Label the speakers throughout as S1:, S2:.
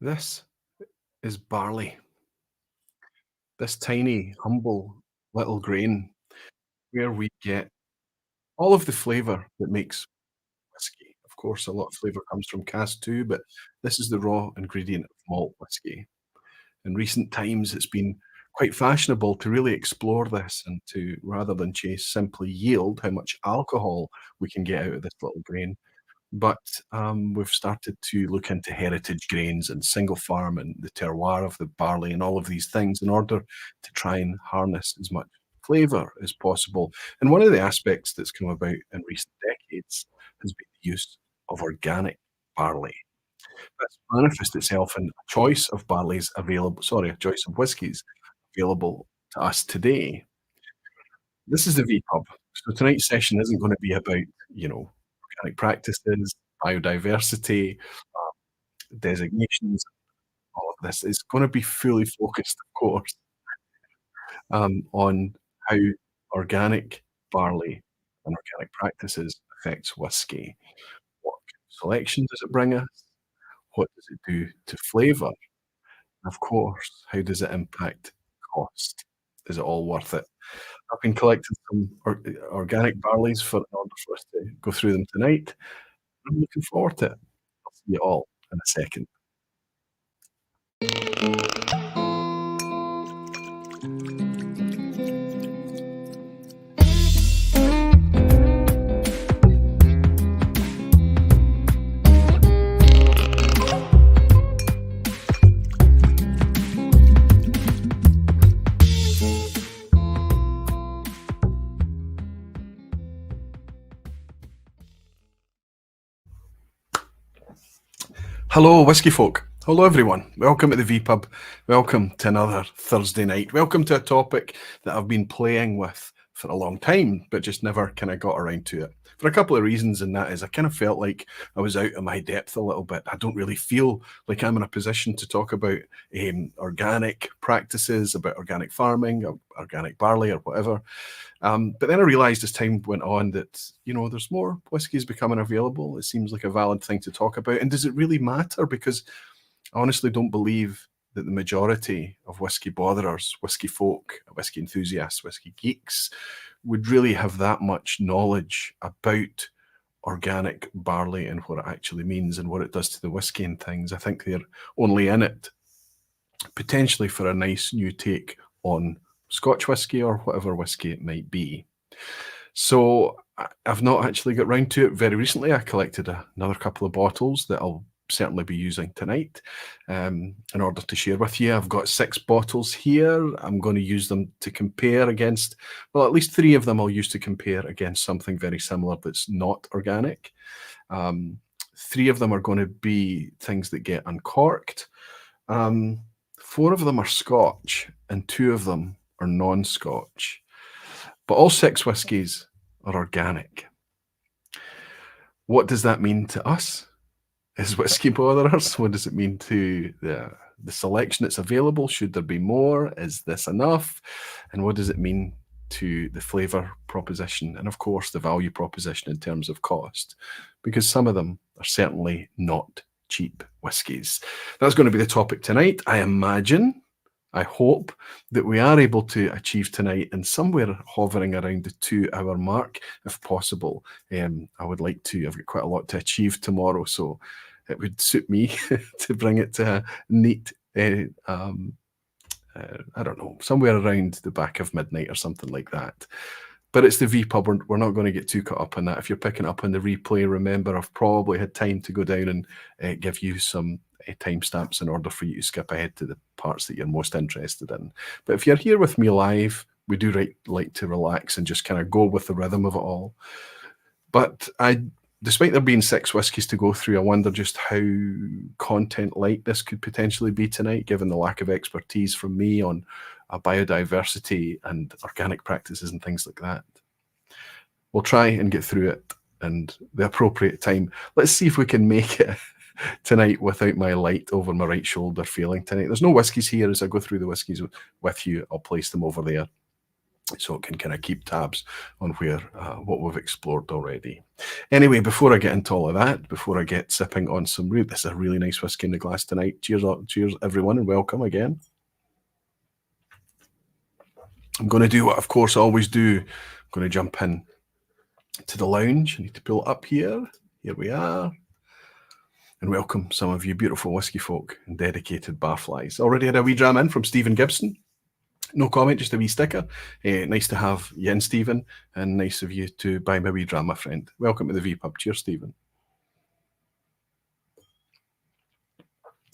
S1: This is barley, this tiny, humble little grain where we get all of the flavour that makes whiskey. Of course, a lot of flavour comes from cask too, but this is the raw ingredient of malt whiskey. In recent times, it's been quite fashionable to really explore this and to, rather than chase simply yield, how much alcohol we can get out of this little grain. But we've started to look into heritage grains and single farm and the terroir of the barley and all of these things in order to try and harness as much flavour as possible. And one of the aspects that's come about in recent decades has been the use of organic barley. That's manifest itself in a choice of barleys available, sorry, a choice of whiskies available to us today. This is the vPub. So tonight's session isn't gonna be about, organic practices, biodiversity, designations, all of this. It's gonna be fully focused, of course, on how organic barley and organic practices affects whiskey. What selection does it bring us? What does it do to flavour? Of course, how does it impact cost? Is it all worth it? I've been collecting some organic barleys in order for us to go through them tonight. I'm looking forward to it. I'll see you all in a second. Hello, whiskey folk. Hello, everyone. Welcome to the vPub. Welcome to another Thursday night. Welcome to a topic that I've been playing with for a long time, but just never kind of got around to it for a couple of reasons. And that is, I kind of felt like I was out of my depth a little bit. I don't really feel like I'm in a position to talk about organic practices, about organic farming, or organic barley, or whatever. But then I realized as time went on that, there's more whiskies becoming available. It seems like a valid thing to talk about. And does it really matter? Because I honestly don't believe that the majority of whiskey botherers, whiskey folk, whiskey enthusiasts, whiskey geeks would really have that much knowledge about organic barley and what it actually means and what it does to the whiskey and things. I think they're only in it potentially for a nice new take on Scotch whiskey or whatever whiskey it might be. So I've not actually got round to it very recently. I collected another couple of bottles that I'll certainly be using tonight in order to share with you. I've got 6 bottles here. I'm going to use them to compare against, well, at least 3 of them I'll use to compare against something very similar that's not organic. 3 of them are going to be things that get uncorked. 4 of them are Scotch and 2 of them are non-Scotch. But all 6 whiskies are organic. What does that mean to us as whiskey botherers? What does it mean to the selection that's available? Should there be more? Is this enough? And what does it mean to the flavour proposition? And of course, the value proposition in terms of cost, because some of them are certainly not cheap whiskies. That's going to be the topic tonight. I hope that we are able to achieve tonight and somewhere hovering around the 2-hour mark, if possible. I would like to, I've got quite a lot to achieve tomorrow, so it would suit me to bring it to a neat, I don't know, somewhere around the back of midnight or something like that. But it's the vPub. We're not going to get too caught up on that. If you're picking up on the replay, remember, I've probably had time to go down and give you some timestamps in order for you to skip ahead to the parts that you're most interested in. But if you're here with me live, we do like to relax and just kind of go with the rhythm of it all. But despite there being 6 whiskies to go through, I wonder just how content light this could potentially be tonight, given the lack of expertise from me on biodiversity and organic practices and things like that. We'll try and get through it in the appropriate time. Let's see if we can make it tonight without my light over my right shoulder failing tonight. There's no whiskies here. As I go through the whiskies with you, I'll place them over there. so it can kind of keep tabs on where what we've explored already. Anyway, before I get into all of that, before I get sipping on some this is a really nice whiskey in the glass tonight. Cheers, cheers everyone, and welcome again. I'm going to do what, of course, I always do. I'm going to jump in to the lounge. I need to pull it up here. Here we are. And welcome some of you beautiful whiskey folk and dedicated barflies. Already had a wee dram in from Stephen Gibson. No comment, just a wee sticker. Nice to have you in, Stephen, and nice of you to buy my wee dram, my friend. Welcome to the vPub. Cheers, Stephen.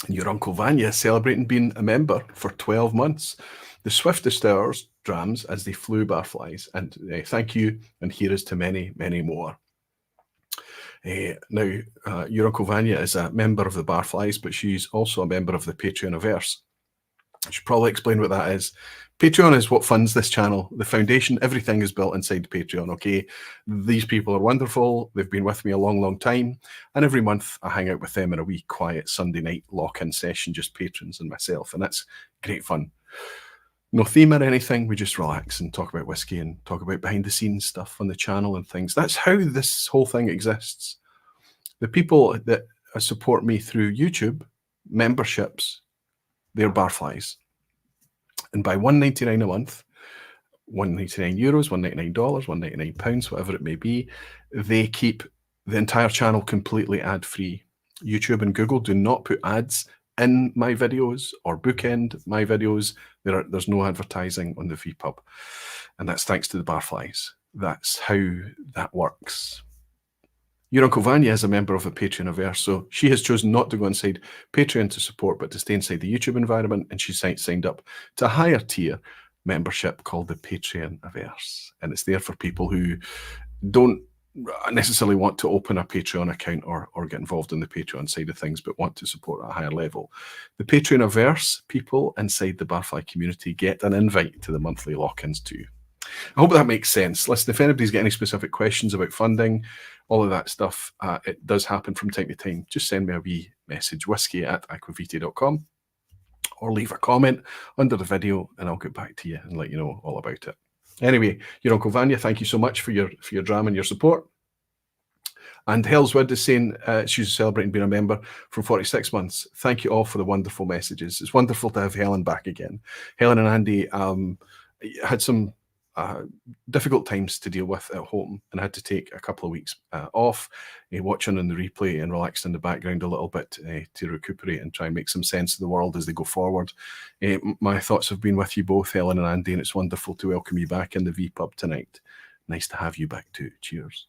S1: And your Uncle Vanya is celebrating being a member for 12 months. The swiftest hours drams as they flew barflies. And thank you, and here is to many, many more. Now, your Uncle Vanya is a member of the Barflies, but she's also a member of the Patreoniverse. I should probably explain what that is. Patreon is what funds this channel. The foundation, everything is built inside Patreon, okay? These people are wonderful. They've been with me a long, long time. And every month I hang out with them in a wee quiet Sunday night lock-in session, just patrons and myself. And that's great fun. No theme or anything. We just relax and talk about whiskey and talk about behind-the-scenes stuff on the channel and things. That's how this whole thing exists. The people that support me through YouTube memberships, they're barflies. And by £1.99 a month, €1.99, $1.99, £1.99, whatever it may be, they keep the entire channel completely ad-free. YouTube and Google do not put ads in my videos or bookend my videos. There's no advertising on the vPub. And that's thanks to the barflies. That's how that works. Your Uncle Vanya is a member of the Patreoniverse, so she has chosen not to go inside Patreon to support, but to stay inside the YouTube environment, and she's signed up to a higher tier membership called the Patreoniverse. And it's there for people who don't necessarily want to open a Patreon account or get involved in the Patreon side of things, but want to support at a higher level. The Patreoniverse people inside the Barfly community get an invite to the monthly lock-ins too. I hope that makes sense. Listen, if anybody's got any specific questions about funding, all of that stuff, it does happen from time to time. Just send me a wee message, whiskey@aquavitae.com, or leave a comment under the video and I'll get back to you and let you know all about it. Anyway, your Uncle Vanya, thank you so much for your dram and your support. And Hellswood is saying she's celebrating being a member from 46 months. Thank you all for the wonderful messages. It's wonderful to have Helen back again. Helen and Andy had some difficult times to deal with at home and had to take a couple of weeks off, watching on the replay and relaxed in the background a little bit to recuperate and try and make some sense of the world as they go forward. My thoughts have been with you both, Helen and Andy, and it's wonderful to welcome you back in the vPub tonight. Nice to have you back too. Cheers.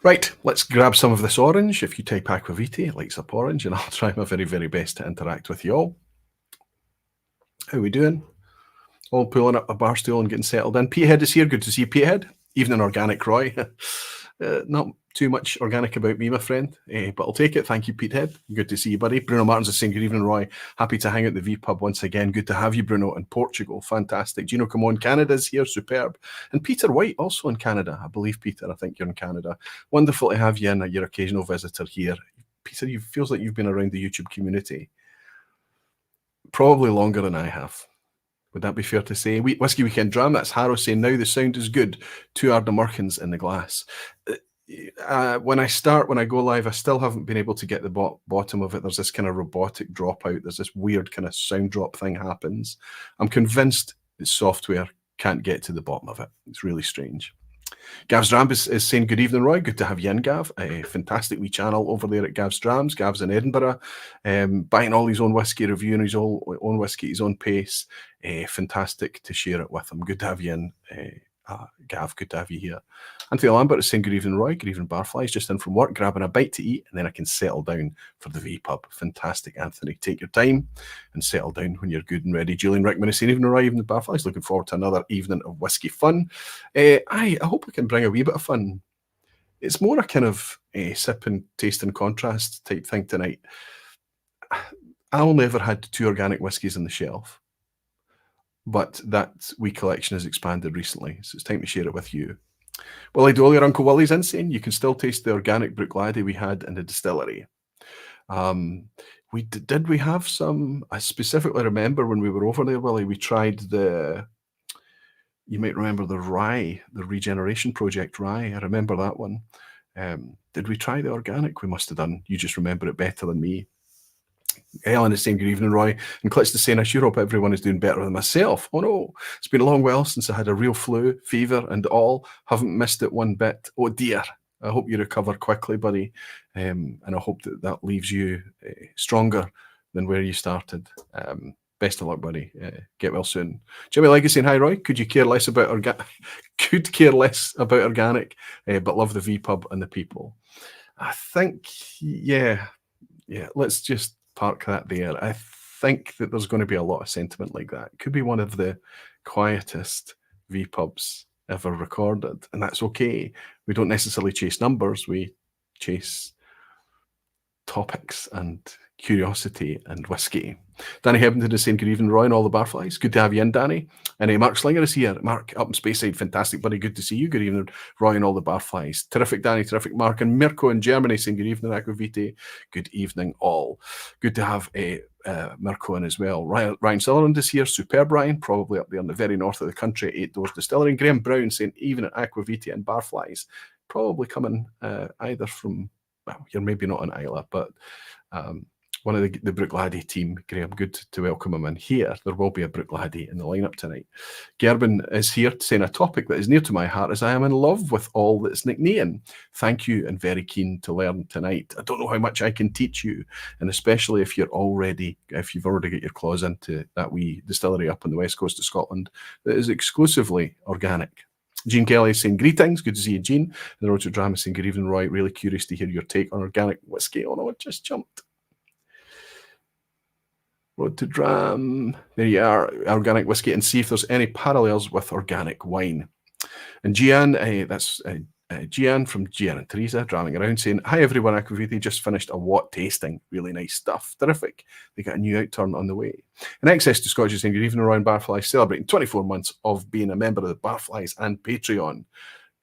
S1: Right, let's grab some of this orange. If you type Aquavitae, it lights up orange, and I'll try my very, very best to interact with you all. How are we doing? All pulling up a bar stool and getting settled in. Peterhead is here. Good to see you, Peterhead. Evening Organic, Roy. Not too much organic about me, my friend, but I'll take it. Thank you, Peterhead. Good to see you, buddy. Bruno Martins is saying, good evening, Roy. Happy to hang out at the vPub once again. Good to have you, Bruno, in Portugal. Fantastic. Gino, come on. Canada's here. Superb. And Peter White, also in Canada. I believe, Peter, I think you're in Canada. Wonderful to have you in, your occasional visitor here. Peter, it feels like you've been around the YouTube community probably longer than I have. Would that be fair to say? Whiskey Weekend Dram, that's Harrow saying, now the sound is good. 2 Ardnamurchans in the glass. When I go live, I still haven't been able to get the bottom of it. There's this kind of robotic dropout. There's this weird kind of sound drop thing happens. I'm convinced the software can't get to the bottom of it. It's really strange. Gav's Dram is saying, good evening, Roy. Good to have you in, Gav. A fantastic wee channel over there at Gav's Drams. Gav's in Edinburgh, buying all his own whiskey, reviewing his own whiskey at his own pace. Fantastic to share it with him. Good to have you in, Gav. Good to have you here. Anthony Lambert is saying, good evening, Roy. Good evening, Barflies. Just in from work, grabbing a bite to eat, and then I can settle down for the vPub. Fantastic, Anthony. Take your time and settle down when you're good and ready. Julian Rickman is saying, evening, Roy. Evening, Barflies. Looking forward to another evening of whiskey fun. I hope I can bring a wee bit of fun. It's more a kind of sip and taste and contrast type thing tonight. I only ever had 2 organic whiskies on the shelf, but that wee collection has expanded recently, so it's time to share it with you. Willie Dolly, your Uncle Willie's insane. You can still taste the organic Bruichladdich we had in the distillery. Did we have some? I specifically remember when we were over there, Willie, we tried you might remember the rye, the Regeneration Project rye. I remember that one. Did we try the organic? We must have done. You just remember it better than me. Ellen is saying, good evening, Roy. And Klitz is saying, I sure hope everyone is doing better than myself. Oh no, it's been a long while since I had a real flu, fever and all. Haven't missed it one bit. Oh dear. I hope you recover quickly, buddy. And I hope that leaves you stronger than where you started. Best of luck, buddy. Get well soon. Jimmy Legacy saying, hi, Roy. Could care less about organic, but love the vPub and the people. I think, yeah, let's just park that there. I think that there's going to be a lot of sentiment like that. It could be one of the quietest vPubs ever recorded, and that's okay. We don't necessarily chase numbers. We chase topics and curiosity and whiskey. Danny Hebden is saying, good evening, Roy, and all the barflies. Good to have you in, Danny. And Mark Slinger is here. Mark, up in Speyside, fantastic, buddy. Good to see you. Good evening, Roy, and all the barflies. Terrific, Danny. Terrific, Mark. And Mirko in Germany saying, good evening, Aquavite. Good evening, all. Good to have Mirko in as well. Ryan Sutherland is here. Superb, Ryan. Probably up there in the very north of the country at 8 Doors Distillery. And Graham Brown saying, even at Aquavite and barflies. Probably coming either from, well, you're maybe not in Isla, but one of the Bruichladdich team. Graham, good to welcome him in here. There will be a Bruichladdich in the lineup tonight. Gerben is here saying a topic that is near to my heart as I am in love with all that's Nc'Nean. Thank you and very keen to learn tonight. I don't know how much I can teach you, and especially if you've already got your claws into that wee distillery up on the west coast of Scotland that is exclusively organic. Jean Kelly is saying, greetings, good to see you, Jean. And the Road to Drama saying, good evening, Roy. Really curious to hear your take on organic whiskey. Oh no, it just jumped. Road to Dram. There you are, organic whiskey, and see if there's any parallels with organic wine. And Gian, that's Gian from Gian and Teresa, dramming around saying, hi everyone, Aquavite just finished a Watt tasting. Really nice stuff. Terrific. They got a new outturn on the way. And Access to Scotch is saying, good evening, Roy and Barflies, celebrating 24 months of being a member of the Barflies and Patreon.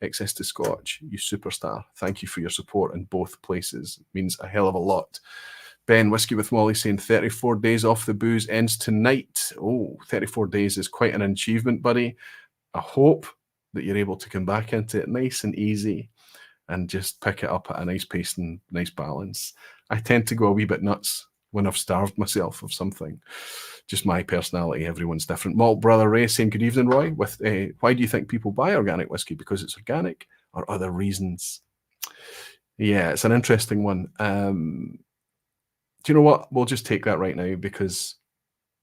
S1: Access to Scotch, you superstar. Thank you for your support in both places. It means a hell of a lot. Ben, Whiskey with Molly saying 34 days off the booze ends tonight. Oh, 34 days is quite an achievement, buddy. I hope that you're able to come back into it nice and easy and just pick it up at a nice pace and nice balance. I tend to go a wee bit nuts when I've starved myself of something. Just my personality. Everyone's different. Malt Brother Ray saying, good evening, Roy. With why do you think people buy organic whiskey? Because it's organic or other reasons? Yeah, it's an interesting one. Do you know what? We'll just take that right now because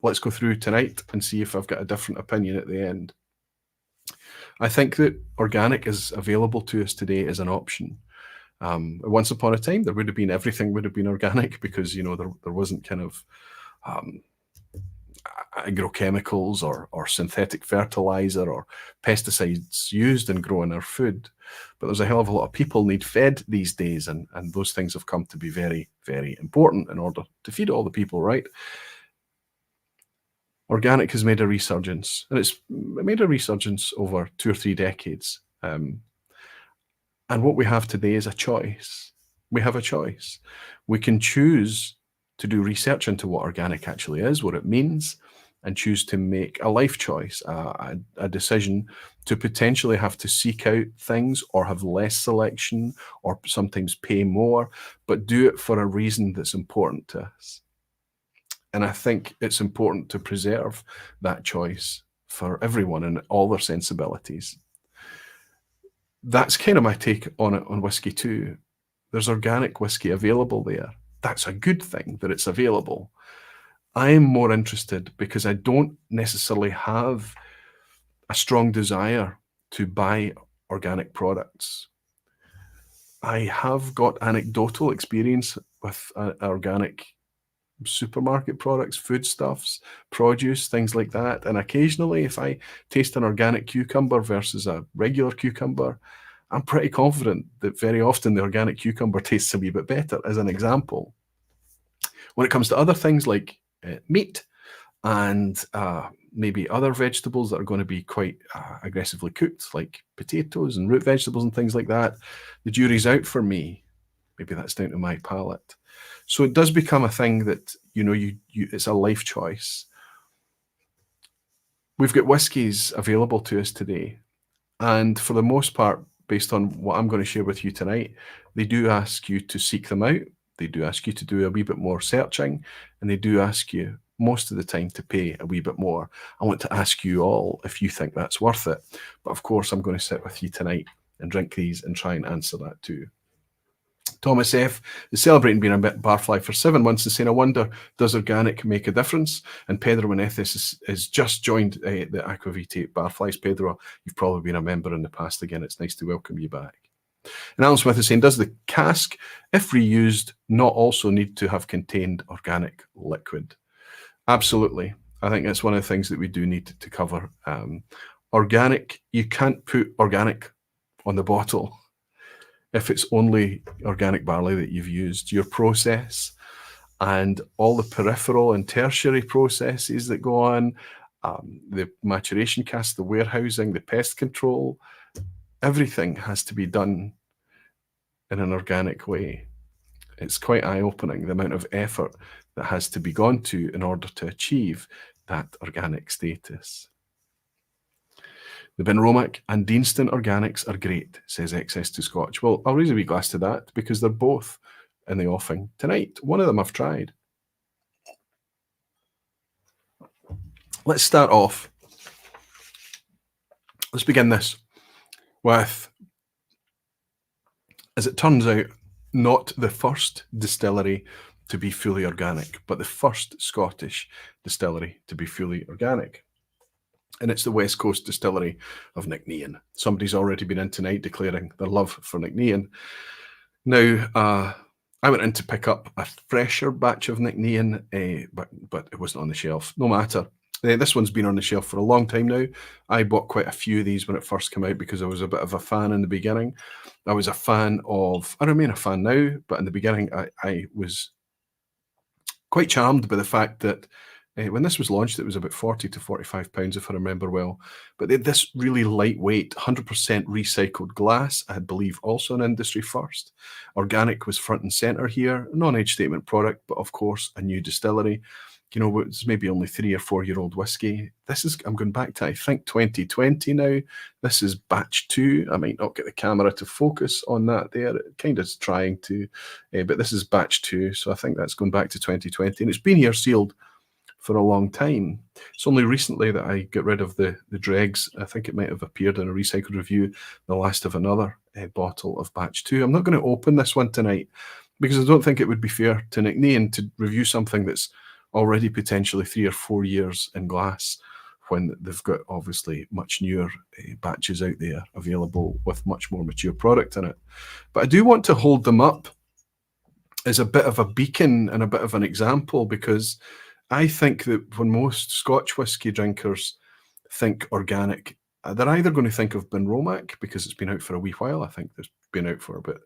S1: let's go through tonight and see if I've got a different opinion at the end. I think that organic is available to us today as an option. Once upon a time, there would have been everything would have been organic because, you know, there wasn't kind of agrochemicals or synthetic fertilizer or pesticides used in growing our food. But there's a hell of a lot of people need fed these days, and those things have come to be very, very important in order to feed all the people, right? Organic has made a resurgence, and it's made a resurgence over 2 or 3 decades. And what we have today is a choice. We have a choice. We can choose to do research into what organic actually is, what it means, and choose to make a life choice, a decision to potentially have to seek out things or have less selection or sometimes pay more, but do it for a reason that's important to us. And I think it's important to preserve that choice for everyone and all their sensibilities. That's kind of my take on it on whiskey too. There's organic whiskey available there. That's a good thing that it's available. I'm more interested because I don't necessarily have a strong desire to buy organic products. I have got anecdotal experience with organic supermarket products, foodstuffs, produce, things like that. And occasionally, if I taste an organic cucumber versus a regular cucumber, I'm pretty confident that very often the organic cucumber tastes a wee bit better, as an example. When it comes to other things like meat and maybe other vegetables that are going to be quite aggressively cooked, like potatoes and root vegetables and things like that, the jury's out for me. Maybe that's down to my palate. So it does become a thing that, it's a life choice. We've got whiskies available to us today. And for the most part, based on what I'm going to share with you tonight, they do ask you to seek them out. They do ask you to do a wee bit more searching, and they do ask you most of the time to pay a wee bit more. I want to ask you all if you think that's worth it. But of course, I'm going to sit with you tonight and drink these and try and answer that too. Thomas F. is celebrating being a barfly for 7 months and saying, I wonder, does organic make a difference? And Pedro Menezes is just joined the Aquavitae barflies. Pedro, you've probably been a member in the past again. It's nice to welcome you back. And Alan Smith is saying, does the cask, if reused, not also need to have contained organic liquid? Absolutely. I think that's one of the things that we do need to cover. Organic, you can't put organic on the bottle if it's only organic barley that you've used. Your process and all the peripheral and tertiary processes that go on, the maturation cask, the warehousing, the pest control, everything has to be done in an organic way. It's quite eye-opening, the amount of effort that has to be gone to in order to achieve that organic status. The Benromach and Deanston Organics are great, says Excess to Scotch. Well, I'll raise a wee glass to that because they're both in the offing tonight. One of them I've tried. Let's start off. Let's begin this with, as it turns out, not the first distillery to be fully organic, but the first Scottish distillery to be fully organic. And it's the West Coast distillery of Nc'Nean. Somebody's already been in tonight declaring their love for Nc'Nean. Now, I went in to pick up a fresher batch of Nc'Nean, but it wasn't on the shelf. No matter. This one's been on the shelf for a long time now. I bought quite a few of these when it first came out because I was a bit of a fan in the beginning. I was a fan of, I remain a fan now, but in the beginning I was quite charmed by the fact that when this was launched, it was about 40 to 45 pounds, if I remember well. But they had this really lightweight, 100% recycled glass, I believe also an industry first. Organic was front and centre here, non-age statement product, but of course a new distillery. It's maybe only 3 or 4 year old whiskey. This is, I'm going back to, I think, 2020 now. This is batch 2. I might not get the camera to focus on that there. It kind of is trying to, but this is batch 2. So I think that's going back to 2020. And it's been here sealed for a long time. It's only recently that I get rid of the dregs. I think it might have appeared in a recycled review, the last of another bottle of batch 2. I'm not going to open this one tonight because I don't think it would be fair to Nc'Nean to review something that's already potentially 3 or 4 years in glass when they've got obviously much newer batches out there available with much more mature product in it. But I do want to hold them up as a bit of a beacon and a bit of an example, because I think that when most Scotch whisky drinkers think organic, they're either going to think of Benromach because it's been out for a wee while. I think it's been out for about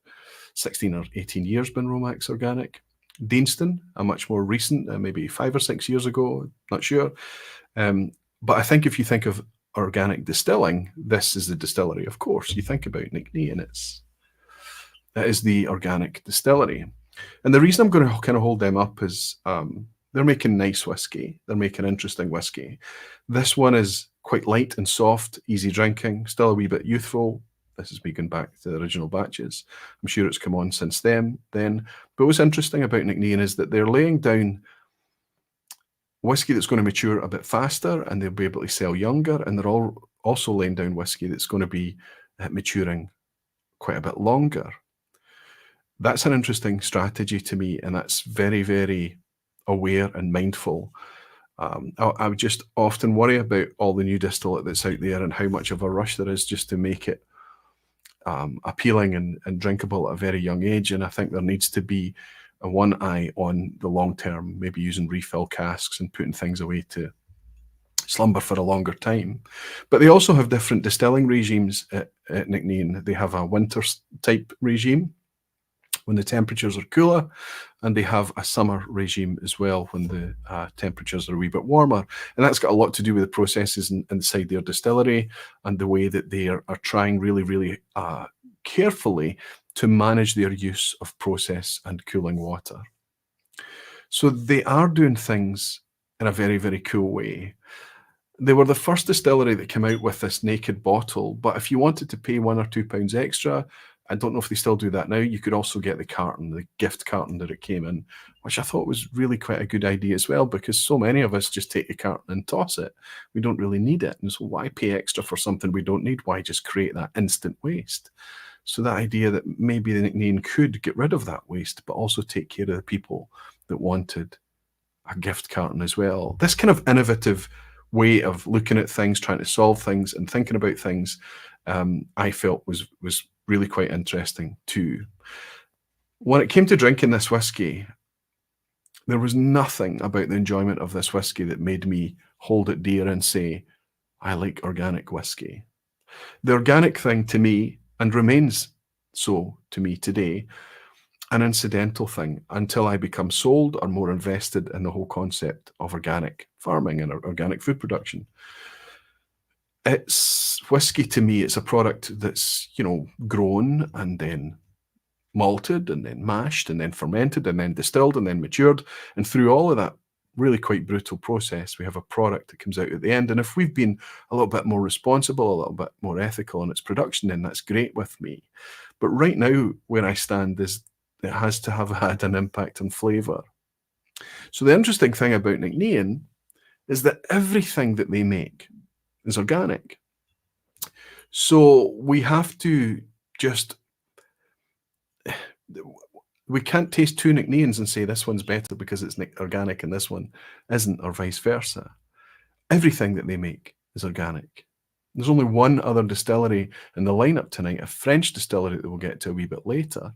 S1: 16 or 18 years, Benromach's Organic. Deanston, a much more recent, maybe 5 or 6 years ago, not sure. But I think if you think of organic distilling, this is the distillery. Of course, you think about Nc'Nean, that is the organic distillery. And the reason I'm going to kind of hold them up is they're making nice whiskey. They're making interesting whiskey. This one is quite light and soft, easy drinking, still a wee bit youthful. This is me going back to the original batches. I'm sure it's come on since then. But what's interesting about Nc'Nean is that they're laying down whiskey that's going to mature a bit faster and they'll be able to sell younger. And they're all also laying down whiskey that's going to be maturing quite a bit longer. That's an interesting strategy to me, and that's very, very aware and mindful. I would just often worry about all the new distillate that's out there and how much of a rush there is just to make it appealing and drinkable at a very young age. And I think there needs to be a one eye on the long term, maybe using refill casks and putting things away to slumber for a longer time. But they also have different distilling regimes at Nc'Nean. They have a winter type regime when the temperatures are cooler, and they have a summer regime as well when the temperatures are a wee bit warmer. And that's got a lot to do with the processes inside their distillery and the way that they are trying really, really carefully to manage their use of process and cooling water. So they are doing things in a very, very cool way. They were the first distillery that came out with this naked bottle, but if you wanted to pay £1 or £2 extra, I don't know if they still do that now, you could also get the carton, the gift carton that it came in, which I thought was really quite a good idea as well, because so many of us just take the carton and toss it. We don't really need it. And so why pay extra for something we don't need? Why just create that instant waste? So that idea that maybe the Nc'Nean could get rid of that waste, but also take care of the people that wanted a gift carton as well. This kind of innovative way of looking at things, trying to solve things and thinking about things, I felt was really quite interesting too. When it came to drinking this whiskey, there was nothing about the enjoyment of this whiskey that made me hold it dear and say, I like organic whiskey. The organic thing to me, and remains so to me today, an incidental thing until I become sold or more invested in the whole concept of organic farming and organic food production. It's whiskey to me, it's a product that's, you know, grown and then malted and then mashed and then fermented and then distilled and then matured. And through all of that really quite brutal process, we have a product that comes out at the end. And if we've been a little bit more responsible, a little bit more ethical in its production, then that's great with me. But right now, where I stand is it has to have had an impact on flavour. So the interesting thing about Nc'Nean is that everything that they make is organic. So we have to just, we can't taste two Nc'Neans and say this one's better because it's organic and this one isn't, or vice versa. Everything that they make is organic. There's only one other distillery in the lineup tonight, a French distillery that we'll get to a wee bit later,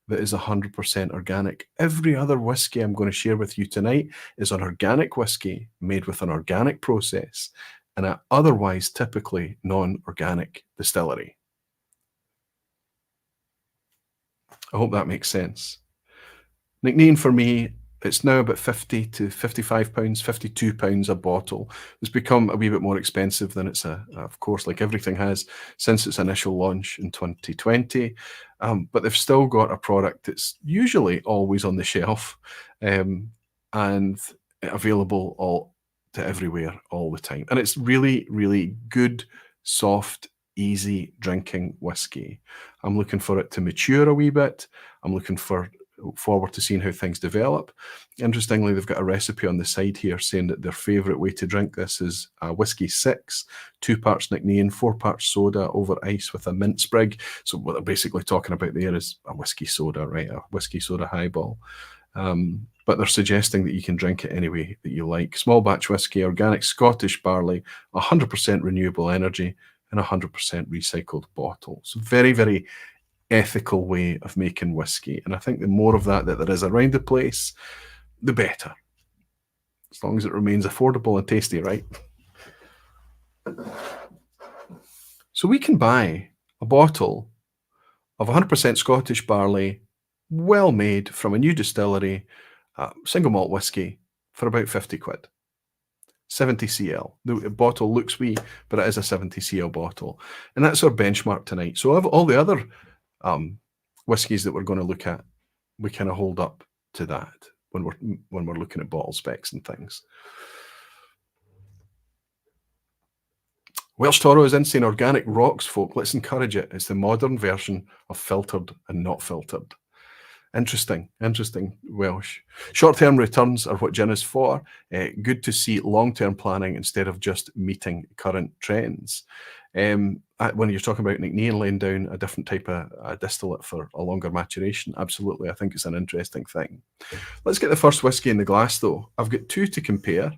S1: that is 100% organic. Every other whiskey I'm going to share with you tonight is an organic whiskey made with an organic process and an otherwise typically non-organic distillery. I hope that makes sense. Nc'Nean for me, it's now about £50 to £55, £52 a bottle. It's become a wee bit more expensive than it's of course, like everything has since its initial launch in 2020. But they've still got a product that's usually always on the shelf and available to everywhere all the time. And it's really, really good, soft, easy drinking whiskey. I'm looking for it to mature a wee bit. I'm looking forward to seeing how things develop. Interestingly, they've got a recipe on the side here saying that their favourite way to drink this is whiskey 6, 2 parts Nc'Nean, 4 parts soda over ice with a mint sprig. So what they're basically talking about there is a whiskey soda, right? A whiskey soda highball. But they're suggesting that you can drink it any way that you like. Small batch whiskey, organic Scottish barley, 100% renewable energy, and 100% recycled bottles. Very, very ethical way of making whiskey. And I think the more of that there is around the place, the better. As long as it remains affordable and tasty, right? So we can buy a bottle of 100% Scottish barley, well made from a new distillery, single malt whiskey for about 50 quid. 70 cl. The bottle looks wee, but it is a 70 cl bottle. And that's our benchmark tonight. So all the other whiskies that we're going to look at, we kind of hold up to that when we're looking at bottle specs and things. Welsh Toro is Insane Organic rocks, folk. Let's encourage it. It's the modern version of filtered and not filtered. Interesting Welsh. Short-term returns are what gin is for. Good to see long-term planning instead of just meeting current trends. When you're talking about Nc'Nean laying down a different type of distillate for a longer maturation, absolutely, I think it's an interesting thing. Let's get the first whiskey in the glass, though. I've got two to compare.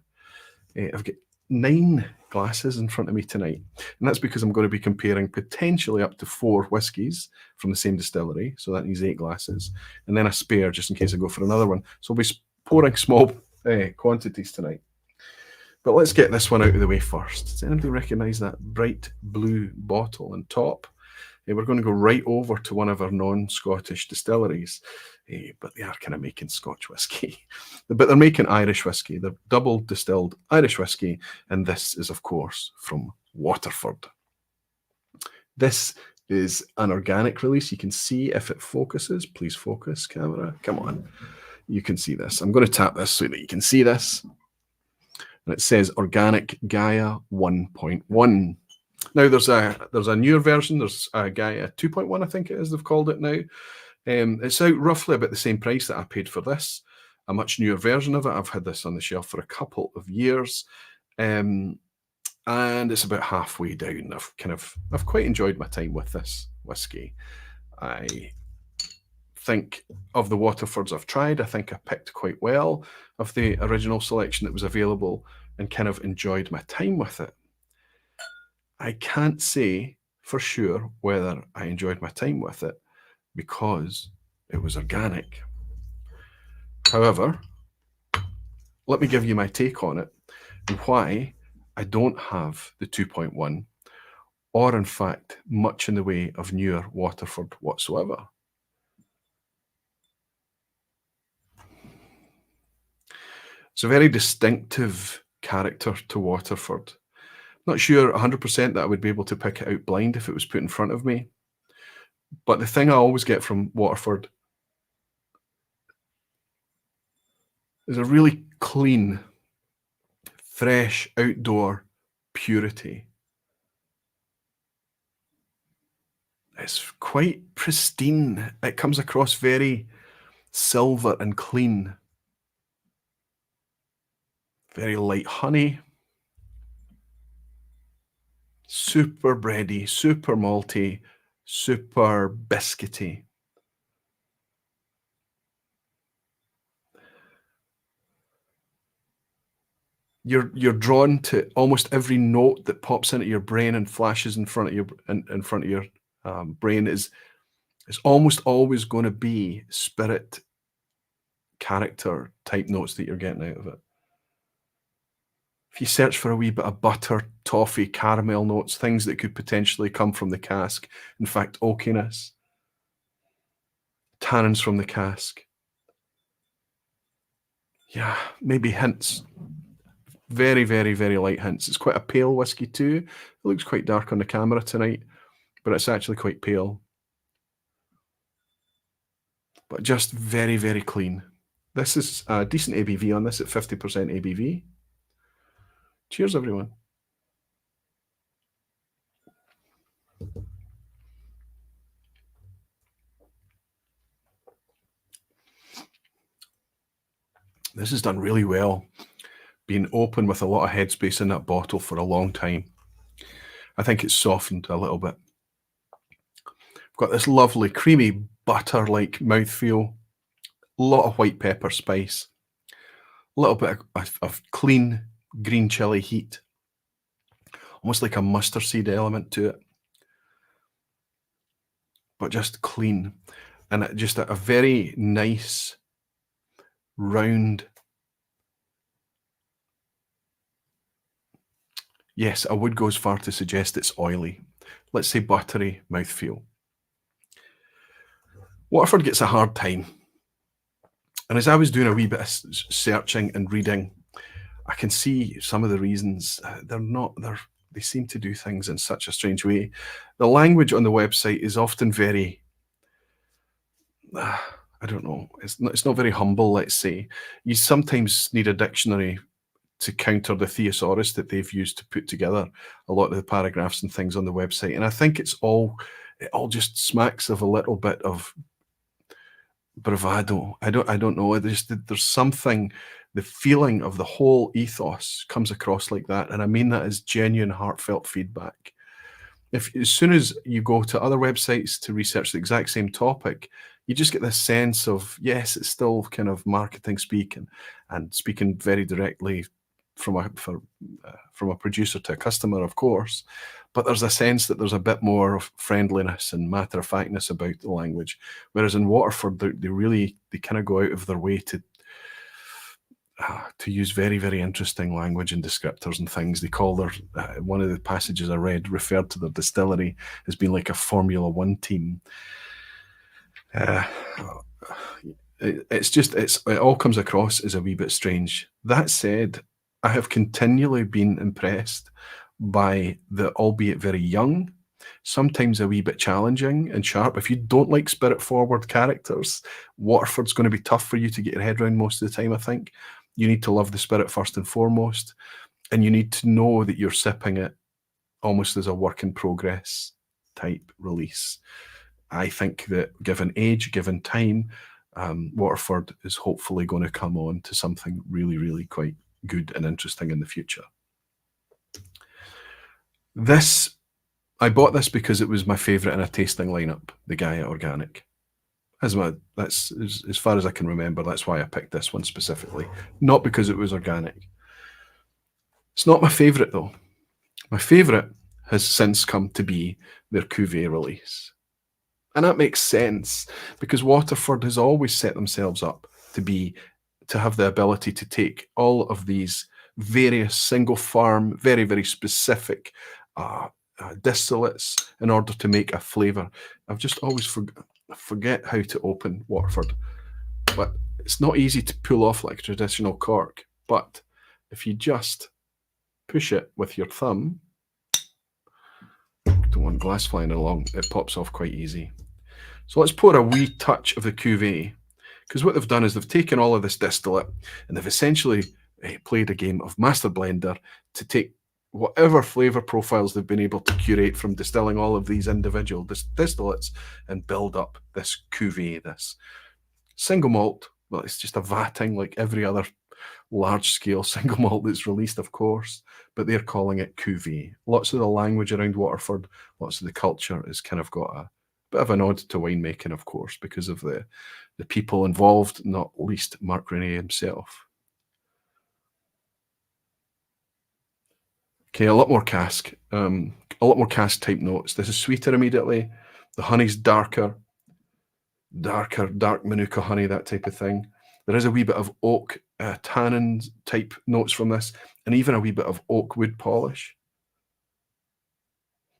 S1: I've got 9 glasses in front of me tonight, and that's because I'm going to be comparing potentially up to 4 whiskies from the same distillery, so that needs 8 glasses, and then a spare just in case I go for another one. So I'll be pouring small quantities tonight. But let's get this one out of the way first. Does anybody recognise that bright blue bottle on top? We're going to go right over to one of our non-Scottish distilleries, but they are kind of making Scotch whiskey. But they're making Irish whiskey. They're double distilled Irish whiskey, and this is, of course, from Waterford. This is an organic release. You can see if it focuses. Please focus, camera. Come on. You can see this. I'm going to tap this so that you can see this. And it says Organic Gaia 1.1. Now there's a newer version. There's a Gaia 2.1, I think it is. They've called it now. It's out roughly about the same price that I paid for this. A much newer version of it. I've had this on the shelf for a couple of years, and it's about halfway down. I've quite enjoyed my time with this whiskey. I think of the Waterfords I've tried, I think I picked quite well of the original selection that was available and kind of enjoyed my time with it. I can't say for sure whether I enjoyed my time with it because it was organic. However, let me give you my take on it and why I don't have the 2.1 or in fact much in the way of newer Waterford whatsoever. It's a very distinctive character to Waterford. Not sure 100% that I would be able to pick it out blind if it was put in front of me. But the thing I always get from Waterford is a really clean, fresh, outdoor purity. It's quite pristine. It comes across very silver and clean. Very light honey. Super bready, super malty, super biscuity. You're drawn to almost every note that pops into your brain and flashes in front of your brain is almost always going to be spirit, character type notes that you're getting out of it. If you search for a wee bit of butter, toffee, caramel notes, things that could potentially come from the cask, in fact, oakiness, tannins from the cask. Yeah, maybe hints. Very, very, very light hints. It's quite a pale whiskey too. It looks quite dark on the camera tonight, but it's actually quite pale. But just very, very clean. This is a decent ABV on this at 50% ABV. Cheers, everyone. This has done really well. Being open with a lot of headspace in that bottle for a long time. I think it's softened a little bit. I've got this lovely creamy butter-like mouthfeel. A lot of white pepper spice. A little bit of clean green chili heat. Almost like a mustard seed element to it. But just clean. And just a very nice, round. Yes, I would go as far to suggest it's oily. Let's say buttery mouthfeel. Waterford gets a hard time. And as I was doing a wee bit of searching and reading, I can see some of the reasons. They seem to do things in such a strange way. The language on the website is often very, I don't know, it's not very humble, let's say. You sometimes need a dictionary to counter the thesaurus that they've used to put together a lot of the paragraphs and things on the website. And I think it all just smacks of a little bit of bravado. I don't know. There's something, the feeling of the whole ethos comes across like that. And I mean that as genuine, heartfelt feedback. As soon as you go to other websites to research the exact same topic, you just get this sense of, yes, it's still kind of marketing speak and speaking very directly from a producer to a customer, of course, but there's a sense that there's a bit more of friendliness and matter-of-factness about the language, whereas in Waterford they kind of go out of their way to use very, very interesting language and descriptors and things. They call their one of the passages I read referred to their distillery as being like a Formula One team. It all comes across as a wee bit strange. That said, I have continually been impressed by the, albeit very young, sometimes a wee bit challenging and sharp. If you don't like spirit-forward characters, Waterford's going to be tough for you to get your head around most of the time, I think. You need to love the spirit first and foremost, and you need to know that you're sipping it almost as a work in progress type release. I think that given age, given time, Waterford is hopefully going to come on to something really, really quite good and interesting in the future. I bought this because it was my favourite in a tasting lineup, the Gaia Organic. That's as far as I can remember, that's why I picked this one specifically, not because it was organic. It's not my favourite though. My favourite has since come to be their Cuvée release. And that makes sense because Waterford has always set themselves up to have the ability to take all of these various single farm, very, very specific distillates in order to make a flavour. I've just always forget how to open Waterford, but it's not easy to pull off like traditional cork. But if you just push it with your thumb, don't want glass flying along, it pops off quite easy. So let's pour a wee touch of the Cuvée, because what they've done is they've taken all of this distillate and they've essentially played a game of master blender to take whatever flavour profiles they've been able to curate from distilling all of these individual distillates and build up this Cuvée, this single malt. Well, it's just a vatting like every other large-scale single malt that's released, of course, but they're calling it Cuvée. Lots of the language around Waterford, lots of the culture has kind of got a bit of a nod to winemaking, of course, because of the people involved, not least Mark Renée himself. Okay, a lot more cask type notes. This is sweeter immediately. The honey's darker, dark Manuka honey, that type of thing. There is a wee bit of oak tannin type notes from this, and even a wee bit of oak wood polish.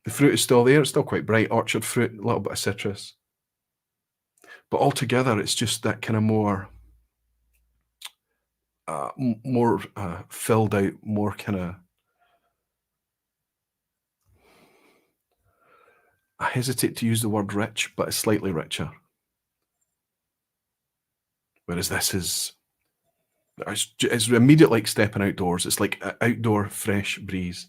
S1: The fruit is still there. It's still quite bright, orchard fruit, a little bit of citrus. But altogether, it's just that kind of more filled out, more kind of, I hesitate to use the word rich, but it's slightly richer. Whereas this it's immediately like stepping outdoors. It's like an outdoor fresh breeze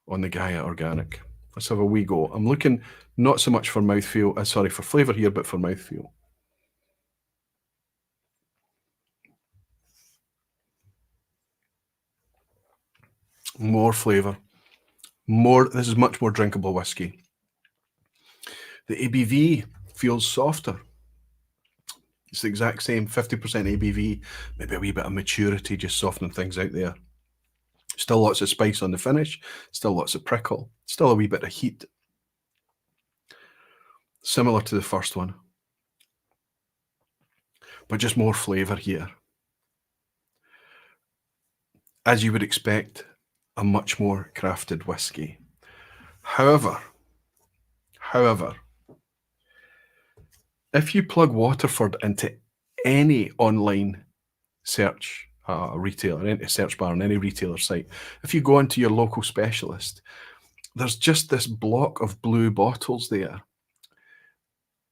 S1: on the Gaia Organic. Let's have a wee go. I'm looking not so much for mouthfeel, sorry, for flavour here, but for mouthfeel. More flavour. This is much more drinkable whiskey. The ABV feels softer. It's the exact same, 50% ABV, maybe a wee bit of maturity, just softening things out there. Still lots of spice on the finish, still lots of prickle, still a wee bit of heat. Similar to the first one, but just more flavour here. As you would expect, a much more crafted whiskey. However, if you plug Waterford into any online search retailer, any search bar on any retailer site, if you go into your local specialist, there's just this block of blue bottles there.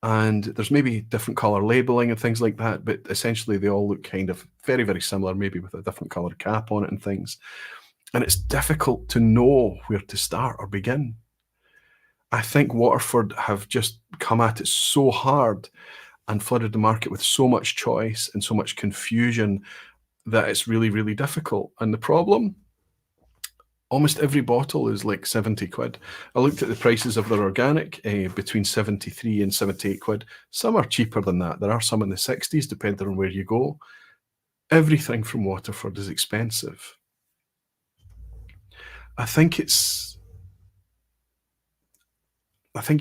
S1: And there's maybe different color labeling and things like that, but essentially they all look kind of very, very similar, maybe with a different colored cap on it and things. And it's difficult to know where to start or begin. I think Waterford have just come at it so hard and flooded the market with so much choice and so much confusion that it's really, really difficult. And the problem, almost every bottle is like 70 quid. I looked at the prices of their organic, between 73 and 78 quid. Some are cheaper than that. There are some in the 60s, depending on where you go. Everything from Waterford is expensive. I think you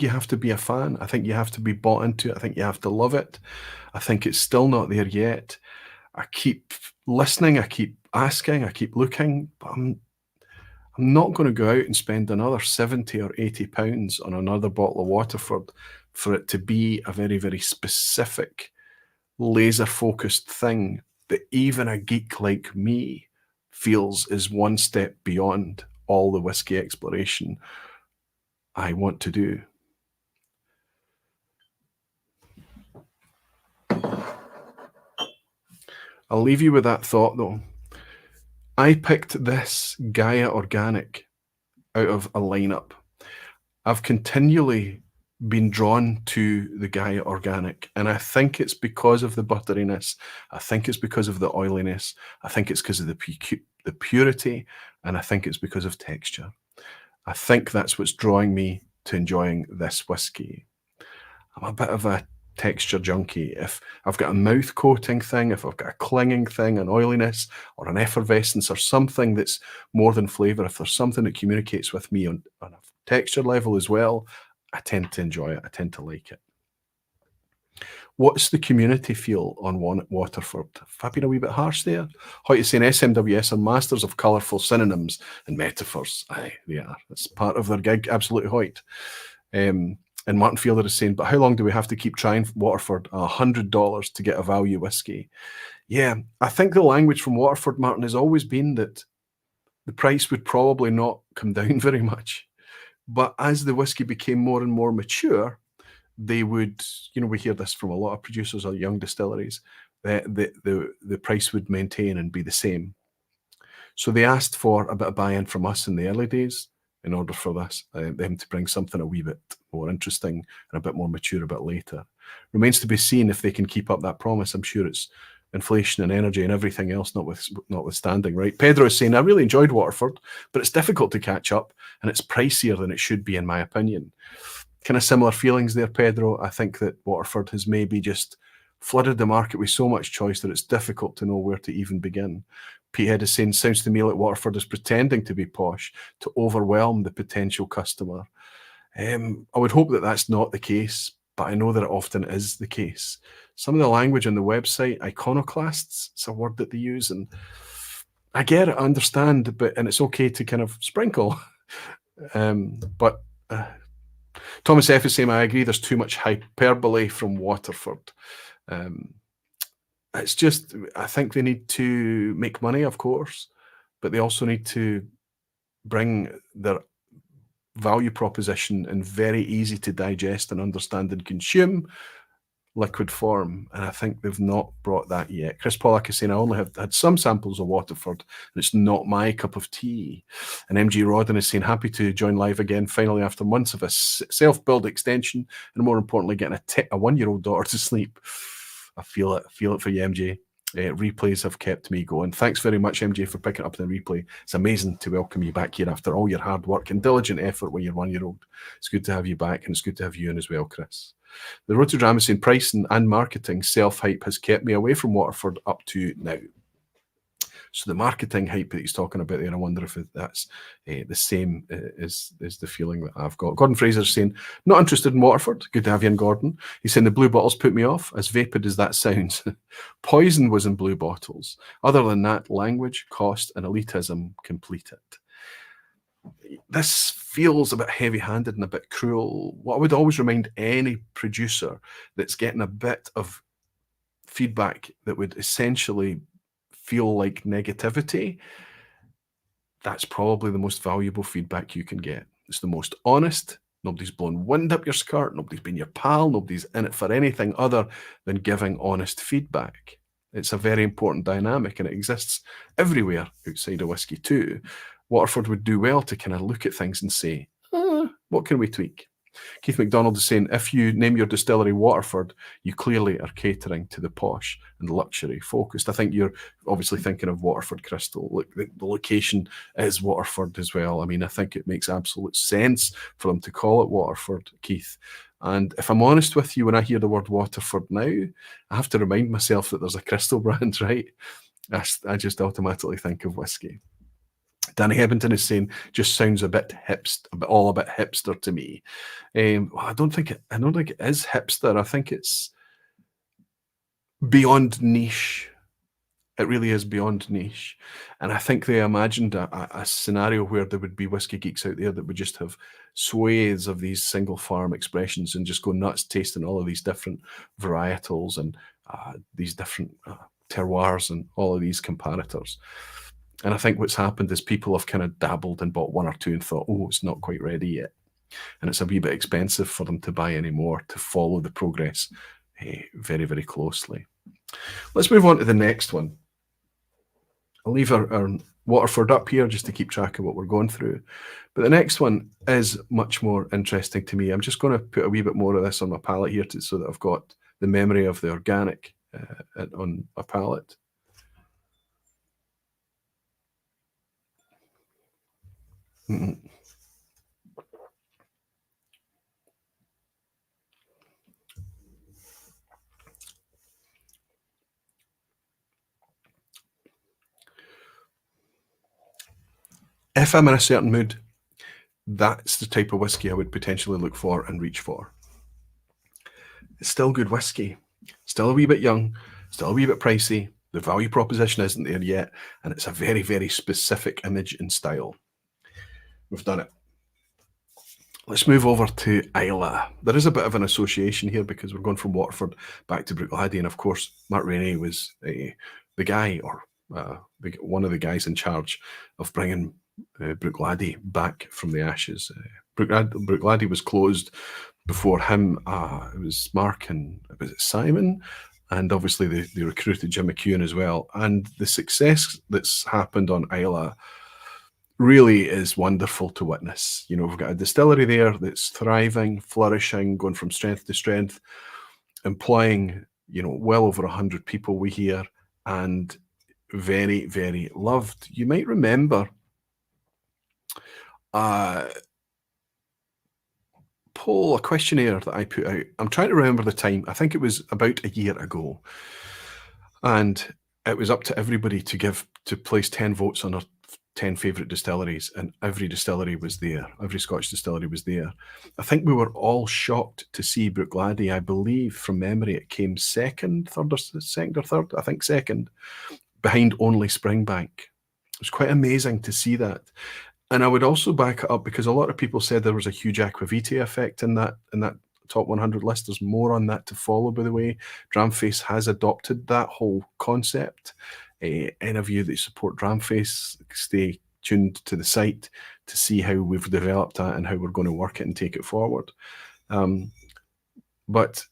S1: have to be a fan. I think you have to be bought into it. I think you have to love it. I think it's still not there yet. I keep listening. I keep asking. I keep looking. But I'm not going to go out and spend another 70 or 80 pounds on another bottle of Waterford for it to be a very, very specific, laser-focused thing that even a geek like me feels is one step beyond all the whiskey exploration I want to do. I'll leave you with that thought, though. I picked this Gaia Organic out of a lineup. I've continually been drawn to the Gaia Organic, and I think it's because of the butteriness. I think it's because of the oiliness. I think it's because of the purity, and I think it's because of texture. I think that's what's drawing me to enjoying this whiskey. I'm a bit of a texture junkie. If I've got a mouth coating thing, if I've got a clinging thing, an oiliness or an effervescence or something that's more than flavour, if there's something that communicates with me on a texture level as well, I tend to enjoy it. I tend to like it. What's the community feel on Waterford? Have I been a wee bit harsh there? Hoyt is saying SMWS are masters of colourful synonyms and metaphors. Aye, they are. It's part of their gig, absolutely, Hoyt. And Martin Fielder is saying, but how long do we have to keep trying Waterford? $100 to get a value whiskey. Yeah, I think the language from Waterford, Martin, has always been that the price would probably not come down very much. But as the whiskey became more and more mature, they would, we hear this from a lot of producers or young distilleries, the price would maintain and be the same. So they asked for a bit of buy-in from us in the early days in order for them to bring something a wee bit more interesting and a bit more mature a bit later. Remains to be seen if they can keep up that promise. I'm sure it's inflation and energy and everything else notwithstanding, right? Pedro is saying, I really enjoyed Waterford, but it's difficult to catch up and it's pricier than it should be, in my opinion. Kind of similar feelings there, Pedro. I think that Waterford has maybe just flooded the market with so much choice that it's difficult to know where to even begin. Petehead is saying, sounds to me like Waterford is pretending to be posh to overwhelm the potential customer. I would hope that that's not the case, but I know that it often is the case. Some of the language on the website, iconoclasts, it's a word that they use, and I get it, I understand, and it's okay to kind of sprinkle. But Thomas F is saying, I agree, there's too much hyperbole from Waterford. It's just, I think they need to make money, of course, but they also need to bring their value proposition in very easy to digest and understand and consume liquid form, and I think they've not brought that yet. Chris Pollack is saying, I only have had some samples of Waterford, and it's not my cup of tea. And MG Rodden is saying, happy to join live again, finally, after months of a self-build extension, and more importantly, getting a one-year-old daughter to sleep. I feel it for you, MJ. Replays have kept me going. Thanks very much, MJ, for picking up the replay. It's amazing to welcome you back here after all your hard work and diligent effort with your one-year-old. It's good to have you back, and it's good to have you in as well, Chris. The Road to Drama is saying, pricing and marketing self-hype has kept me away from Waterford up to now. So the marketing hype that he's talking about there, I wonder if that's the same is the feeling that I've got. Gordon Fraser's saying, not interested in Waterford. Good to have you in, Gordon. He's saying the blue bottles put me off, as vapid as that sounds. Poison was in blue bottles. Other than that, language, cost, and elitism complete it. This feels a bit heavy-handed and a bit cruel. What I would always remind any producer that's getting a bit of feedback that would essentially feel like negativity, that's probably the most valuable feedback you can get. It's the most honest. Nobody's blown wind up your skirt. Nobody's been your pal. Nobody's in it for anything other than giving honest feedback. It's a very important dynamic, and it exists everywhere outside of whiskey too. Waterford would do well to kind of look at things and say, what can we tweak? Keith McDonald is saying, if you name your distillery Waterford, you clearly are catering to the posh and luxury focused. I think you're obviously thinking of Waterford Crystal. Look, the location is Waterford as well. I mean, I think it makes absolute sense for them to call it Waterford, Keith. And if I'm honest with you, when I hear the word Waterford now, I have to remind myself that there's a Crystal brand, right? I just automatically think of whiskey. Danny Hebbington is saying, just sounds a bit hipster to me. Well, I don't think it is hipster. I think it's beyond niche. It really is beyond niche. And I think they imagined a scenario where there would be whiskey geeks out there that would just have swathes of these single farm expressions and just go nuts tasting all of these different varietals and these different terroirs and all of these comparators. And I think what's happened is people have kind of dabbled and bought one or two and thought, oh, it's not quite ready yet. and it's a wee bit expensive for them to buy anymore to follow the progress very, very closely. Let's move on to the next one. I'll leave our Waterford up here just to keep track of what we're going through. But the next one is much more interesting to me. I'm just going to put a wee bit more of this on my palette here so that I've got the memory of the organic on my palette. If I'm in a certain mood, that's the type of whiskey I would potentially look for and reach for. It's still good whiskey, still a wee bit young, still a wee bit pricey. The value proposition isn't there yet, and it's a very, very specific image and style. We've done it. Let's move over to Islay. There is a bit of an association here because we're going from Waterford back to Bruichladdich, and of course, Mark Rainey was the guy, or one of the guys in charge of bringing Bruichladdich back from the ashes. Bruichladdich was closed before him. It was Mark and was it Simon, and obviously they recruited Jim McEwen as well. And the success that's happened on Islay really is wonderful to witness. You know, we've got a distillery there that's thriving, flourishing, going from strength to strength, employing, you know, well over 100 people we hear, and very, very loved. You might remember a questionnaire that I put out. I'm trying to remember the time. I think it was about a year ago. And it was up to everybody to place 10 votes on our 10 favourite distilleries, and every distillery was there. Every Scotch distillery was there. I think we were all shocked to see Bruichladdich. I believe from memory it came second or third. I think second, behind only Springbank. It was quite amazing to see that. And I would also back it up because a lot of people said there was a huge aquavitae effect in that top 100 list. There's more on that to follow, by the way. Dramface has adopted that whole concept. Any of you that support Dramface, stay tuned to the site to see how we've developed that and how we're going to work it and take it forward. But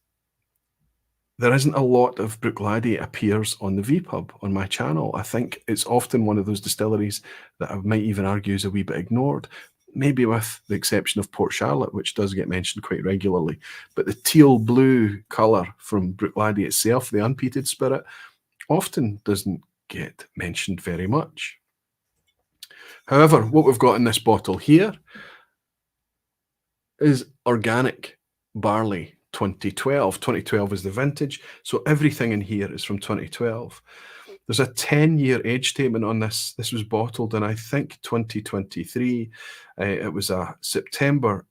S1: there isn't a lot of Bruichladdich appears on the vPub on my channel. I think it's often one of those distilleries that I might even argue is a wee bit ignored, maybe with the exception of Port Charlotte, which does get mentioned quite regularly. But the teal blue colour from Bruichladdich itself, the unpeated spirit, often doesn't get mentioned very much. However, what we've got in this bottle here is organic barley 2012. 2012 is the vintage, so everything in here is from 2012. There's a 10-year age statement on this. This was bottled in, I think, 2023. It was a September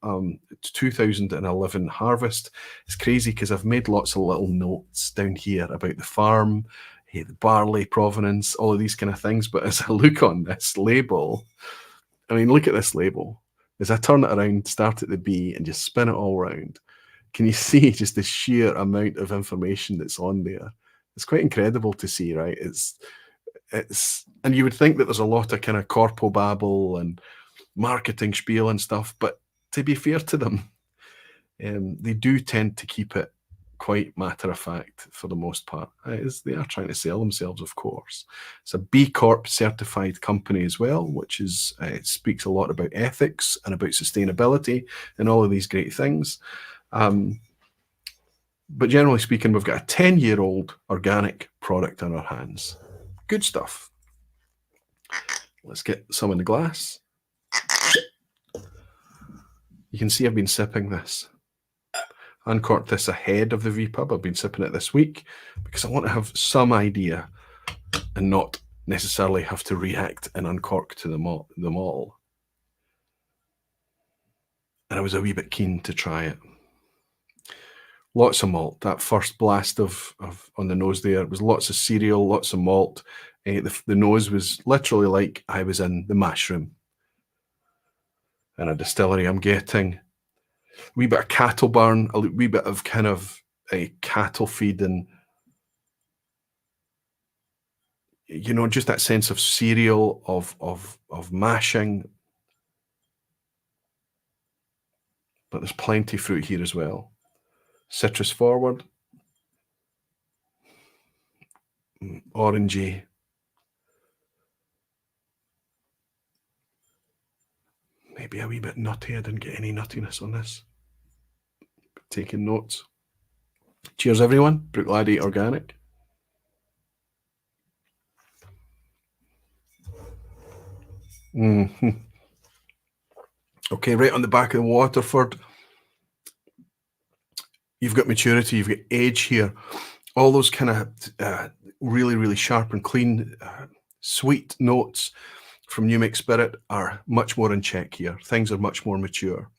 S1: 2011 harvest. It's crazy because I've made lots of little notes down here about the farm, the barley provenance, all of these kind of things. But as I look on this label, I mean, look at this label. As I turn it around, start at the B and just spin it all around, can you see just the sheer amount of information that's on there? It's quite incredible to see, right? It's, and you would think that there's a lot of kind of corpo babble and marketing spiel and stuff, but to be fair to them, they do tend to keep it quite matter of fact for the most part. They are trying to sell themselves, of course. It's a B Corp certified company as well, which is it speaks a lot about ethics and about sustainability and all of these great things. But generally speaking, we've got a 10-year-old organic product in our hands. Good stuff. Let's get some in the glass. You can see I've been sipping this. I uncorked this ahead of the vPub. I've been sipping it this week because I want to have some idea and not necessarily have to react and uncork to them all. And I was a wee bit keen to try it. Lots of malt. That first blast of on the nose there was lots of cereal, lots of malt. The nose was literally like I was in the mash room in a distillery. I'm getting a wee bit of cattle barn, a wee bit of kind of a cattle feed, and you know, just that sense of cereal, of mashing. but there's plenty fruit here as well. Citrus forward, orangey, maybe a wee bit nutty. I didn't get any nuttiness on this. Taking notes. Cheers, everyone. Bruichladdich Organic. Okay, right on the back of the Waterford, you've got maturity, you've got age here. All those kind of really, really sharp and clean, sweet notes from New Make Spirit are much more in check here. Things are much more mature.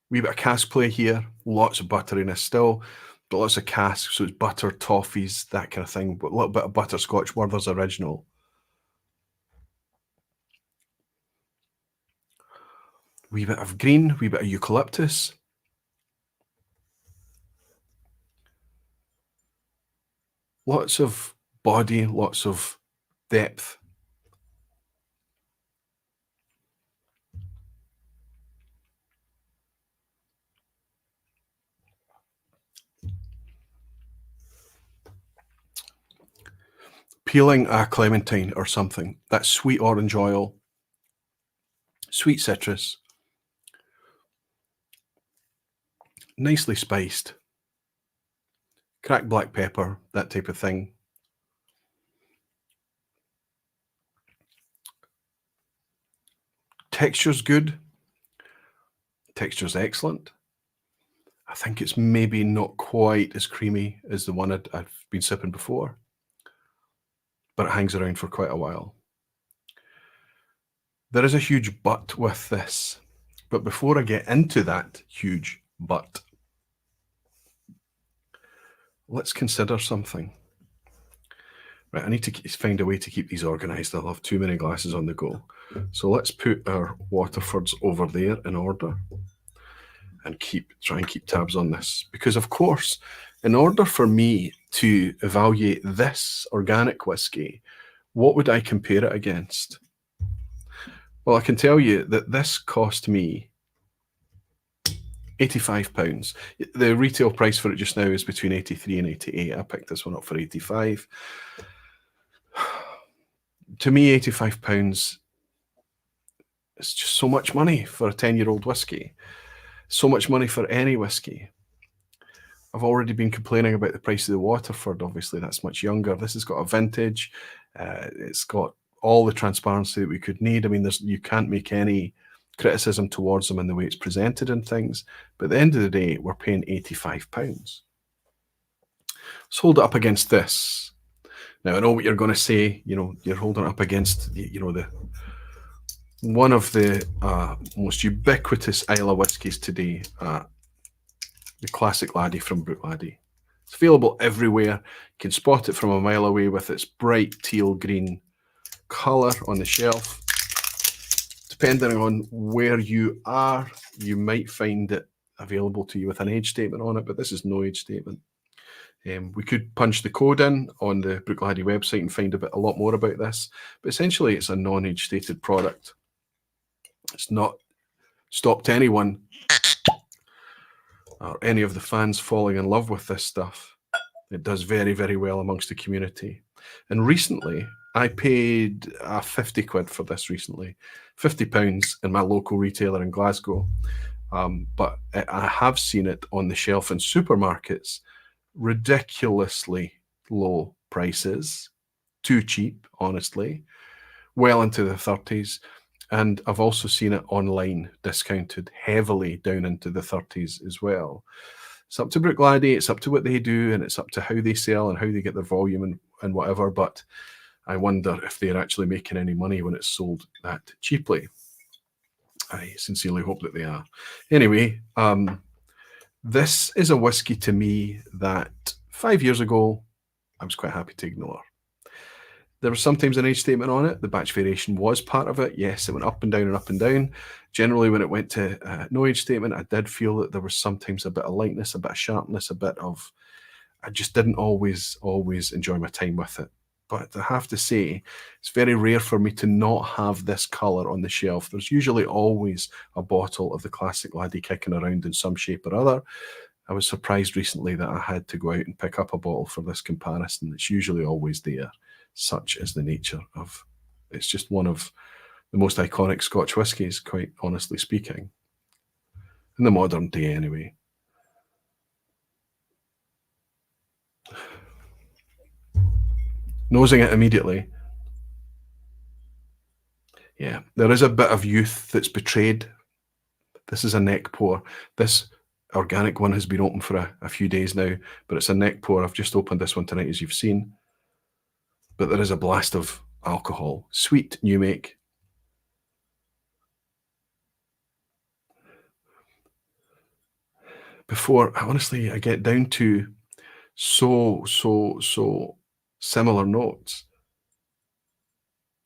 S1: Wee bit of cask play here, lots of butteriness still, but lots of cask, so it's butter, toffees, that kind of thing, but a little bit of butterscotch, Werther's Original. Wee bit of green, wee bit of eucalyptus. Lots of body, lots of depth. Peeling a clementine or something, that sweet orange oil, sweet citrus, nicely spiced, cracked black pepper, that type of thing. Texture's good. Texture's excellent. I think it's maybe not quite as creamy as the one I've been sipping before, but it hangs around for quite a while. There is a huge but with this, but before I get into that huge but, let's consider something. Right, I need to find a way to keep these organized. I'll have too many glasses on the go. So let's put our Waterfords over there in order and try and keep tabs on this. Because of course, in order for me to evaluate this organic whiskey, what would I compare it against? Well, I can tell you that this cost me £85. The retail price for it just now is between 83 and 88. I picked this one up for 85. To me, £85 is just so much money for a 10-year-old whiskey. So much money for any whiskey. I've already been complaining about the price of the Waterford. Obviously, that's much younger. This has got a vintage. It's got all the transparency that we could need. I mean, you can't make any criticism towards them in the way it's presented and things. But at the end of the day, we're paying £85. Let's hold it up against this. Now, I know what you're going to say. You know, you're holding it up against, one of the most ubiquitous Islay whiskies today, the classic laddie from Bruichladdich. It's available everywhere. You can spot it from a mile away with its bright teal green colour on the shelf. Depending on where you are, you might find it available to you with an age statement on it, but this is no age statement. We could punch the code in on the Bruichladdich website and find a lot more about this, but essentially it's a non-age stated product. It's not stopped anyone or any of the fans falling in love with this stuff. It does very, very well amongst the community. And recently, I paid 50 quid for this recently, £50 in my local retailer in Glasgow. But I have seen it on the shelf in supermarkets, ridiculously low prices, too cheap, honestly, well into the 30s. And I've also seen it online, discounted heavily down into the 30s as well. It's up to Bruichladdich, it's up to what they do, and it's up to how they sell and how they get their volume and whatever. But I wonder if they're actually making any money when it's sold that cheaply. I sincerely hope that they are. Anyway, this is a whiskey to me that 5 years ago, I was quite happy to ignore. There was sometimes an age statement on it. The batch variation was part of it. Yes, it went up and down and up and down. Generally, when it went to no age statement, I did feel that there was sometimes a bit of lightness, a bit of sharpness, I just didn't always enjoy my time with it. but I have to say, it's very rare for me to not have this colour on the shelf. There's usually always a bottle of the Classic Laddie kicking around in some shape or other. I was surprised recently that I had to go out and pick up a bottle for this comparison. It's usually always there. Such is the nature of, it's just one of the most iconic Scotch whiskies, quite honestly speaking. In the modern day, anyway. Nosing it immediately. Yeah, there is a bit of youth that's betrayed. This is a neck pour. This organic one has been open for a few days now, but it's a neck pour. I've just opened this one tonight, as you've seen. But there is a blast of alcohol. Sweet, new make. Before, honestly, I get down to so similar notes.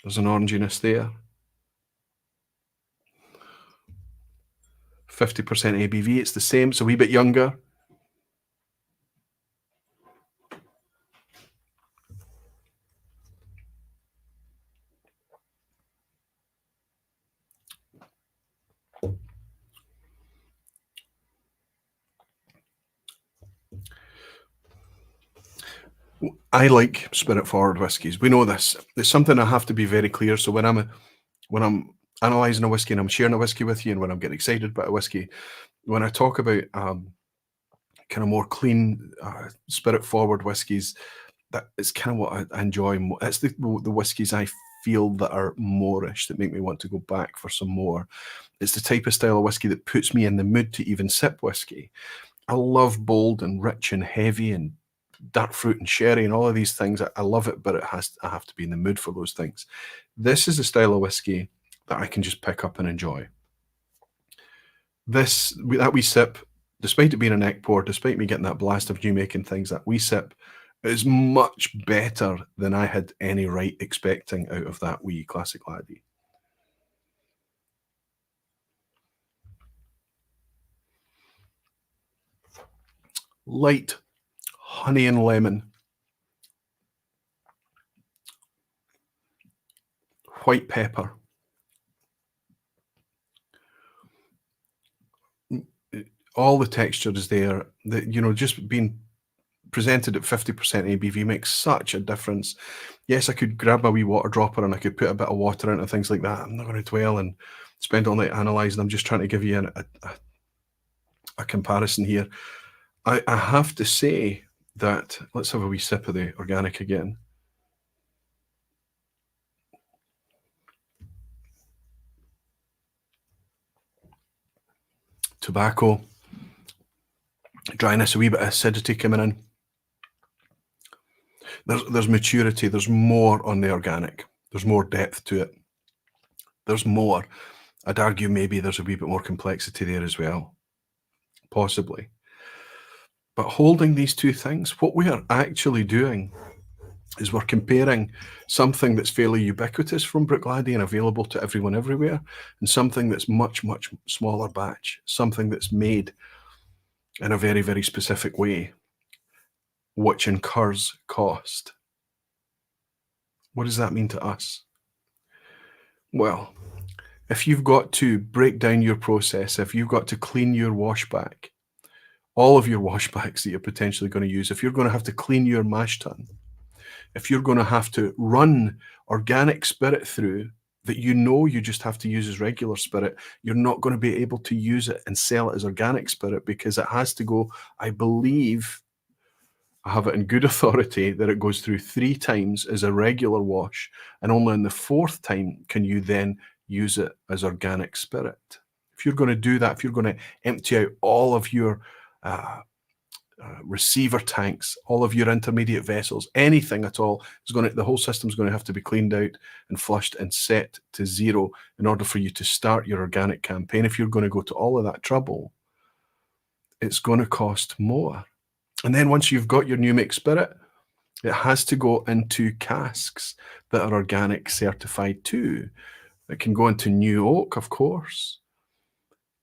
S1: There's an oranginess there. 50% ABV, it's the same, it's a wee bit younger. I like spirit forward whiskies. We know this. It's something I have to be very clear. So when I'm analysing a whiskey and I'm sharing a whiskey with you, and when I'm getting excited about a whiskey, when I talk about kind of more clean spirit forward whiskies, that is kind of what I enjoy. It's the whiskies I feel that are moreish, that make me want to go back for some more. It's the type of style of whiskey that puts me in the mood to even sip whiskey. I love bold and rich and heavy and dark fruit and sherry and all of these things. I love it, but I have to be in the mood for those things. This is a style of whiskey that I can just pick up and enjoy. That wee sip, despite it being a neck pour, despite me getting that blast of new making things, that wee sip is much better than I had any right expecting out of that wee Classic Laddie. Light honey and lemon, white pepper, all the texture is there. Just being presented at 50% ABV makes such a difference. Yes, I could grab my wee water dropper and I could put a bit of water into things like that. I'm not going to dwell and spend all night analysing. I'm just trying to give you a comparison here. I have to say that, let's have a wee sip of the organic again. Tobacco, dryness, a wee bit of acidity coming in. There's maturity, there's more on the organic. There's more depth to it. There's more. I'd argue maybe there's a wee bit more complexity there as well. Possibly. But holding these two things, what we are actually doing is we're comparing something that's fairly ubiquitous from Bruichladdich and available to everyone everywhere, and something that's much smaller batch, something that's made in a very, very specific way, which incurs cost. What does that mean to us? Well, if you've got to break down your process, if you've got to clean your washback, all of your washbacks that you're potentially going to use, if you're going to have to clean your mash tun, if you're going to have to run organic spirit through that you just have to use as regular spirit, you're not going to be able to use it and sell it as organic spirit, because it has to go, I believe, I have it in good authority that it goes through 3 times as a regular wash, and only on the 4th time can you then use it as organic spirit. If you're going to do that, if you're going to empty out all of your receiver tanks, all of your intermediate vessels, anything at all, the whole system's going to have to be cleaned out and flushed and set to 0 in order for you to start your organic campaign. If you're going to go to all of that trouble, it's going to cost more. And then once you've got your new make spirit, it has to go into casks that are organic certified too. It can go into new oak, of course.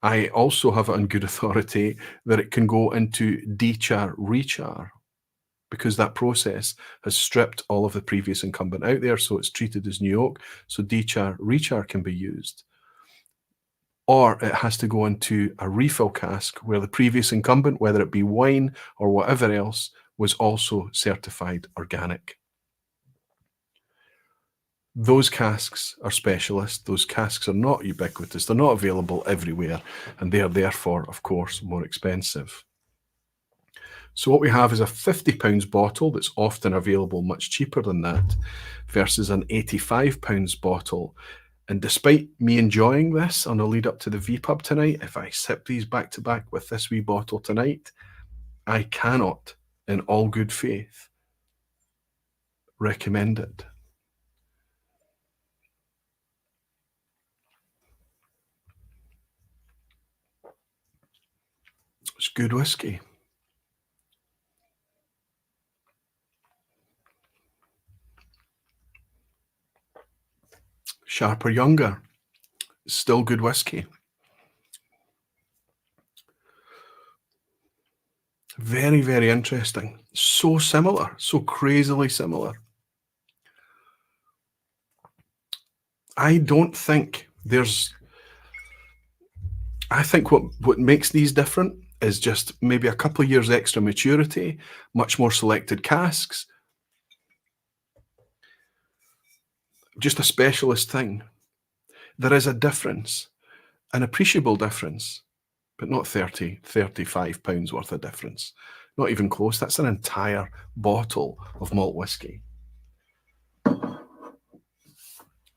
S1: I also have it on good authority that it can go into dechar, rechar. because that process has stripped all of the previous incumbent out there, so it's treated as new oak, so dechar, rechar can be used. Or it has to go into a refill cask where the previous incumbent, whether it be wine or whatever else, was also certified organic. Those casks are specialist. Those casks are not ubiquitous. They're not available everywhere, and they are therefore, of course, more expensive. So what we have is a £50 bottle that's often available much cheaper than that versus an £85 bottle. And despite me enjoying this on the lead up to the vPub tonight, if I sip these back to back with this wee bottle tonight, I cannot, in all good faith, recommend it. It's good whiskey. Sharper Younger, still good whiskey. Very, very interesting. So similar, so crazily similar. I don't think there's... I think what makes these different is just maybe a couple of years extra maturity, much more selected casks, just a specialist thing. There is a difference, an appreciable difference, but not 30, 35 pounds worth of difference. Not even close. That's an entire bottle of malt whiskey.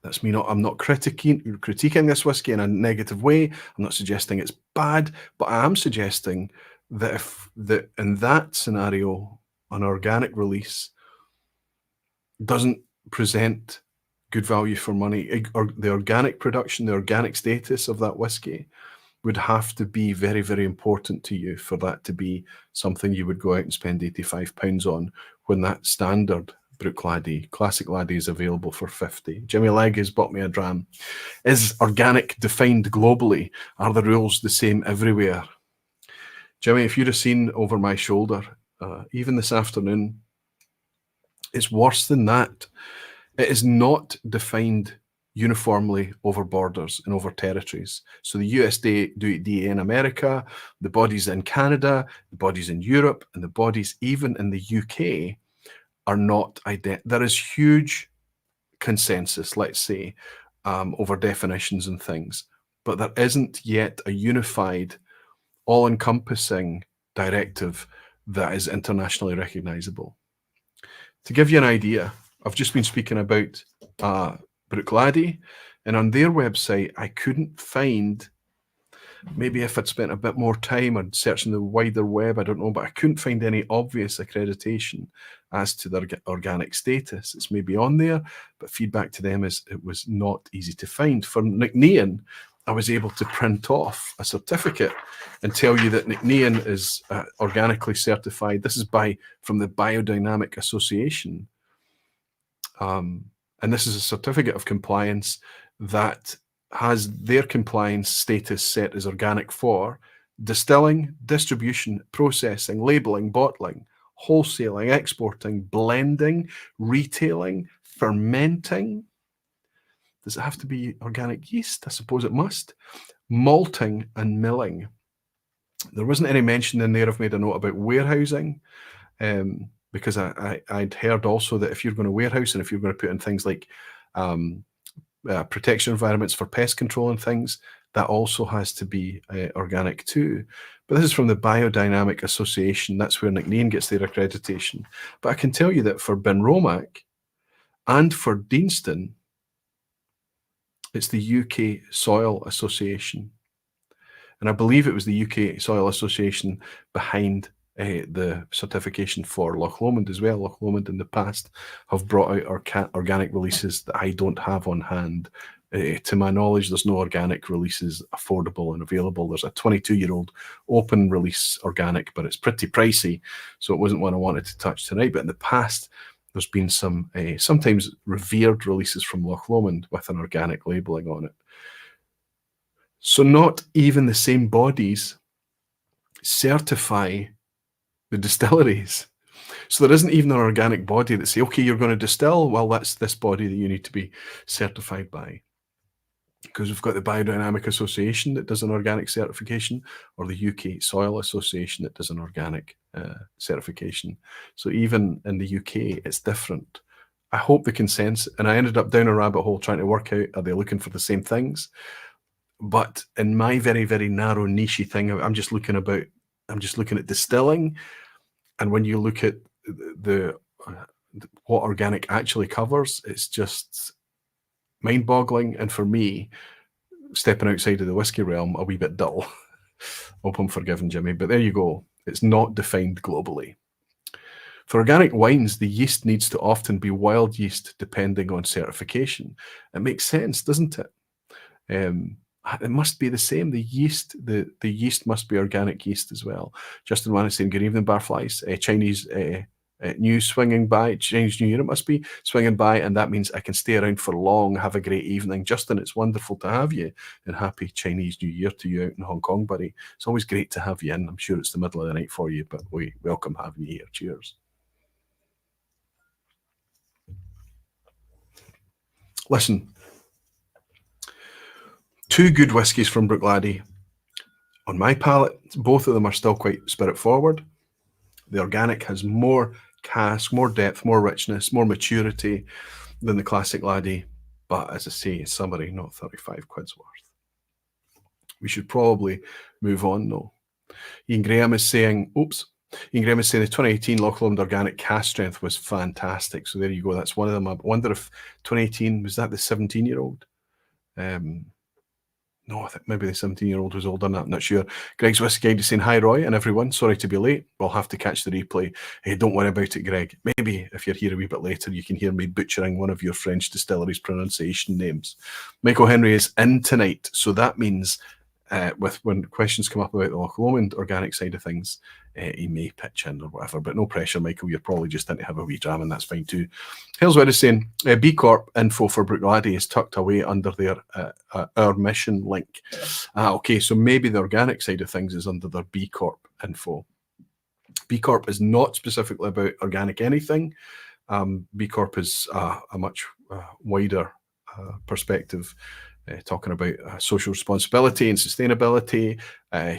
S1: That's me I'm not critiquing this whiskey in a negative way. I'm not suggesting it's bad, but I am suggesting that in that scenario, an organic release doesn't present good value for money, or the organic production, the organic status of that whiskey would have to be very, very important to you for that to be something you would go out and spend £85 on, when that standard Bruichladdich, classic laddie, is available for 50. Jimmy Legg has bought me a dram. Is organic defined globally? Are the rules the same everywhere? Jimmy, if you'd have seen over my shoulder, even this afternoon, it's worse than that. It is not defined uniformly over borders and over territories. So the USDA in America, the bodies in Canada, the bodies in Europe, and the bodies even in the UK are not identical. There is huge consensus, let's say, over definitions and things, but there isn't yet a unified, all-encompassing directive that is internationally recognizable. To give you an idea, I've just been speaking about Bruichladdich, and on their website, I couldn't find, maybe if I'd spent a bit more time on searching the wider web, I don't know, but I couldn't find any obvious accreditation as to their organic status. It's maybe on there, but feedback to them is it was not easy to find. For Nc'Nean, I was able to print off a certificate and tell you that Nc'Nean is organically certified. This is from the Biodynamic Association. And this is a certificate of compliance that has their compliance status set as organic for distilling, distribution, processing, labeling, bottling, wholesaling, exporting, blending, retailing, fermenting. Does it have to be organic yeast? I suppose it must. Malting and milling. There wasn't any mention in there. I've made a note about warehousing, because I'd heard also that if you're going to warehouse and if you're going to put in things like protection environments for pest control and things, that also has to be organic too. But this is from the Biodynamic Association. That's where Nc'Nean gets their accreditation. But I can tell you that for Benromach and for Deanston, it's the UK Soil Association. And I believe it was the UK Soil Association behind the certification for Loch Lomond as well. Loch Lomond in the past have brought out organic releases that I don't have on hand. To my knowledge, there's no organic releases affordable and available. There's a 22-year-old open release organic, but it's pretty pricey, so it wasn't one I wanted to touch tonight. But in the past, there's been some sometimes revered releases from Loch Lomond with an organic labelling on it. So not even the same bodies certify the distilleries. So there isn't even an organic body that say, okay, you're going to distill. Well, that's this body that you need to be certified by. Because we've got the Biodynamic Association that does an organic certification, or the UK Soil Association that does an organic certification. So even in the UK, it's different. I hope the consensus, and I ended up down a rabbit hole trying to work out, are they looking for the same things? But in my very, very narrow niche thing, I'm just looking at distilling. And when you look at what organic actually covers, it's just mind-boggling. And for me, stepping outside of the whiskey realm, a wee bit dull. Hope I'm forgiven, Jimmy, but there you go. It's not defined globally. For organic wines, the yeast needs to often be wild yeast depending on certification. It makes sense, doesn't it? It must be the same. The yeast must be organic yeast as well. Justin Wanna saying, good evening, Barflies. Chinese New swinging by, Chinese New Year it must be, swinging by, and that means I can stay around for long. Have a great evening. Justin, it's wonderful to have you, and happy Chinese New Year to you out in Hong Kong, buddy. It's always great to have you in. I'm sure it's the middle of the night for you, but we welcome having you here. Cheers. Listen, 2 good whiskies from Bruichladdich. On my palate, both of them are still quite spirit forward. The organic has more cask, more depth, more richness, more maturity than the classic laddie. But as I say, summary, not 35 quid's worth. We should probably move on though. Ian Graham is saying, Ian Graham is saying the 2018 Loch Lomond Organic cask strength was fantastic. So there you go. That's one of them. I wonder if 2018, was that the 17-year-old? No, I think maybe the 17-year-old was older than that. I'm not sure. Greg's Whiskey Guide is saying, hi, Roy, and everyone. Sorry to be late. We'll have to catch the replay. Hey, don't worry about it, Greg. Maybe if you're here a wee bit later, you can hear me butchering one of your French distilleries' pronunciation names. Michael Henry is in tonight, so that means when questions come up about the Loch Lomond organic side of things, he may pitch in or whatever, but no pressure, Michael. You're probably just in to have a wee dram, and that's fine too. Hillswell is saying, B Corp info for Bruichladdich is tucked away under their Our Mission link. Okay, so maybe the organic side of things is under their B Corp info. B Corp is not specifically about organic anything. B Corp is a much wider perspective, talking about social responsibility and sustainability,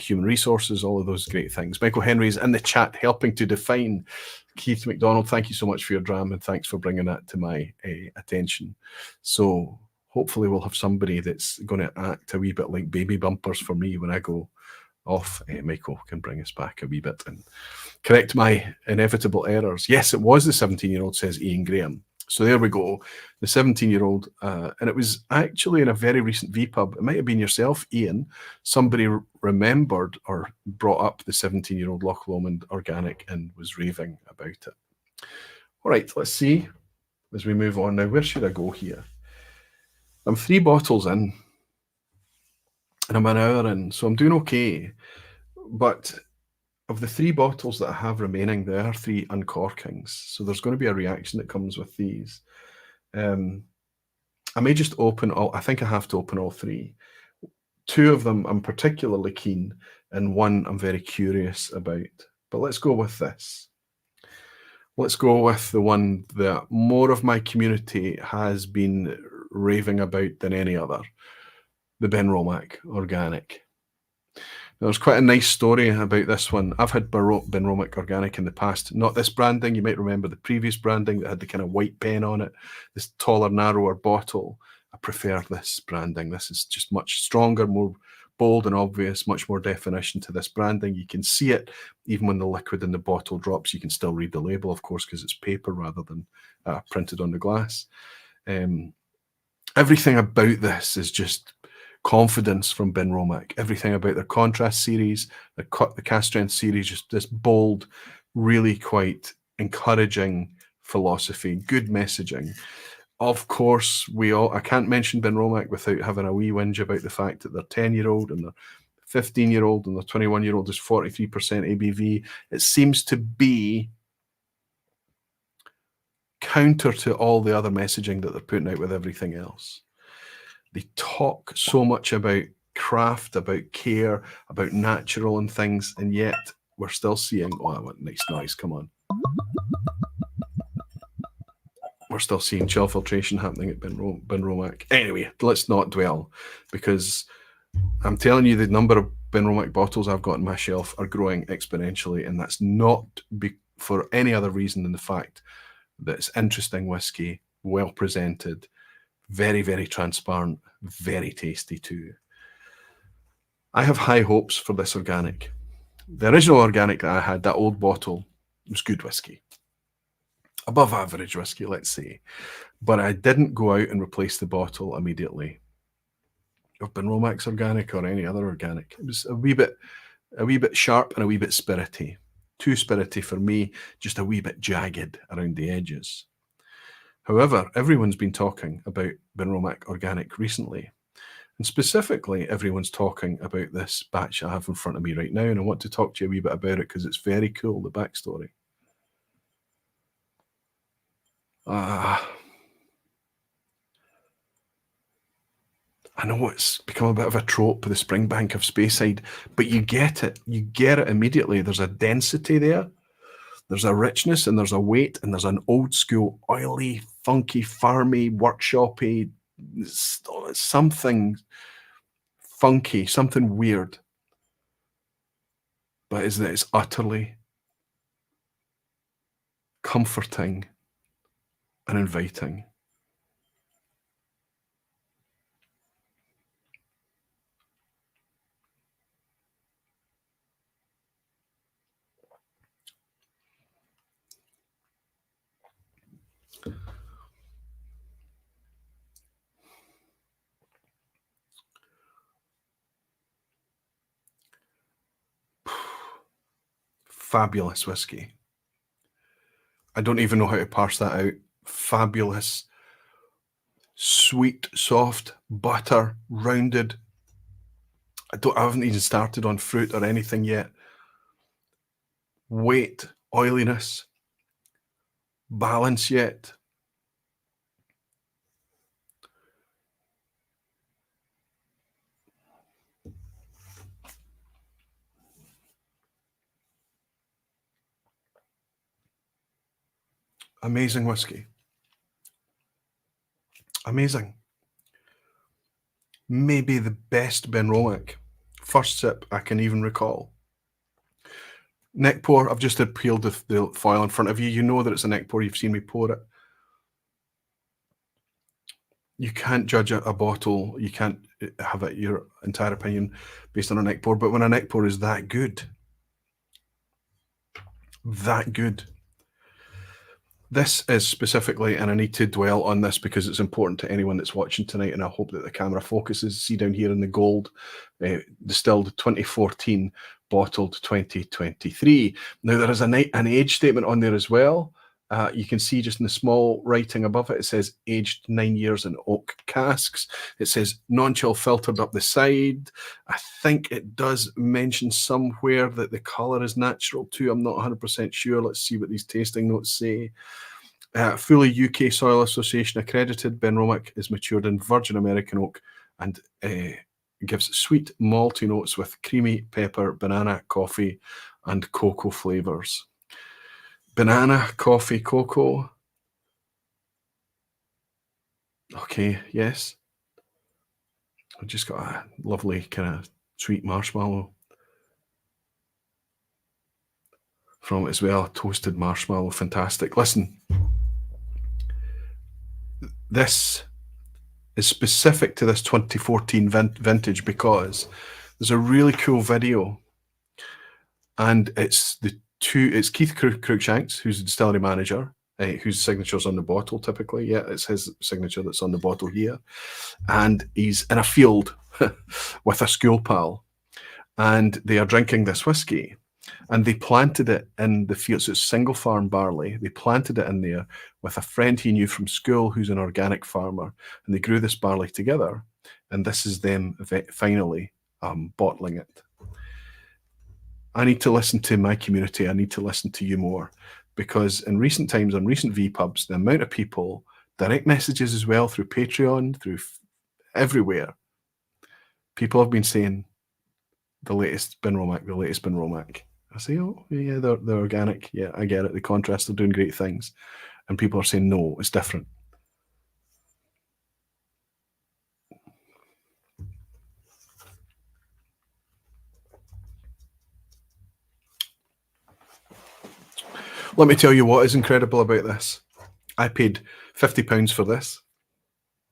S1: human resources, all of those great things. Michael Henry is in the chat helping to define. Keith McDonald, thank you so much for your dram, and thanks for bringing that to my attention. So hopefully we'll have somebody that's going to act a wee bit like baby bumpers for me when I go off. Michael can bring us back a wee bit and correct my inevitable errors. Yes, it was the 17-year-old, says Ian Graham. So there we go, the 17-year-old, and it was actually in a very recent vPub. It might have been yourself, Ian. Somebody remembered or brought up the 17-year-old Loch Lomond Organic and was raving about it. All right, let's see as we move on now. Where should I go here? I'm 3 bottles in, and I'm an hour in, so I'm doing okay. But of the 3 bottles that I have remaining, there are 3 uncorkings. So there's going to be a reaction that comes with these. I may just open all, I think I have to open all 3. 2 of them I'm particularly keen, and 1 I'm very curious about. But let's go with this. Let's go with the one that more of my community has been raving about than any other, the Benromach Organic. There's quite a nice story about this one. I've had Benromach Organic in the past. Not this branding. You might remember the previous branding that had the kind of white pen on it, this taller, narrower bottle. I prefer this branding. This is just much stronger, more bold and obvious, much more definition to this branding. You can see it even when the liquid in the bottle drops. You can still read the label, of course, because it's paper rather than printed on the glass. Everything about this is just confidence from Benromach. Everything about their contrast series, the cast strength series, just this bold, really quite encouraging philosophy, good messaging. Of course, I can't mention Benromach without having a wee whinge about the fact that their 10-year-old and their 15-year-old and their 21-year-old is 43% ABV. It seems to be counter to all the other messaging that they're putting out with everything else. They talk so much about craft, about care, about natural and things, and yet we're still seeing, oh, what nice noise, come on. we're still seeing chill filtration happening at Benromach. Anyway, let's not dwell, because I'm telling you the number of Benromach bottles I've got on my shelf are growing exponentially, and that's not for any other reason than the fact that it's interesting whiskey, well presented, very, very transparent, very tasty too. I have high hopes for this organic. The original organic that I had, that old bottle, was good whiskey. Above average whiskey, let's say. But I didn't go out and replace the bottle immediately of Benromach's organic or any other organic. It was a wee bit sharp and a wee bit spirity. Too spirity for me, just a wee bit jagged around the edges. However, everyone's been talking about Benromach Organic recently. And specifically, everyone's talking about this batch I have in front of me right now, and I want to talk to you a wee bit about it because it's very cool, the backstory. I know it's become a bit of a trope, the Springbank of Speyside, but you get it. You get it immediately. There's a density there. There's a richness and there's a weight and there's an old school, oily, funky, farmy, workshopy, something funky, something weird. But is that it's utterly comforting and inviting. Fabulous whiskey. I don't even know how to parse that out. Fabulous, sweet, soft, butter, rounded. I haven't even started on fruit or anything yet. Weight, oiliness, balance yet. Amazing whiskey. Amazing. Maybe the best Benromach. First sip I can even recall. Neck pour, I've just peeled the foil in front of you. You know that it's a neck pour. You've seen me pour it. You can't judge a bottle. You can't have your entire opinion based on a neck pour. But when a neck pour is that good, this is specifically, and I need to dwell on this because it's important to anyone that's watching tonight, and I hope that the camera focuses. See down here in the gold, distilled 2014, bottled 2023. Now there is an age statement on there as well. You can see just in the small writing above it, it says aged 9 years in oak casks. It says non-chill filtered up the side. I think it does mention somewhere that the colour is natural too. I'm not 100% sure. Let's see what these tasting notes say. Fully UK Soil Association accredited, Benromach is matured in virgin American oak and gives sweet malty notes with creamy pepper, banana, coffee, and cocoa flavours. Banana, coffee, cocoa. Okay, yes. I've just got a lovely kind of sweet marshmallow from it as well. Toasted marshmallow, fantastic. Listen, this is specific to this 2014 vintage because there's a really cool video, and it's Keith Cruikshanks, who's the distillery manager, whose signature's on the bottle typically. Yeah, it's his signature that's on the bottle here. And he's in a field with a school pal, and they are drinking this whiskey. And they planted it in the field. So it's single farm barley. They planted it in there with a friend he knew from school who's an organic farmer. And they grew this barley together. And this is them finally bottling it. I need to listen to my community. I need to listen to you more, because in recent times, on recent vPubs, the amount of people, direct messages as well, through Patreon, through everywhere, people have been saying the latest Benromach. I say, oh, yeah, they're organic. Yeah, I get it. The contrasts are doing great things. and people are saying, no, it's different. Let me tell you what is incredible about this. I paid £50 for this.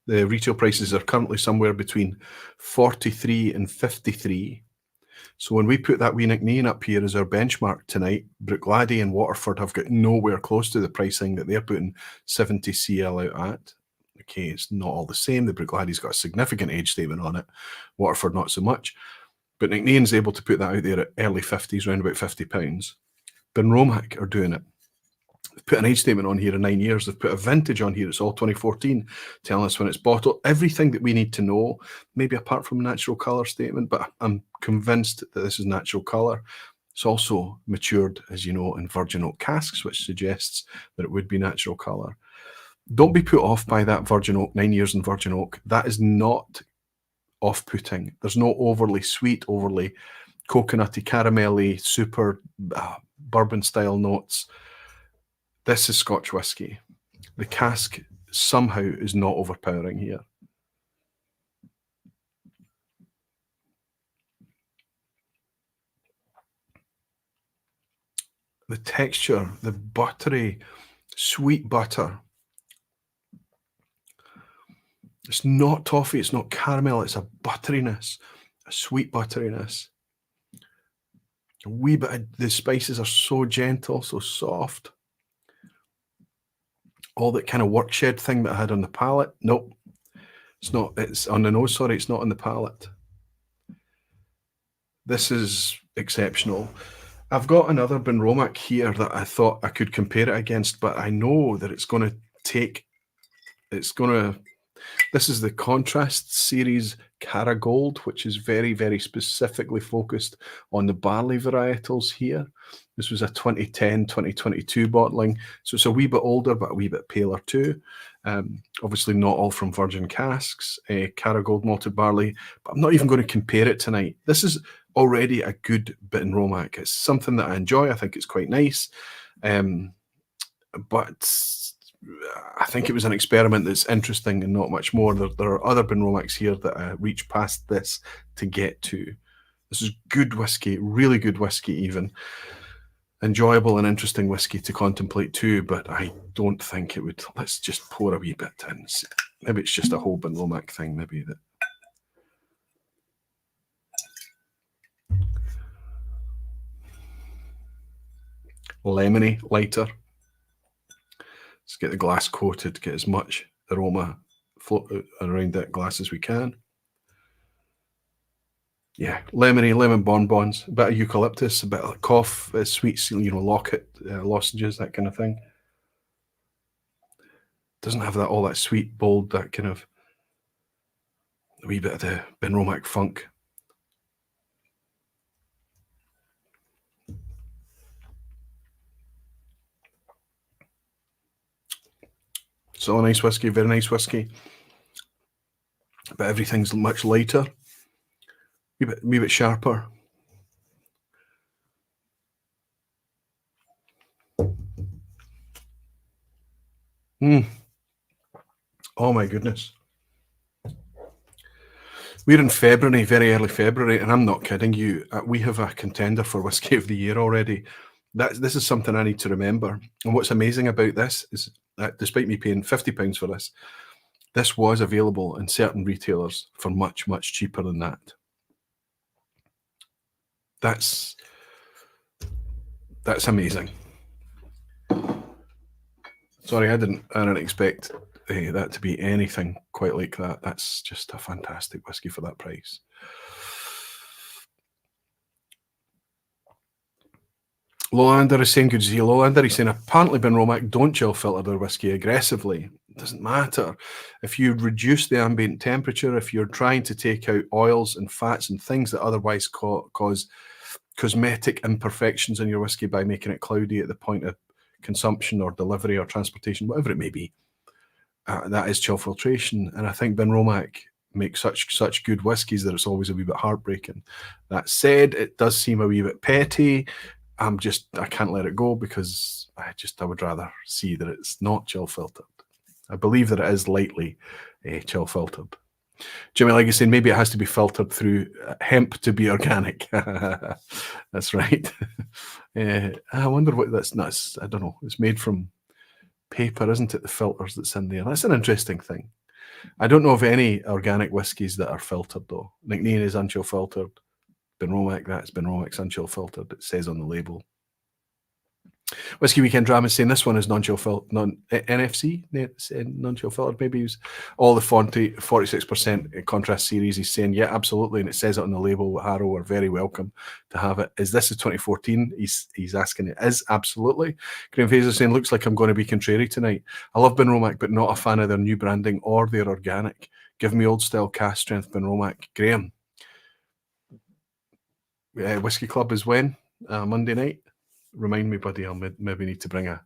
S1: The retail prices are currently somewhere between 43 and 53. So when we put that wee Nc'Nean up here as our benchmark tonight, Bruichladdich and Waterford have got nowhere close to the pricing that they're putting 70 CL out at. Okay, it's not all the same. The Bruichladdich got a significant age statement on it. Waterford not so much. But Nc'Nean's able to put that out there at early 50s, around about £50. Benromach are doing it. They've put an age statement on here in 9 years. They've put a vintage on here. It's all 2014, telling us when it's bottled. Everything that we need to know, maybe apart from natural colour statement, but I'm convinced that this is natural colour. It's also matured, as you know, in virgin oak casks, which suggests that it would be natural colour. Don't be put off by that virgin oak, 9 years in virgin oak. That is not off-putting. There's no overly sweet, overly coconutty, caramelly, super bourbon-style notes. This is Scotch whisky. The cask somehow is not overpowering here. The texture, the buttery, sweet butter. It's not toffee, it's not caramel, it's a butteriness, a sweet butteriness. A wee bit of, the spices are so gentle, so soft. All that kind of work shed thing that I had on the palate, nope. It's not, it's on the nose, sorry, it's not on the palate. This is exceptional. I've got another Benromach here that I thought I could compare it against, but I know that it's going to take, this is the Contrast Series Cara Gold, which is very, very specifically focused on the barley varietals here. This was a 2010, 2022 bottling. So it's a wee bit older, but a wee bit paler too. Obviously not all from virgin casks, Cara Gold malted barley, but I'm not even going to compare it tonight. This is already a good Benromach. It's something that I enjoy. I think it's quite nice. But I think it was an experiment that's interesting and not much more. There are other Benromachs here that I reach past this to get to. This is good whiskey, really good whiskey even. Enjoyable and interesting whiskey to contemplate too, but I don't think it would. Let's just pour a wee bit in. Maybe it's just a whole Benromach thing, maybe that. Lemony, lighter. Let's get the glass coated, get as much aroma float around that glass as we can. Yeah, lemony, lemon bonbons, a bit of eucalyptus, a bit of cough, sweet, you know, locket, lozenges, that kind of thing. Doesn't have that all that sweet, bold, that kind of a wee bit of the Benromach funk. So a nice whiskey, very nice whiskey. But everything's much lighter, wee bit sharper. Oh my goodness. We're in February, very early February, and I'm not kidding you. We have a contender for Whiskey of the Year already. This is something I need to remember. And what's amazing about this is that despite me paying £50 for this was available in certain retailers for much, much cheaper than that. That's amazing. Sorry, I didn't expect that to be anything quite like that. That's just a fantastic whiskey for that price. Lolander is saying, good to see you. Lolander is saying, apparently Benromach don't chill filter their whiskey aggressively. It doesn't matter. If you reduce the ambient temperature, if you're trying to take out oils and fats and things that otherwise cause cosmetic imperfections in your whiskey by making it cloudy at the point of consumption or delivery or transportation, whatever it may be, that is chill filtration. And I think Benromach make such good whiskies that it's always a wee bit heartbreaking. That said, it does seem a wee bit petty. I can't let it go because I would rather see that it's not chill filtered. I believe that it is lightly chill filtered. Jimmy Leggy saying maybe it has to be filtered through hemp to be organic. That's right. I wonder what that's nuts. I don't know. It's made from paper, isn't it? The filters that's in there. That's an interesting thing. I don't know of any organic whiskies that are filtered though. Nc'Nean is unchill filtered. Benromach, that's Benromach's unchill filtered. It says on the label. Whiskey Weekend Drama is saying this one is non-chill filtered, NFC, non-chill filtered. Maybe use all the 46% contrast series. He's saying, yeah, absolutely, and it says it on the label. Harrow are very welcome to have it. Is this a 2014? He's asking it is absolutely. Graham Fraser saying, looks like I'm going to be contrary tonight. I love Benromach, but not a fan of their new branding or their organic. Give me old style cast strength Benromach. Graham, Whiskey Club is when? Monday night? Remind me, buddy, I'll maybe need to bring a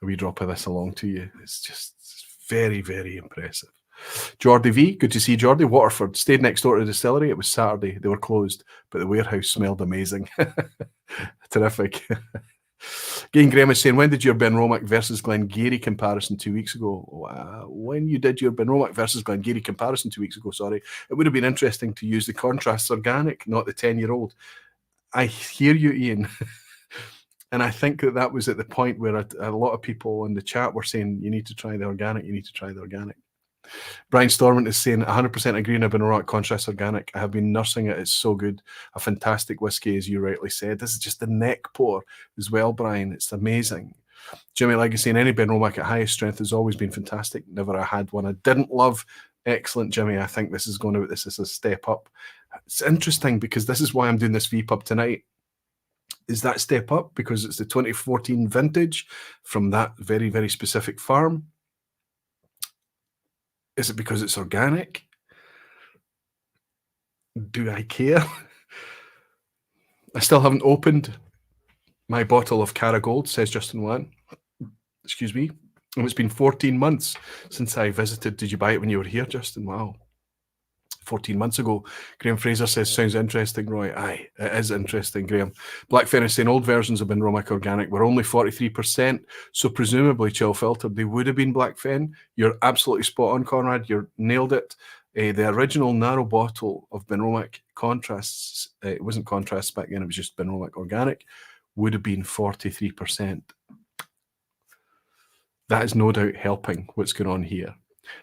S1: wee drop of this along to you. It's very, very impressive. Geordie V, good to see Geordie. Waterford, stayed next door to the distillery. It was Saturday. They were closed, but the warehouse smelled amazing. Terrific. Again, Graham is saying, when did your Benromach versus Glengarry comparison 2 weeks ago? When you did your Benromach versus Glengarry comparison 2 weeks ago, sorry, it would have been interesting to use the contrasts organic, not the 10-year-old. I hear you, Ian. And I think that was at the point where a lot of people in the chat were saying, you need to try the organic, you need to try the organic. Brian Stormont is saying, 100% agree on a Benromach Contrast Organic. I have been nursing it. It's so good. A fantastic whiskey, as you rightly said. This is just the neck pour as well, Brian. It's amazing. Jimmy Legacy saying, any Benromach at highest strength has always been fantastic. Never had one I didn't love. Excellent, Jimmy. I think this is a step up. It's interesting because this is why I'm doing this vPub tonight. Is that step up because it's the 2014 vintage from that very, very specific farm? Is it because it's organic? Do I care? I still haven't opened my bottle of Cara Gold, says Justin Wan. Excuse me. And it's been 14 months since I visited. Did you buy it when you were here, Justin? Wow. 14 months ago. Graham Fraser says, sounds interesting, Roy. Aye, it is interesting, Graham. Black Fenris saying, old versions of Benromach Organic were only 43%, so presumably chill filtered. They would have been Black Fen. You're absolutely spot on, Conrad. You nailed it. The original narrow bottle of Benromach Contrasts, it wasn't Contrasts back then, it was just Benromach Organic, would have been 43%. That is no doubt helping what's going on here.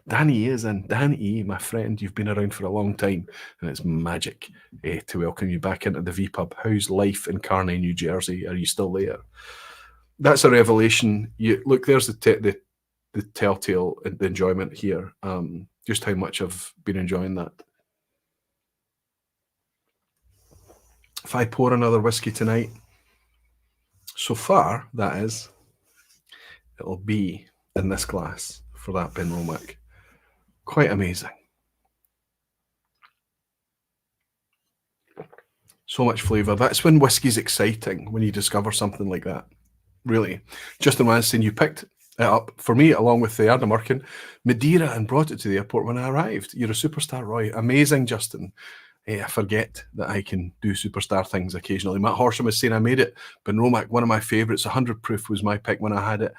S1: Danny is in. Danny, my friend, you've been around for a long time, and it's magic to welcome you back into the vPub. How's life in Kearney, New Jersey? Are you still there? That's a revelation. Look, there's the telltale, the enjoyment here. Just how much I've been enjoying that. If I pour another whiskey tonight, so far, that is, it'll be in this glass for that Benromach. Quite amazing. So much flavour. That's when whiskey's exciting, when you discover something like that. Really. Justin Wanston, you picked it up for me along with the Ardnamurchan Madeira and brought it to the airport when I arrived. You're a superstar, Roy. Amazing, Justin. I forget that I can do superstar things occasionally. Matt Horsham is saying I made it. Benromach, one of my favourites. 100 proof was my pick when I had it.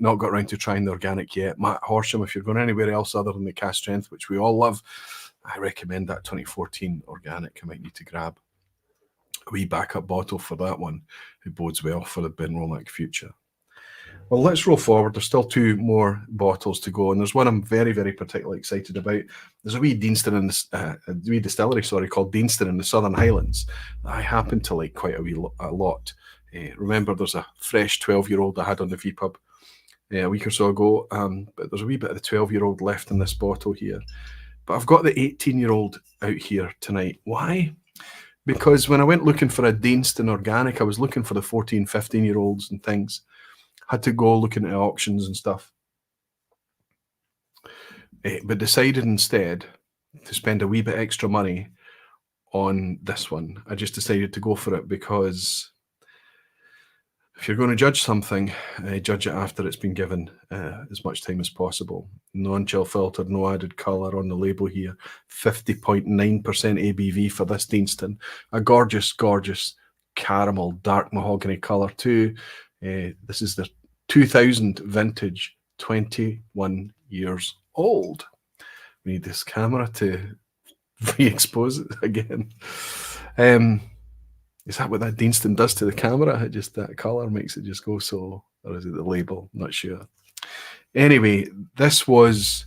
S1: Not got around to trying the organic yet. Matt Horsham, if you're going anywhere else other than the cast strength, which we all love, I recommend that 2014 organic. I might need to grab a wee backup bottle for that one. It bodes well for the Benromach future. Well, let's roll forward. There's still 2 more bottles to go, and there's one I'm very, very particularly excited about. There's a wee Deanston in this, a wee distillery, called Deanston in the Southern Highlands that I happen to like quite a lot. Remember, there's a fresh 12-year-old I had on the vPub a week or so ago, but there's a wee bit of the 12-year-old left in this bottle here. But I've got the 18-year-old out here tonight. Why? Because when I went looking for a Deanston Organic, I was looking for the 14, 15-year-olds and things. Had to go looking at auctions and stuff. But decided instead to spend a wee bit extra money on this one. I just decided to go for it because if you're going to judge something, judge it after it's been given as much time as possible. Non-chill filtered, no added colour on the label here. 50.9% ABV for this Deanston. A gorgeous, gorgeous caramel, dark mahogany colour too. This is the 2000 vintage, 21 years old. We need this camera to re-expose it again. Is that what that Deanston does to the camera? It just, that colour makes it just go so, or is it the label? Not sure. Anyway, this was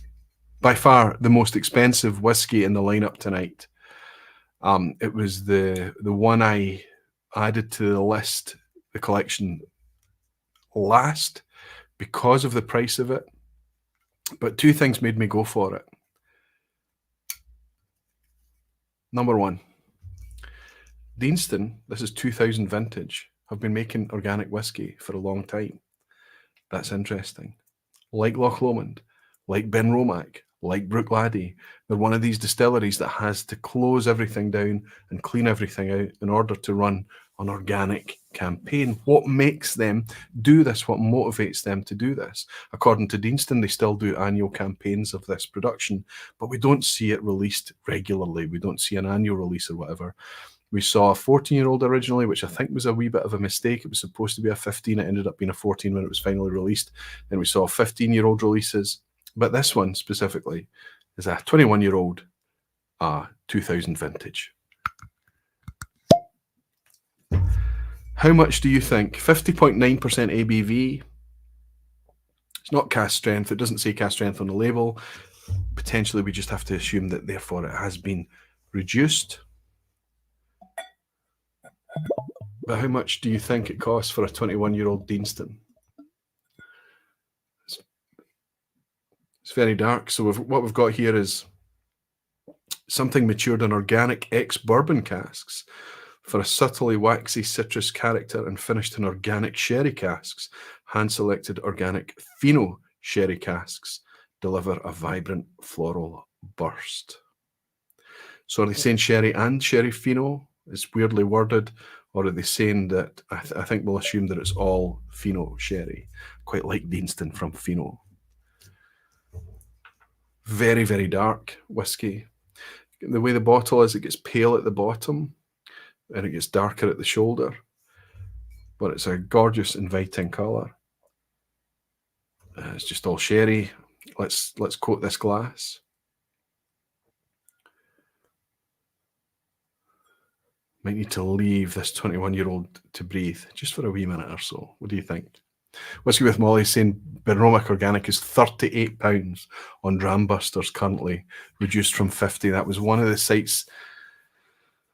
S1: by far the most expensive whiskey in the lineup tonight. It was the one I added to the list, the collection, last because of the price of it. But two things made me go for it. Number one, Deanston, this is 2000 vintage, have been making organic whiskey for a long time. That's interesting. Like Loch Lomond, like Benromach, like Bruichladdich, they're one of these distilleries that has to close everything down and clean everything out in order to run an organic campaign. What makes them do this? What motivates them to do this? According to Deanston, they still do annual campaigns of this production, but we don't see it released regularly. We don't see an annual release or whatever. We saw a 14-year-old originally, which I think was a wee bit of a mistake. It was supposed to be a 15. It ended up being a 14 when it was finally released. Then we saw 15-year-old releases. But this one specifically is a 21-year-old 2000 vintage. How much do you think? 50.9% ABV. It's not cask strength. It doesn't say cask strength on the label. Potentially, we just have to assume that therefore it has been reduced. But how much do you think it costs for a 21-year-old Deanston? It's very dark. So what we've got here is something matured in organic ex-bourbon casks for a subtly waxy citrus character and finished in organic sherry casks. Hand-selected organic Fino sherry casks deliver a vibrant floral burst. So are they saying sherry and sherry Fino? It's weirdly worded. Or are they saying that, I think we'll assume that it's all Fino sherry. Quite like Deanston from Fino. Very, very dark whiskey. The way the bottle is, it gets pale at the bottom and it gets darker at the shoulder. But it's a gorgeous, inviting colour. It's just all sherry. Let's coat this glass. Might need to leave this 21-year-old to breathe just for a wee minute or so. What do you think? Whiskey with Molly saying Benromach Organic is £38 on Drambusters currently, reduced from 50. That was one of the sites.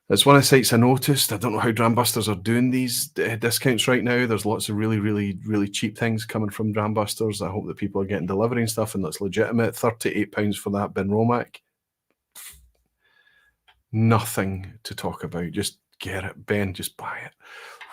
S1: That's one of the sites I noticed. I don't know how Drambusters are doing these discounts right now. There's lots of really, really, really cheap things coming from Drambusters. I hope that people are getting delivery and stuff and that's legitimate. £38 for that Benromach. Nothing to talk about. Just get it, Ben. Just buy it.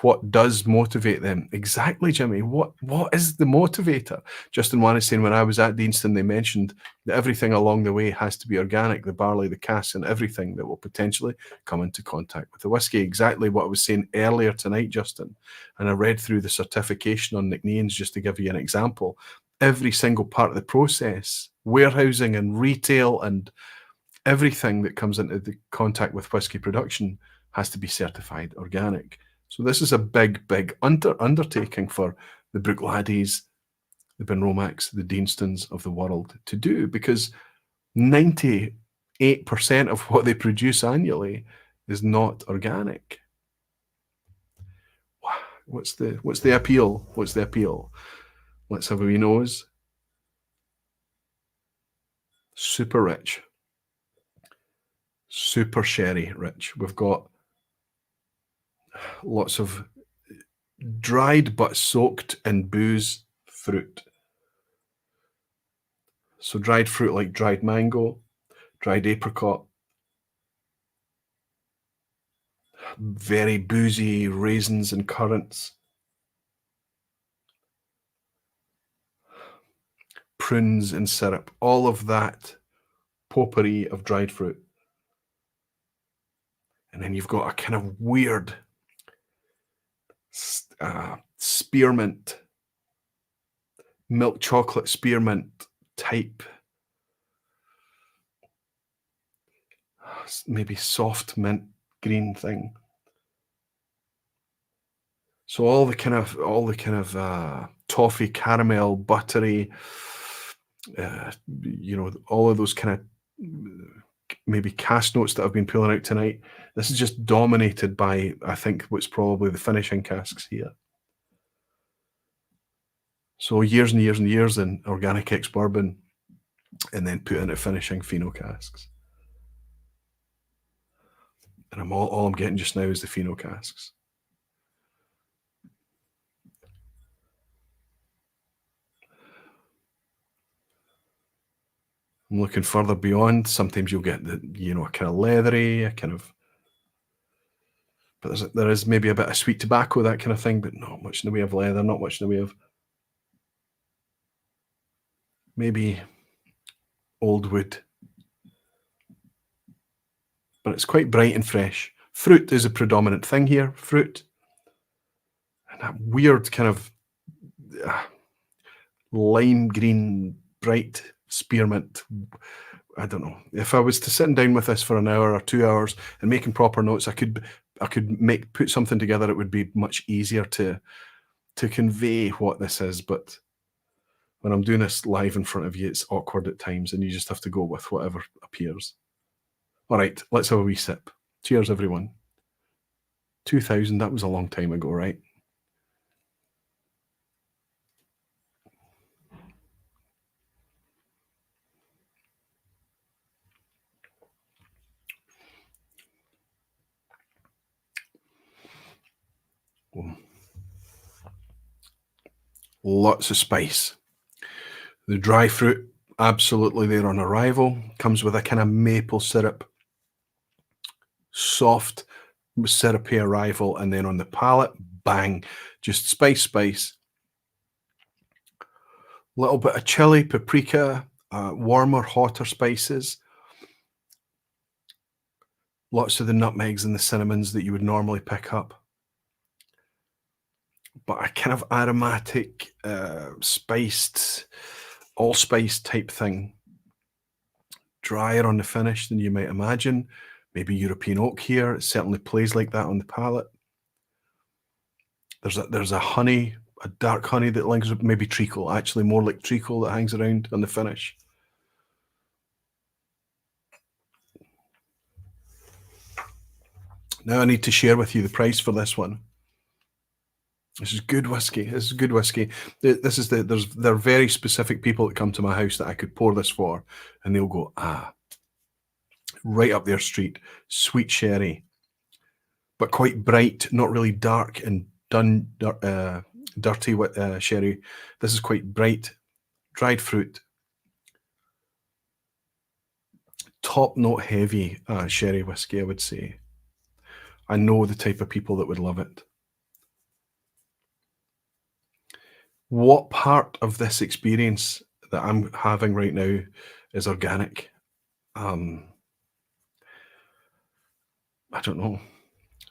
S1: What does motivate them? Exactly, Jimmy. What is the motivator? Justin Wan is saying, when I was at Deanston, they mentioned that everything along the way has to be organic, the barley, the casks, and everything that will potentially come into contact with the whiskey. Exactly what I was saying earlier tonight, Justin. And I read through the certification on Nc'Nean's just to give you an example. Every single part of the process, warehousing and retail and everything that comes into the contact with whiskey production has to be certified organic. So this is a big, big undertaking for the Bruichladdich, the Benromachs, the Deanstons of the world to do, because 98% of what they produce annually is not organic. What's the appeal? What's the appeal? Let's have a wee nose. Super rich. Super sherry rich. We've got lots of dried but soaked in booze fruit. So dried fruit like dried mango, dried apricot, very boozy raisins and currants, prunes and syrup, all of that potpourri of dried fruit. And then you've got a kind of weird spearmint, milk chocolate spearmint type, maybe soft mint green thing. So all the kind of toffee, caramel, buttery, you know, all of those kind of maybe cast notes that I've been pulling out tonight. This is just dominated by, I think, what's probably the finishing casks here. So years and years and years in organic ex-bourbon, and then put into finishing Fino casks. And all I'm getting just now is the Fino casks. I'm looking further beyond. Sometimes you'll get the, you know, a kind of leathery, a kind of, but there is maybe a bit of sweet tobacco, that kind of thing, but not much in the way of leather, not much in the way of maybe old wood. But it's quite bright and fresh. Fruit is a predominant thing here, fruit. And that weird kind of lime green, bright spearmint. I don't know. If I was to sitting down with this for an hour or 2 hours and making proper notes, I could put something together. It would be much easier to convey what this is. But when I'm doing this live in front of you, it's awkward at times, and you just have to go with whatever appears. All right, let's have a wee sip. Cheers, everyone. 2000, that was a long time ago, right? Lots of spice. The dry fruit, absolutely there on arrival. Comes with a kind of maple syrup, soft syrupy arrival, and then on the palate, bang, just spice. Little bit of chili, paprika, warmer, hotter spices. Lots of the nutmegs and the cinnamons that you would normally pick up. But a kind of aromatic, spiced, allspice type thing. Drier on the finish than you might imagine. Maybe European oak here. It certainly plays like that on the palate. There's a honey, a dark honey that lingers, maybe treacle, actually more like treacle that hangs around on the finish. Now I need to share with you the price for this one. This is good whiskey. This is good whiskey. There are very specific people that come to my house that I could pour this for, and they'll go, right up their street. Sweet sherry, but quite bright, not really dark and dirty sherry. This is quite bright, dried fruit, top note heavy sherry whiskey, I would say. I know the type of people that would love it. What part of this experience that I'm having right now is organic? I don't know.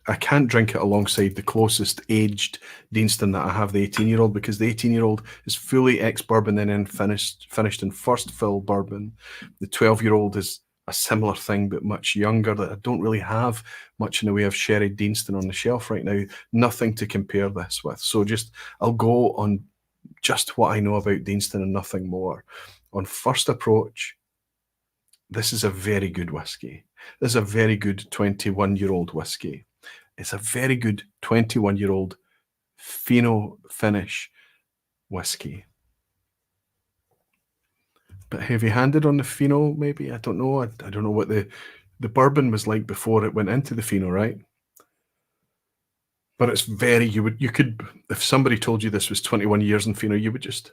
S1: I can't drink it alongside the closest aged Deanston that I have, the 18-year-old, because the 18-year-old is fully ex-bourbon and then finished in first fill bourbon. The 12-year-old is a similar thing, but much younger, that I don't really have much in the way of sherry Deanston on the shelf right now. Nothing to compare this with. So I'll go on just what I know about Deanston and nothing more. On first approach, this is a very good whiskey. This is a very good 21-year-old whiskey. It's a very good 21-year-old Fino finish whiskey. Bit heavy-handed on the Fino, maybe. I don't know. I don't know what the bourbon was like before it went into the Fino, right? But it's very, you could, if somebody told you this was 21 years in Fino, you would just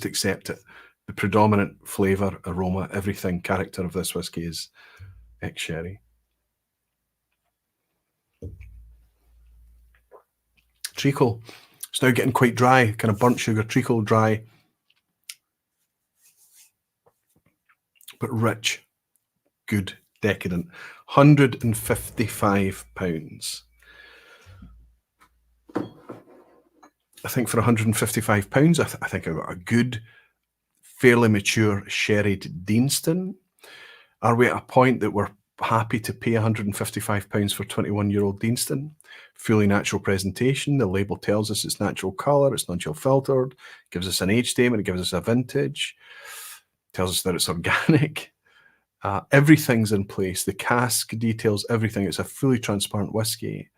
S1: accept it. The predominant flavour, aroma, everything, character of this whiskey is ex-sherry. Treacle. It's now getting quite dry, kind of burnt sugar, treacle dry, but rich, good, decadent. £155. I think for £155, I think I got a good, fairly mature sherried Deanston. Are we at a point that we're happy to pay £155 for 21-year-old Deanston. Fully natural presentation. The label tells us it's natural colour, it's non-chill filtered, gives us an age statement, it gives us a vintage, tells us that it's organic. Everything's in place. The cask details everything. It's a fully transparent whiskey.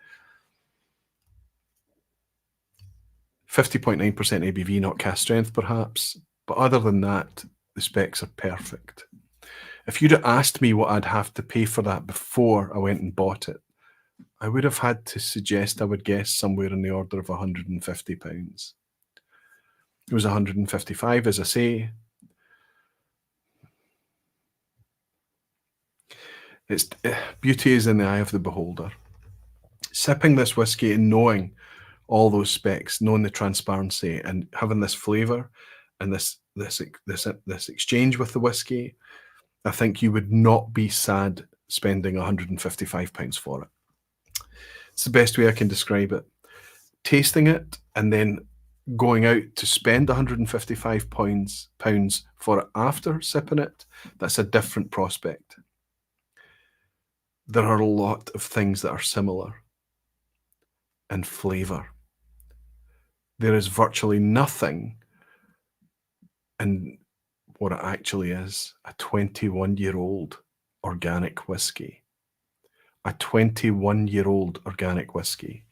S1: 50.9% ABV, not cask strength perhaps, but other than that, the specs are perfect. If you'd have asked me what I'd have to pay for that before I went and bought it, I would have had to suggest, I would guess, somewhere in the order of £150. It was 155, as I say. Beauty is in the eye of the beholder. Sipping this whiskey and knowing all those specs, knowing the transparency and having this flavour and this exchange with the whiskey, I think you would not be sad spending £155 for it. It's the best way I can describe it. Tasting it and then going out to spend £155 for it after sipping it, that's a different prospect. There are a lot of things that are similar in flavour. There is virtually nothing in what it actually is, a 21-year-old organic whiskey. A 21-year-old organic whiskey.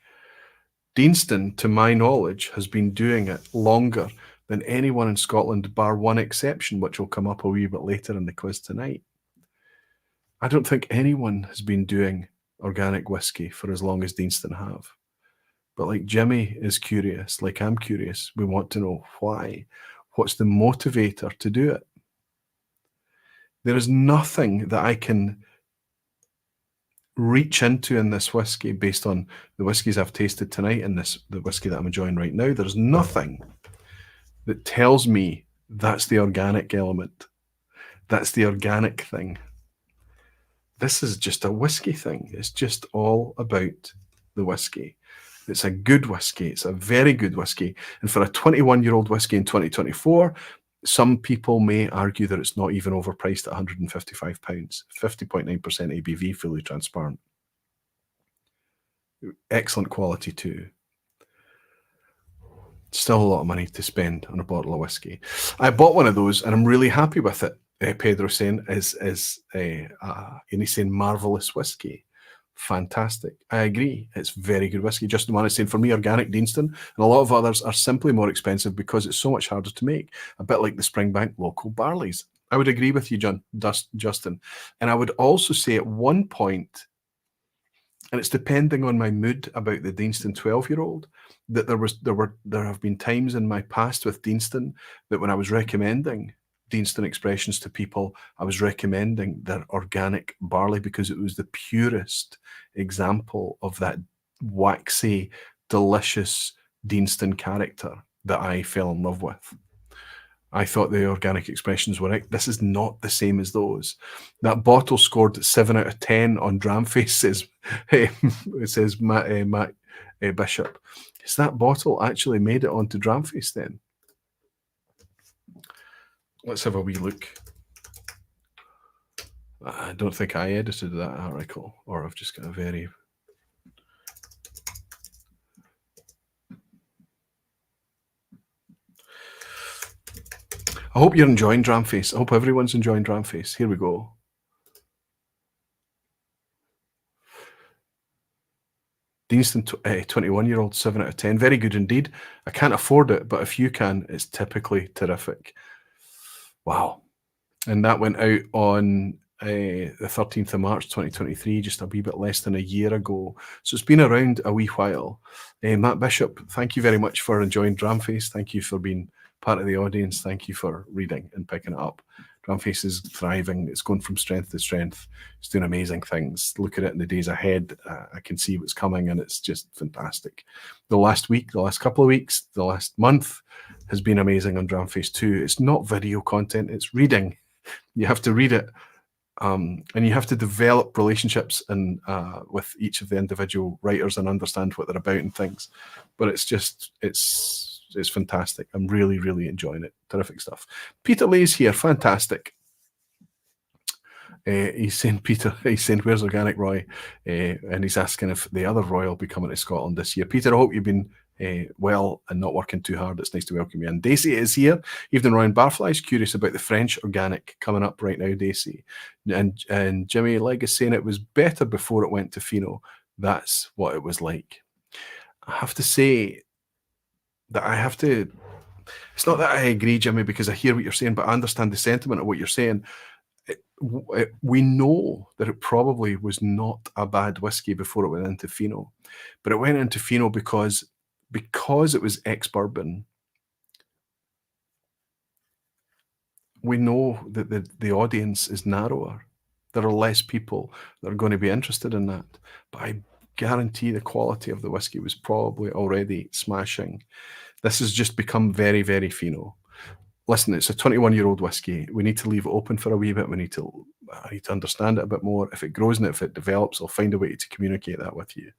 S1: Deanston, to my knowledge, has been doing it longer than anyone in Scotland, bar one exception, which will come up a wee bit later in the quiz tonight. I don't think anyone has been doing organic whiskey for as long as Deanston have. But like Jimmy is curious, like I'm curious, we want to know why. What's the motivator to do it? There is nothing that I can reach into in this whiskey based on the whiskies I've tasted tonight and the whiskey that I'm enjoying right now. There's nothing that tells me that's the organic element. That's the organic thing. This is just a whiskey thing. It's just all about the whiskey. It's a good whiskey. It's a very good whiskey. And for a 21-year-old whiskey in 2024, some people may argue that it's not even overpriced at £155. 50.9% ABV, fully transparent. Excellent quality too. Still a lot of money to spend on a bottle of whiskey. I bought one of those and I'm really happy with it. Pedro saying is he's saying marvellous whiskey. Fantastic. I agree. It's very good whiskey. Justin Mann is saying, for me, organic Deanston and a lot of others are simply more expensive because it's so much harder to make. A bit like the Springbank local barleys. I would agree with you, Justin. And I would also say at one point, and it's depending on my mood about the Deanston 12-year-old, that there have been times in my past with Deanston that when I was recommending Deanston expressions to people, I was recommending their organic barley because it was the purest example of that waxy, delicious Deanston character that I fell in love with. I thought the organic expressions were right. This is not the same as those. That bottle scored 7 out of 10 on Dramface, says it says Matt Bishop. Has that bottle actually made it onto Dramface then? Let's have a wee look. I don't think I edited that article, or I've just got a very... I hope you're enjoying Dramface. I hope everyone's enjoying Dramface. Here we go. Deanston 21-year-old, 7 out of 10. Very good indeed. I can't afford it, but if you can, it's typically terrific. Wow. And that went out on the 13th of March 2023, just a wee bit less than a year ago. So it's been around a wee while. Matt Bishop, thank you very much for enjoying Dramface. Thank you for being part of the audience. Thank you for reading and picking it up. Dramface is thriving. It's going from strength to strength. It's doing amazing things. Look at it in the days ahead. I can see what's coming, and it's just fantastic. The last week, the last couple of weeks, the last month has been amazing on Dramface too. It's not video content, it's reading. You have to read it, and you have to develop relationships and with each of the individual writers and understand what they're about and things. But it's just, it's fantastic. I'm really, really enjoying it. Terrific stuff. Peter Lay's here. Fantastic. He's saying, Peter, he's saying, where's Organic Roy? And he's asking if the other Roy will be coming to Scotland this year. Peter, I hope you've been well and not working too hard. It's nice to welcome you in. Daisy is here. Evening, Ryan Barfly's curious about the French Organic coming up right now, Daisy. And Jimmy Legg is saying it was better before it went to Fino. That's what it was like. I have to say that it's not that I agree, Jimmy, because I hear what you're saying, but I understand the sentiment of what you're saying. We know that it probably was not a bad whiskey before it went into Fino, but it went into Fino because it was ex-bourbon. We know that the audience is narrower. There are less people that are going to be interested in that, but I guarantee the quality of the whiskey was probably already smashing. This has just become very, very Fino. Listen, it's a 21-year-old whiskey. We need to leave it open for a wee bit. I need to understand it a bit more. If it grows and if it develops, I'll find a way to communicate that with you.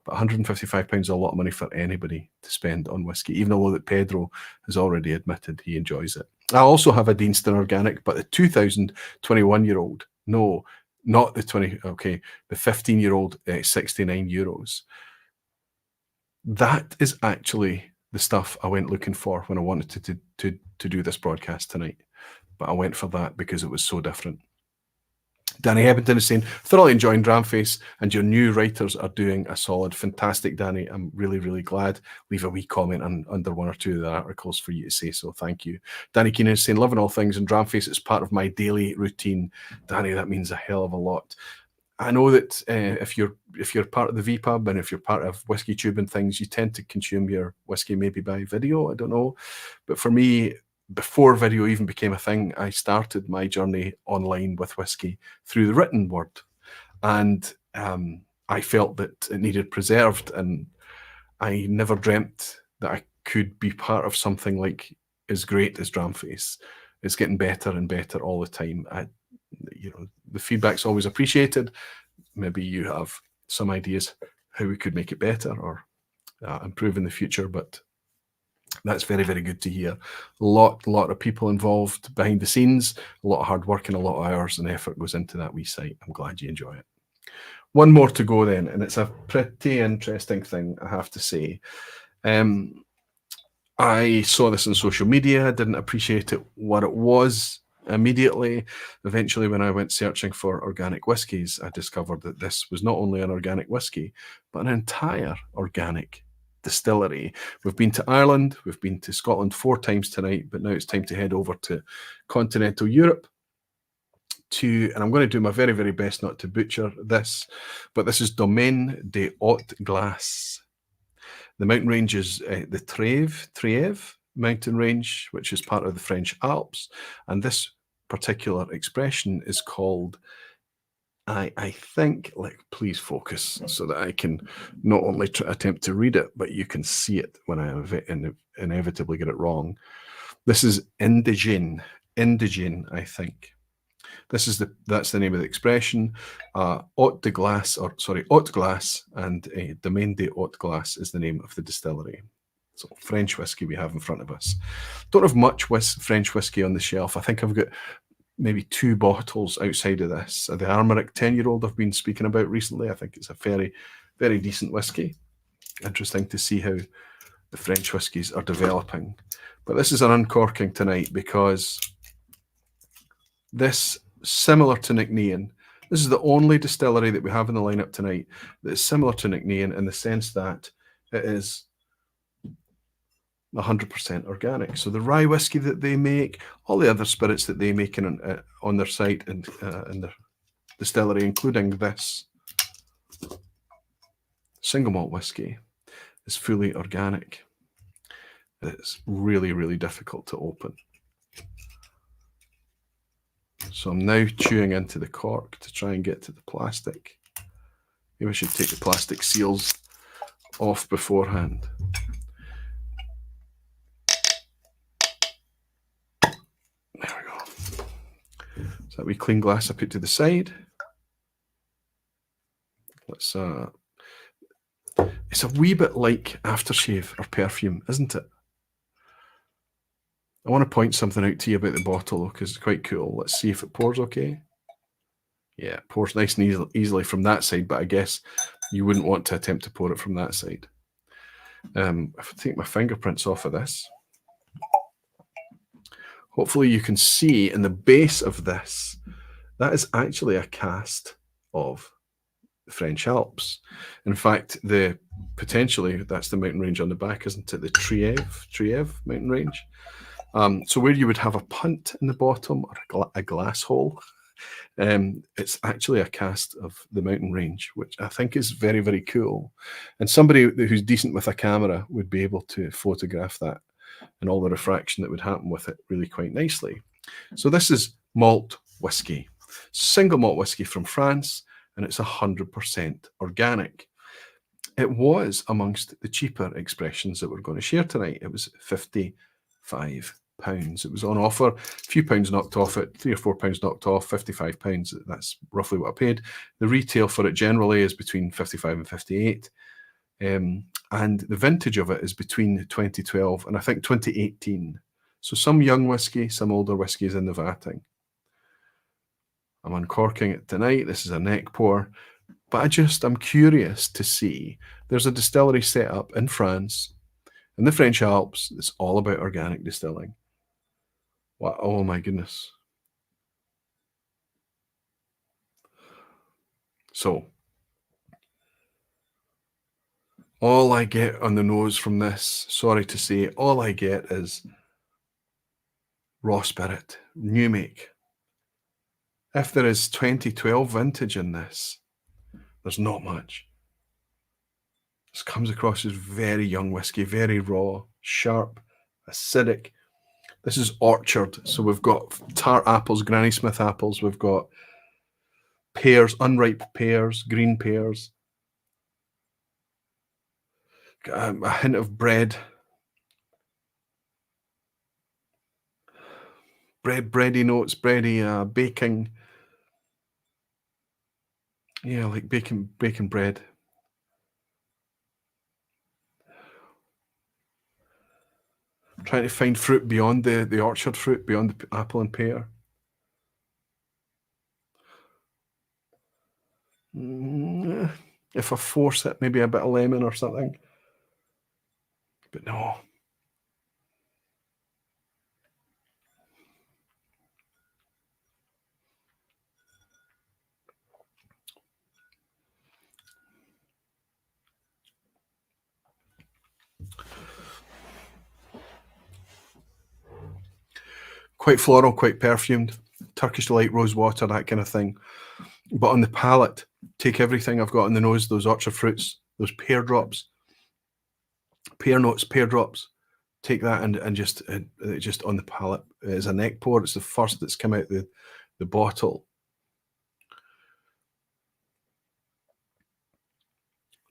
S1: But £155 is a lot of money for anybody to spend on whiskey, even though that Pedro has already admitted he enjoys it. I also have a Deanston Organic, but the 2021-year-old, no, not the 15-year-old, €69. That is actually the stuff I went looking for when I wanted to do this broadcast tonight. But I went for that because it was so different. Danny Ebbington is saying, thoroughly enjoying Dramface, and your new writers are doing a solid. Fantastic, Danny. I'm really, really glad. Leave a wee comment under one or two of the articles for you to say so. Thank you. Danny Keenan is saying, loving all things in Dramface. It's part of my daily routine. Danny, that means a hell of a lot. I know that if you're part of the vPub and if you're part of Whiskey Tube and things, you tend to consume your whiskey maybe by video. I don't know. But for me, before video even became a thing, I started my journey online with whiskey through the written word. And I felt that it needed preserved. And I never dreamt that I could be part of something like as great as Dramface. It's getting better and better all the time. The feedback's always appreciated. Maybe you have some ideas how we could make it better or improve in the future, but that's very, very good to hear. A lot of people involved behind the scenes, a lot of hard work and a lot of hours and effort goes into that wee site. I'm glad you enjoy it. One more to go then, and it's a pretty interesting thing, I have to say. I saw this on social media, didn't appreciate it what it was immediately. Eventually, when I went searching for organic whiskies, I discovered that this was not only an organic whiskey, but an entire organic distillery. We've been to Ireland, we've been to Scotland 4 times tonight, but now it's time to head over to continental Europe and I'm going to do my very, very best not to butcher this, but this is Domaine des Hautes Glaces. The mountain range is the Trèves mountain range, which is part of the French Alps. And this particular expression is called, I think, please focus so that I can not only attempt to read it, but you can see it when I inevitably get it wrong. This is Indigene, I think. That's the name of the expression. Hautes Glaces, and Domaine des Hautes Glaces is the name of the distillery. So French whiskey we have in front of us. Don't have much French whiskey on the shelf. I think I've got maybe 2 bottles outside of this. The Armoric 10-year-old I've been speaking about recently. I think it's a very, very decent whiskey. Interesting to see how the French whiskies are developing. But this is an uncorking tonight because this, similar to Nc'Nean, this is the only distillery that we have in the lineup tonight that is similar to Nc'Nean in the sense that it is 100% organic. So the rye whiskey that they make, all the other spirits that they make on their site and in their distillery, including this single malt whiskey, is fully organic. It's really, really difficult to open. So I'm now chewing into the cork to try and get to the plastic. Maybe I should take the plastic seals off beforehand. There we go. So that wee clean glass I put to the side. Let's it's a wee bit like aftershave or perfume, isn't it? I want to point something out to you about the bottle because it's quite cool. Let's see if it pours okay. Yeah, it pours nice and easily from that side, but I guess you wouldn't want to attempt to pour it from that side. If I take my fingerprints off of this, hopefully you can see in the base of this, that is actually a cast of the French Alps. In fact, potentially that's the mountain range on the back, isn't it? The Trèves mountain range. So where you would have a punt in the bottom or a glass hole, it's actually a cast of the mountain range, which I think is very, very cool. And somebody who's decent with a camera would be able to photograph that and all the refraction that would happen with it really quite nicely. So this is malt whiskey, single malt whiskey from France, and it's 100% organic. It was amongst the cheaper expressions that we're going to share tonight. It was £55. It was on offer, a few pounds knocked off it, £3 or £4 knocked off, £55. That's roughly what I paid. The retail for it generally is between 55 and 58. And the vintage of it is between 2012 and I think 2018. So some young whiskey, some older whiskies in the vatting. I'm uncorking it tonight. This is a neck pour. But I'm curious to see. There's a distillery set up in France, in the French Alps. It's all about organic distilling. Wow, oh my goodness. So, all I get on the nose from this, sorry to say, all I get is raw spirit, new make. If there is 2012 vintage in this, there's not much. This comes across as very young whiskey, very raw, sharp, acidic. This is orchard, so we've got tart apples, Granny Smith apples, we've got pears, unripe pears, green pears, a hint of bready notes, bready, baking. Yeah, like bacon bread. I'm trying to find fruit beyond the orchard fruit, beyond the apple and pear. If I force it, maybe a bit of lemon or something. But no. Quite floral, quite perfumed. Turkish delight, rose water, that kind of thing. But on the palate, take everything I've got on the nose, those orchard fruits, those pear drops, pear notes, pear drops. Take that and just on the palate as a neck pour. It's the first that's come out the bottle.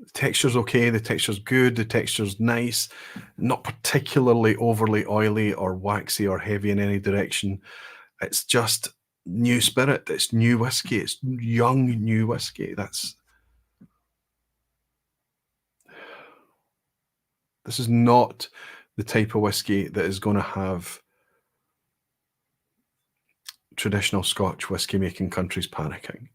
S1: The texture's okay, the texture's good, the texture's nice, not particularly overly oily or waxy or heavy in any direction. It's just new spirit, it's new whiskey, it's young new whiskey. This is not the type of whiskey that is going to have traditional Scotch whiskey making countries panicking.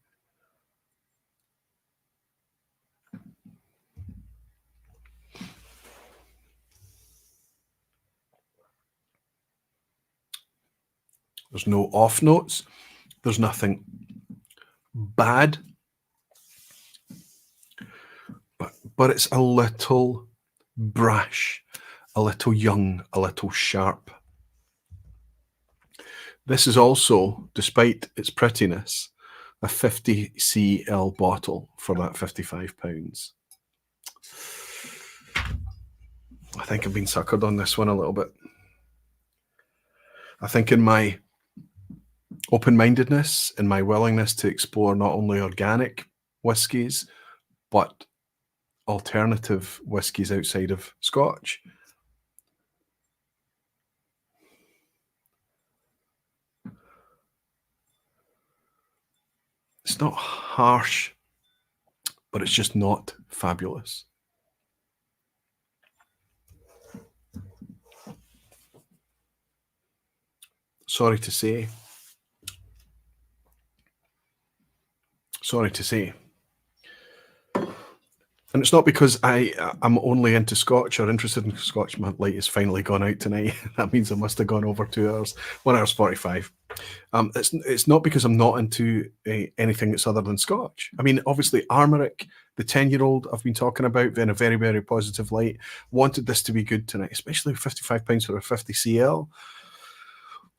S1: There's no off notes. There's nothing bad. But it's a little brash, a little young, a little sharp. This is also, despite its prettiness, a 50 cl bottle for that £55. I think I've been suckered on this one a little bit. I think in my open-mindedness, in my willingness to explore not only organic whiskies, but alternative whiskies outside of Scotch, it's not harsh, but it's just not fabulous. Sorry to say. sorry to say. And it's not because I'm only into Scotch or interested in Scotch. My light has finally gone out tonight. That means I must have gone over 2 hours, 1 hour 45. It's not because I'm not into anything that's other than Scotch. I mean, obviously, Armoric, the 10-year-old I've been talking about in a very, very positive light, wanted this to be good tonight, especially £55 for a 50 CL.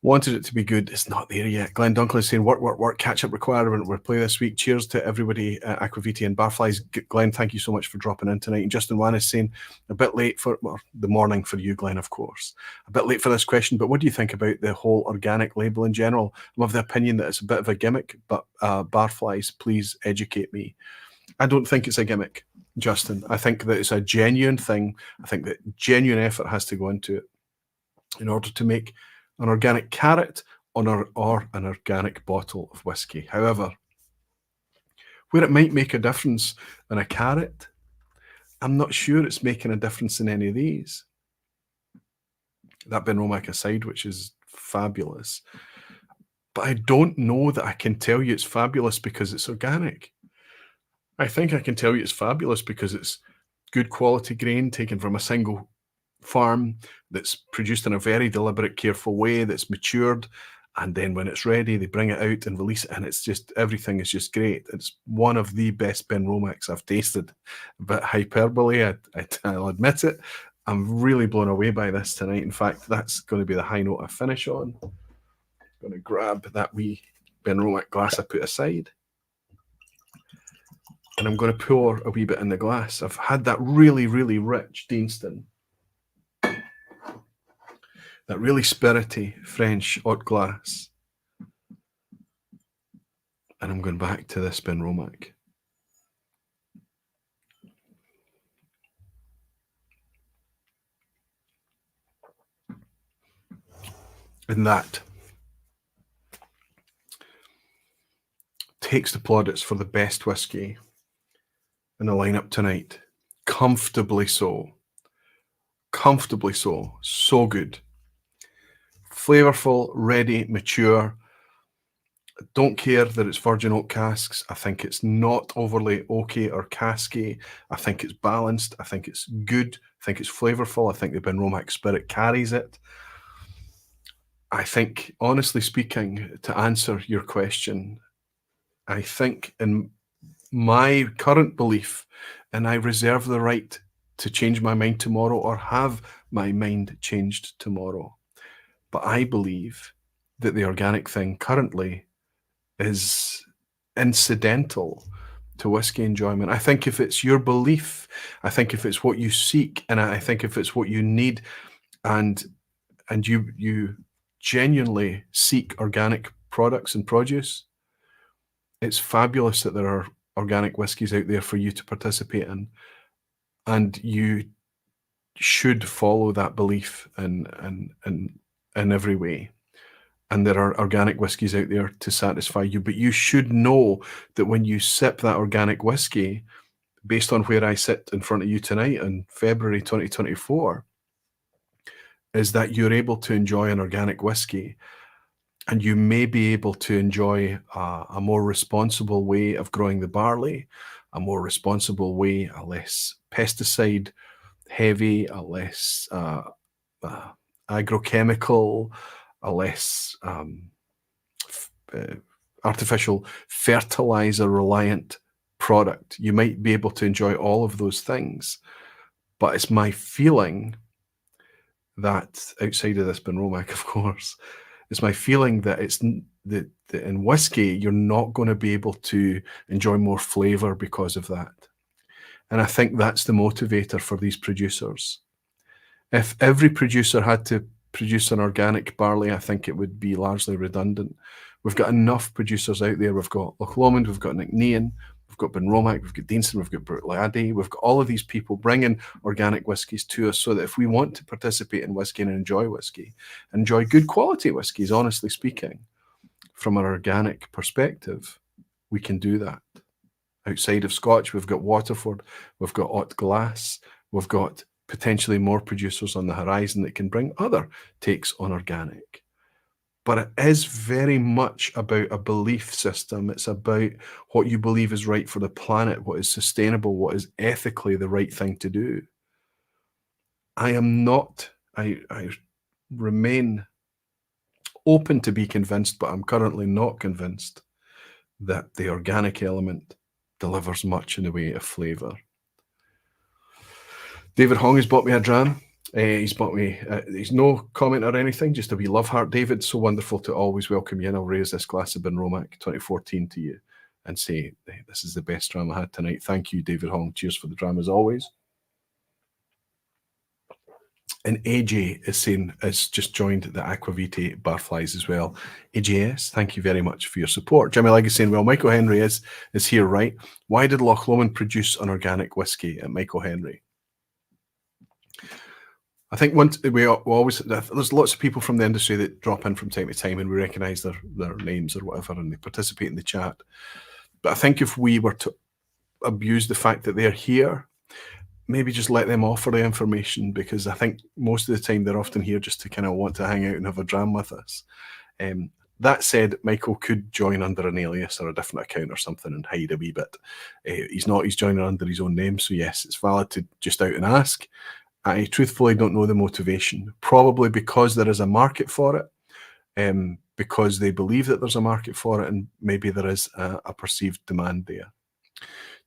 S1: Wanted it to be good. It's not there yet. Glenn Dunkley is saying, work, catch-up requirement. We're playing this week. Cheers to everybody at Aquaviti and Barflies. Glenn, thank you so much for dropping in tonight. And Justin Wan is saying, a bit late for, well, the morning for you, Glenn, of course. A bit late for this question, but what do you think about the whole organic label in general? I'm of the opinion that it's a bit of a gimmick, but Barflies, please educate me. I don't think it's a gimmick, Justin. I think that it's a genuine thing. I think that genuine effort has to go into it in order to make an organic carrot or an organic bottle of whiskey. However, where it might make a difference in a carrot, I'm not sure it's making a difference in any of these. That Benromach aside, which is fabulous. But I don't know that I can tell you it's fabulous because it's organic. I think I can tell you it's fabulous because it's good quality grain taken from a single farm that's produced in a very deliberate, careful way, that's matured, and then when it's ready, they bring it out and release it, and it's just, everything is just great. It's one of the best Benromachs I've tasted. But hyperbole, I'll admit it. I'm really blown away by this tonight. In fact, that's going to be the high note I finish on. I'm going to grab that wee Benromach glass I put aside, and I'm going to pour a wee bit in the glass. I've had that really, really rich Deanston, that really spirity French haute glace. And I'm going back to this Benromach. And that takes the plaudits for the best whiskey in the lineup tonight. Comfortably so. Comfortably so. So good. Flavourful, ready, mature. I don't care that it's virgin oak casks. I think it's not overly oaky or casky. I think it's balanced. I think it's good. I think it's flavourful. I think the Benromach spirit carries it. I think, honestly speaking, to answer your question, I think in my current belief, and I reserve the right to change my mind tomorrow or have my mind changed tomorrow, but I believe that the organic thing currently is incidental to whiskey enjoyment. I think if it's your belief, I think if it's what you seek, and I think if it's what you need, and you genuinely seek organic products and produce, it's fabulous that there are organic whiskies out there for you to participate in, and you should follow that belief in every way. And there are organic whiskies out there to satisfy you, but you should know that when you sip that organic whiskey, based on where I sit in front of you tonight in February 2024, is that you're able to enjoy an organic whiskey, and you may be able to enjoy a more responsible way of growing the barley, a more responsible way, a less pesticide heavy, a less agrochemical, a less artificial fertilizer reliant product. You might be able to enjoy all of those things, but it's my feeling that outside of this Benromach, of course, it's my feeling that it's that in whiskey you're not going to be able to enjoy more flavor because of that. And I think that's the motivator for these producers. If every producer had to produce an organic barley, I think it would be largely redundant. We've got enough producers out there. We've got Bruichladdich, we've got Nc'Nean, we've got Benromach, we've got Deanston, we've got Bruichladdich. We've got all of these people bringing organic whiskies to us so that if we want to participate in whiskey and enjoy whiskey, enjoy good quality whiskies, honestly speaking, from an organic perspective, we can do that. Outside of Scotch, we've got Waterford, we've got Hautes Glaces, we've got potentially more producers on the horizon that can bring other takes on organic. but it is very much about a belief system. It's about what you believe is right for the planet, what is sustainable, what is ethically the right thing to do. I remain open to be convinced, but I'm currently not convinced that the organic element delivers much in the way of flavour. David Hong has bought me a dram. He's bought me, he's no comment or anything, just a wee love heart. David, so wonderful to always welcome you in. I'll raise this glass of Benromach 2014 to you and say, hey, this is the best dram I had tonight. Thank you, David Hong. Cheers for the dram as always. And AJ is saying, has just joined the Aquavite Barflies as well. AJS, thank you very much for your support. Jimmy Legg is saying, well, Michael Henry is here, right? Why did Loch Lomond produce an organic whiskey at Michael Henry? I think once we always, there's lots of people from the industry that drop in from time to time and we recognise their names or whatever and they participate in the chat. But I think if we were to abuse the fact that they're here, maybe just let them offer the information, because I think most of the time they're often here just to kind of want to hang out and have a dram with us. That said, Michael could join under an alias or a different account or something and hide a wee bit. He's not, he's joining under his own name. So yes, it's valid to just out and ask. I truthfully don't know the motivation, probably because there is a market for it, because they believe that there's a market for it, and maybe there is a perceived demand there.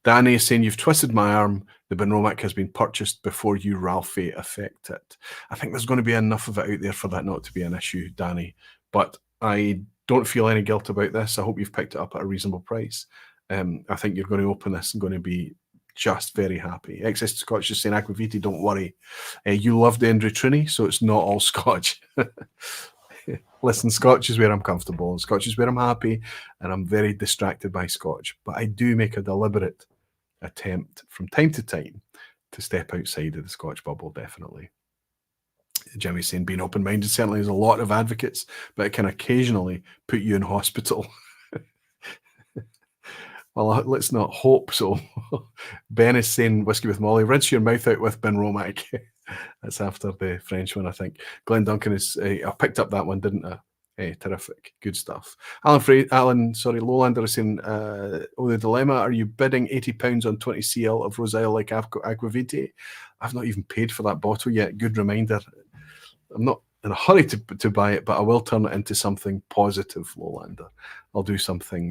S1: Danny is saying, you've twisted my arm. The Benromach has been purchased before you, Ralphie, affect it. I think there's going to be enough of it out there for that not to be an issue, Danny. But I don't feel any guilt about this. I hope you've picked it up at a reasonable price. I think you're going to open this and going to be just very happy. Excess Scotch is saying, Aquavite, don't worry. You love the Nc'Nean, so it's not all Scotch. Listen, Scotch is where I'm comfortable. Scotch is where I'm happy, and I'm very distracted by Scotch. But I do make a deliberate attempt from time to time to step outside of the Scotch bubble, definitely. Jimmy's saying, being open-minded certainly has a lot of advocates, but it can occasionally put you in hospital. Well, let's not hope so. Ben is saying, whiskey with Molly, rinse your mouth out with Benromach. That's after the French one, I think. Glenn Duncan is, I picked up that one, didn't I? Terrific, good stuff. Lowlander is saying, the dilemma, are you bidding £80 on 20 cl of Roselle like Aquavite? I've not even paid for that bottle yet. Good reminder. I'm not in a hurry to buy it, but I will turn it into something positive, Lowlander. I'll do something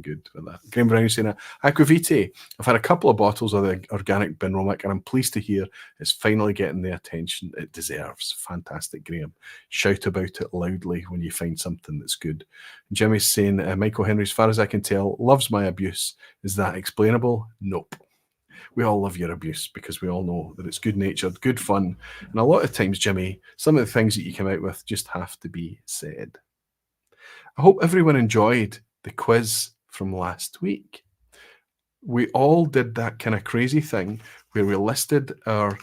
S1: good with that. Graham Brown is saying, Aquavite, I've had a couple of bottles of the organic Benromach, and I'm pleased to hear it's finally getting the attention it deserves. Fantastic, Graham. Shout about it loudly when you find something that's good. Jimmy's saying, Michael Henry, as far as I can tell, loves my abuse. Is that explainable? Nope. We all love your abuse because we all know that it's good-natured, good fun. And a lot of times, Jimmy, some of the things that you come out with just have to be said. I hope everyone enjoyed the quiz from last week. We all did that kind of crazy thing where we listed our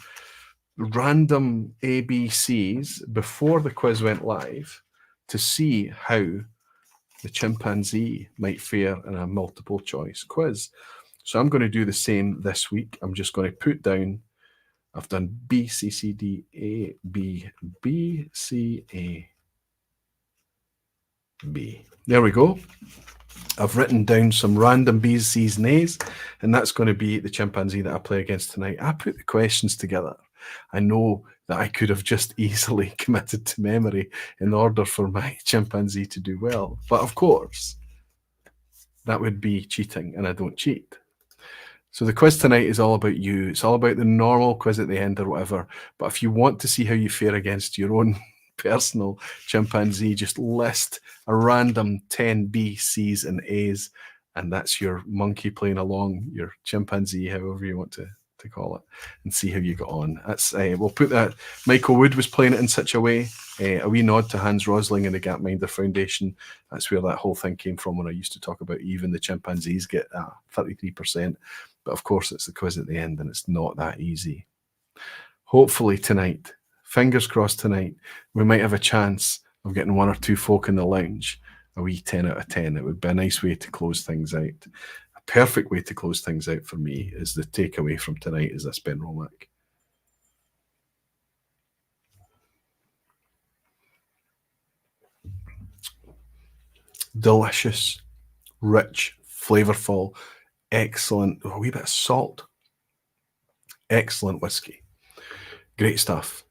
S1: random ABCs before the quiz went live to see how the chimpanzee might fare in a multiple choice quiz. So I'm going to do the same this week. I'm just going to put down, I've done B, C, C, D, A, B, B, C, A, B. There we go. I've written down some random B's, C's, and A's, and that's going to be the chimpanzee that I play against tonight. I put the questions together. I know that I could have just easily committed to memory in order for my chimpanzee to do well. But of course, that would be cheating, and I don't cheat. So the quiz tonight is all about you. It's all about the normal quiz at the end or whatever. But if you want to see how you fare against your own personal chimpanzee, just list a random 10 B, C's, and A's, and that's your monkey playing along, your chimpanzee, however you want to call it, and see how you got on. That's we'll put that. Michael Wood was playing it in such a way. A wee nod to Hans Rosling and the Gapminder Foundation. That's where that whole thing came from when I used to talk about even the chimpanzees get 33%. But of course, it's the quiz at the end, and it's not that easy. Hopefully tonight, fingers crossed tonight, we might have a chance of getting one or two folk in the lounge a wee 10 out of 10. It would be a nice way to close things out. A perfect way to close things out for me is the takeaway from tonight is this Benromach. delicious, rich, flavourful, excellent, a wee bit of salt. Excellent whiskey. Great stuff.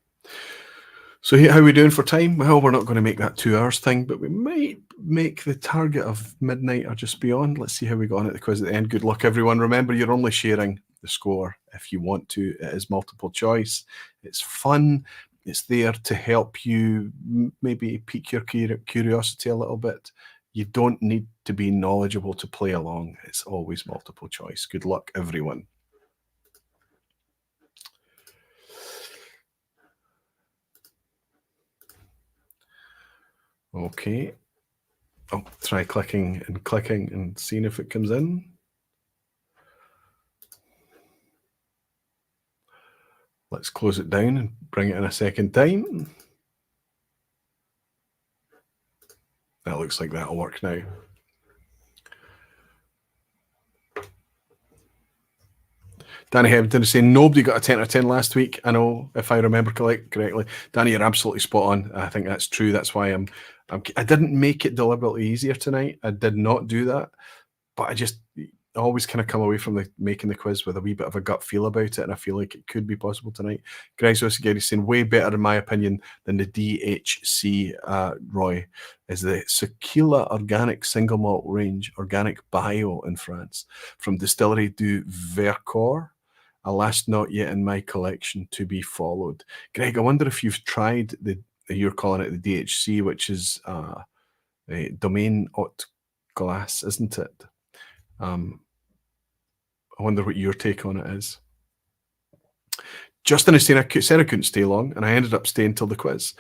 S1: So how are we doing for time? Well, we're not going to make that 2 hours thing, but we might make the target of midnight or just beyond. Let's see how we got on at the quiz at the end. Good luck, everyone. Remember, you're only sharing the score if you want to. It is multiple choice. It's fun. It's there to help you maybe pique your curiosity a little bit. You don't need to be knowledgeable to play along. It's always multiple choice. Good luck, everyone. Okay. I'll try clicking and seeing if it comes in. Let's close it down and bring it in a second time. That looks like that'll work now. Danny Hebden is saying nobody got a 10 out of 10 last week. I know, if I remember correctly. Danny, you're absolutely spot on. I think that's true. That's why I didn't make it deliberately easier tonight. I did not do that. But I always kind of come away from making the quiz with a wee bit of a gut feel about it, and I feel like it could be possible tonight. Greg's also saying way better, in my opinion, than the DHC, Roy, is the Sequila Organic Single Malt Range, Organic Bio in France, from Distillery du Vercors. Alas, not yet in my collection, to be followed. Greg, I wonder if you've tried you're calling it the DHC, which is Domaine Hautes Glaces, isn't it? I wonder what your take on it is. Justin is saying, I said I couldn't stay long, and I ended up staying till the quiz.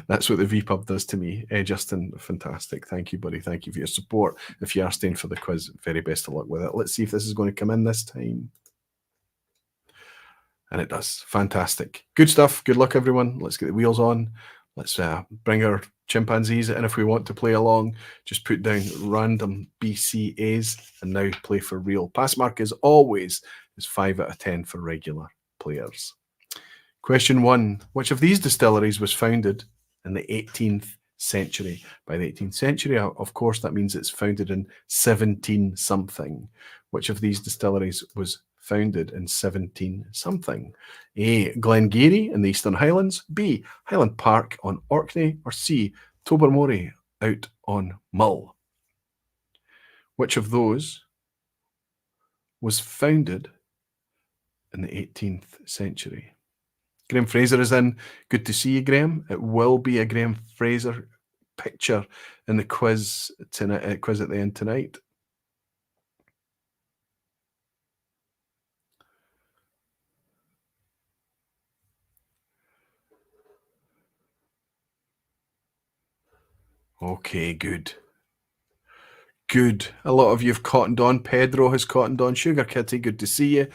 S1: That's what the vPub does to me. Justin, fantastic. Thank you, buddy. Thank you for your support. If you are staying for the quiz, very best of luck with it. Let's see if this is going to come in this time. And it does. Fantastic. Good stuff. Good luck, everyone. Let's get the wheels on. Let's bring our chimpanzees in if we want to play along. Just put down random BCAs and now play for real. Pass mark, as always, is 5 out of 10 for regular players. Question 1. Which of these distilleries was founded in the 18th century? By the 18th century, of course, that means it's founded in 17-something. Which of these distilleries was founded in 17-something? A. Glengarry in the Eastern Highlands. B. Highland Park on Orkney. Or C. Tobermory out on Mull. Which of those was founded in the 18th century? Graham Fraser is in. Good to see you, Graham. It will be a Graham Fraser picture in the quiz tonight. Quiz at the end tonight. Okay, good. Good. A lot of you have cottoned on. Pedro has cottoned on. Sugar Kitty, good to see you.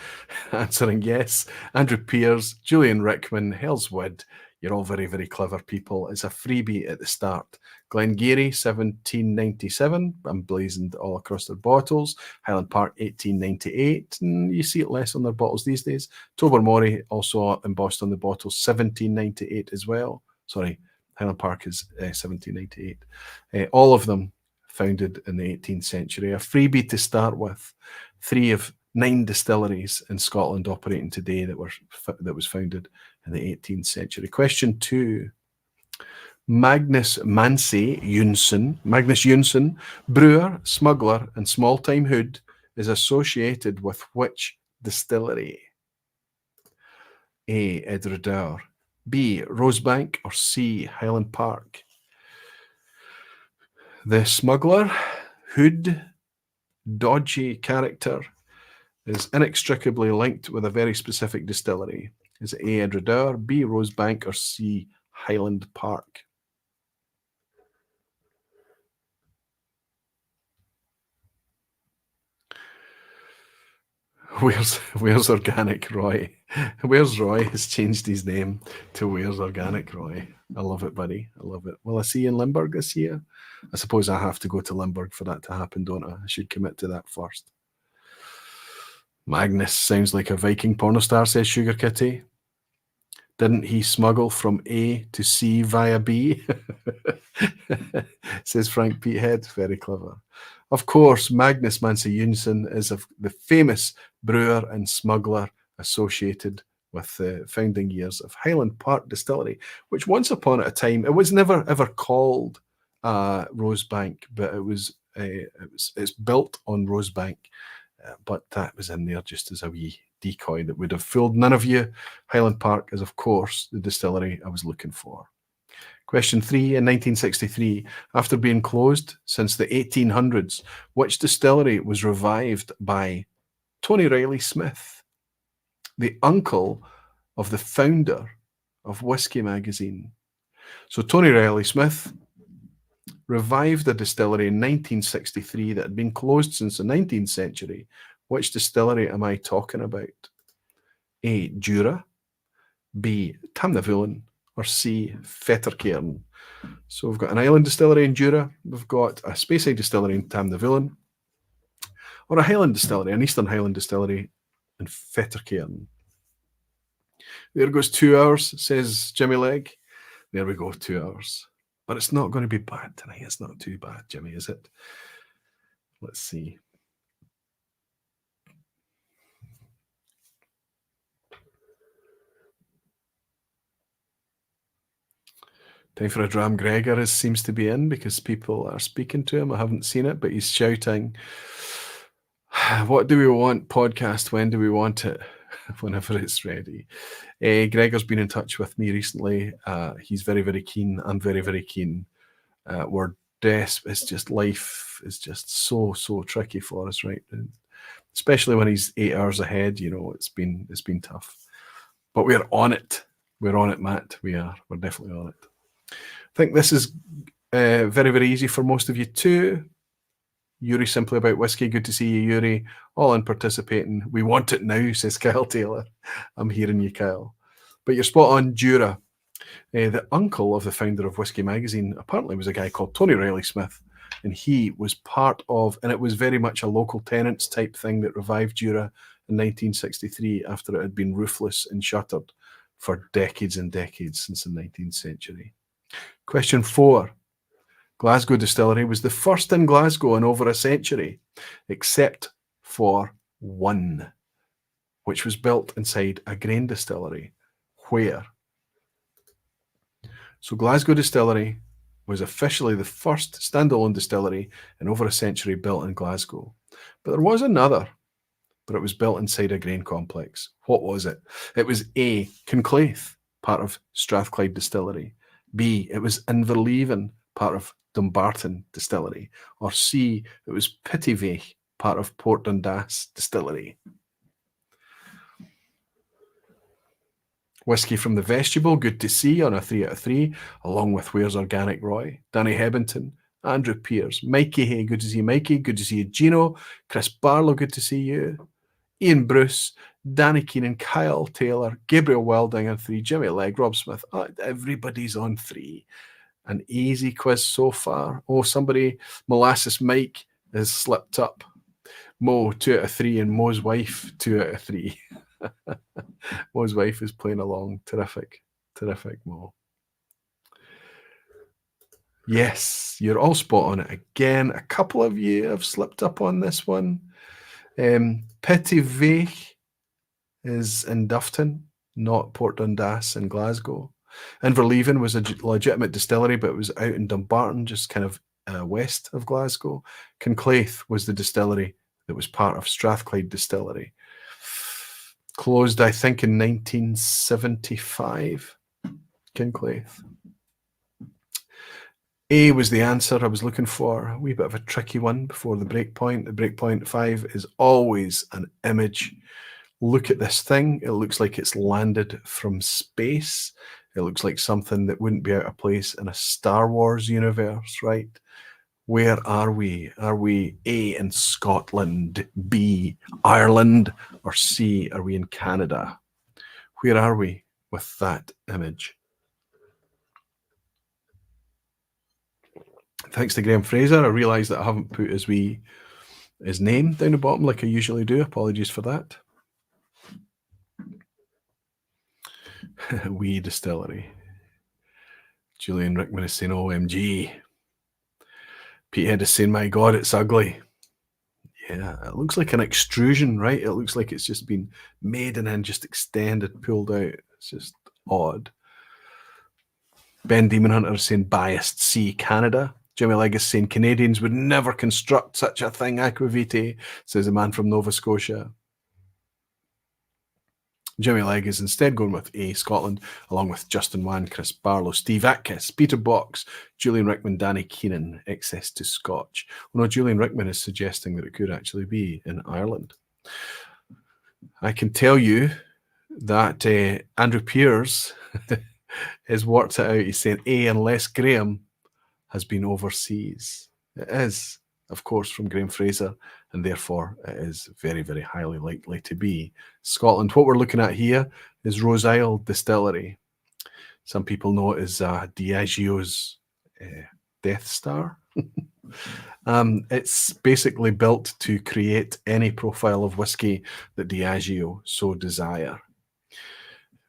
S1: Answering yes. Andrew Pears, Julian Rickman, Hell's Wood. You're all very, very clever people. It's a freebie at the start. Glengarry, 1797, emblazoned all across their bottles. Highland Park, 1898. You see it less on their bottles these days. Tobermory, also embossed on the bottles, 1798 as well. Sorry, Highland Park is 1798. All of them founded in the 18th century. A freebie to start with. 3 of 9 distilleries in Scotland operating today that was founded in the 18th century. Question 2. Magnus Jonsson, brewer, smuggler, and small-time hood, is associated with which distillery? A. Edredeur, B. Rosebank, or C. Highland Park? The smuggler, hood, dodgy character is inextricably linked with a very specific distillery. Is it A. Edredeur, B. Rosebank, or C. Highland Park? Where's Organic Roy? Where's Roy has changed his name to Where's Organic Roy. I love it, buddy. I love it. Will I see you in Limburg this year? I suppose I have to go to Limburg for that to happen, don't I? I should commit to that first. Magnus sounds like a Viking porno star, says Sugar Kitty. Didn't he smuggle from A to C via B? Says Frank Peathead. Very clever. Of course, Magnus Manse-Jonsson is the famous brewer and smuggler associated with the founding years of Highland Park Distillery, which once upon a time, it was never ever called Rosebank, but it's built on Rosebank, but that was in there just as a wee decoy that would have fooled none of you. Highland Park is, of course, the distillery I was looking for. Question 3. In 1963, after being closed since the 1800s, which distillery was revived by Tony Riley Smith, the uncle of the founder of Whiskey magazine? So Tony Riley Smith revived a distillery in 1963 that had been closed since the 19th century. Which distillery am I talking about? A. Jura, B. Tamnavulin, or C. Fettercairn. So we've got an island distillery in Jura, we've got a Speyside distillery in Tamnavulin, or a Highland distillery, an Eastern Highland distillery in Fettercairn. There goes 2 hours, says Jimmy Legg. There we go, 2 hours. But it's not going to be bad tonight. It's not too bad, Jimmy, is it? Let's see. Time for a dram. Gregor seems to be in because people are speaking to him. I haven't seen it, but he's shouting, "What do we want? Podcast, when do we want it?" Whenever it's ready. Gregor's been in touch with me recently. He's very, very keen. I'm very, very keen. We're desperate. It's just life is just so tricky for us right now. Especially when he's 8 hours ahead, you know, it's been tough. But we're on it. We're on it, Matt. We're definitely on it. I think this is very, very easy for most of you too. Yuri Simply About Whiskey. Good to see you, Yuri. All in participating. We want it now, says Kyle Taylor. I'm hearing you, Kyle. But you're spot on, Jura. The uncle of the founder of Whiskey magazine apparently was a guy called Tony Riley Smith, and he was part of, and it was very much a local tenants type thing that revived Jura in 1963 after it had been roofless and shuttered for decades and decades since the 19th century. Question 4. Glasgow Distillery was the first in Glasgow in over a century, except for one, which was built inside a grain distillery. Where? So Glasgow Distillery was officially the first standalone distillery in over a century built in Glasgow. But there was another, but it was built inside a grain complex. What was it? It was A. Conclaith, part of Strathclyde Distillery. B. It was Inverleven, part of Dumbarton Distillery. Or C. It was Pittyveich, part of Port Dundas Distillery. Whiskey from the Vestibule, good to see on a 3 out of 3, along with Where's Organic Roy, Danny Hebbington, Andrew Pearce, Mikey Hay, good to see you, Mikey, good to see you, Gino, Chris Barlow, good to see you, Ian Bruce, Danny Keenan, Kyle Taylor, Gabriel Wilding on 3, Jimmy Legg, Rob Smith. Everybody's on 3. An easy quiz so far. Oh, somebody, Molasses Mike, has slipped up. Mo, 2 out of 3, and Mo's wife, 2 out of 3. Mo's wife is playing along. Terrific. Terrific, Mo. Yes, you're all spot on it again. A couple of you have slipped up on this one. Pittyveich is in Dufftown, not Port Dundas in Glasgow. Inverleven was a legitimate distillery, but it was out in Dumbarton, just kind of west of Glasgow. Conclaith was the distillery that was part of Strathclyde Distillery. Closed, I think, in 1975. Conclaith. A was the answer I was looking for. A wee bit of a tricky one before the breakpoint. The breakpoint 5 is always an image. Look at this thing. It looks like it's landed from space. It looks like something that wouldn't be out of place in a Star Wars universe, right? Where are we? Are we A, in Scotland, B, Ireland, or C, are we in Canada? Where are we with that image? Thanks to Graham Fraser. I realise that I haven't put his name down the bottom like I usually do. Apologies for that. Wee Distillery. Julian Rickman is saying, OMG. Petehead is saying, my God, it's ugly. Yeah, it looks like an extrusion, right? It looks like it's just been made and then just extended, pulled out. It's just odd. Ben Demon Hunter is saying, biased C, Canada. Jimmy Legg is saying, Canadians would never construct such a thing, Aquavitae, says a man from Nova Scotia. Jimmy Legg is instead going with A, Scotland, along with Justin Wan, Chris Barlow, Steve Atkins, Peter Box, Julian Rickman, Danny Keenan, excess to Scotch. Well, no, Julian Rickman is suggesting that it could actually be in Ireland. I can tell you that Andrew Pears has worked it out. He's saying A, unless Graham has been overseas. It is, of course, from Graham Fraser, and therefore it is very, very highly likely to be Scotland. What we're looking at here is Rose Isle Distillery. Some people know it as Diageo's Death Star. It's basically built to create any profile of whiskey that Diageo so desire,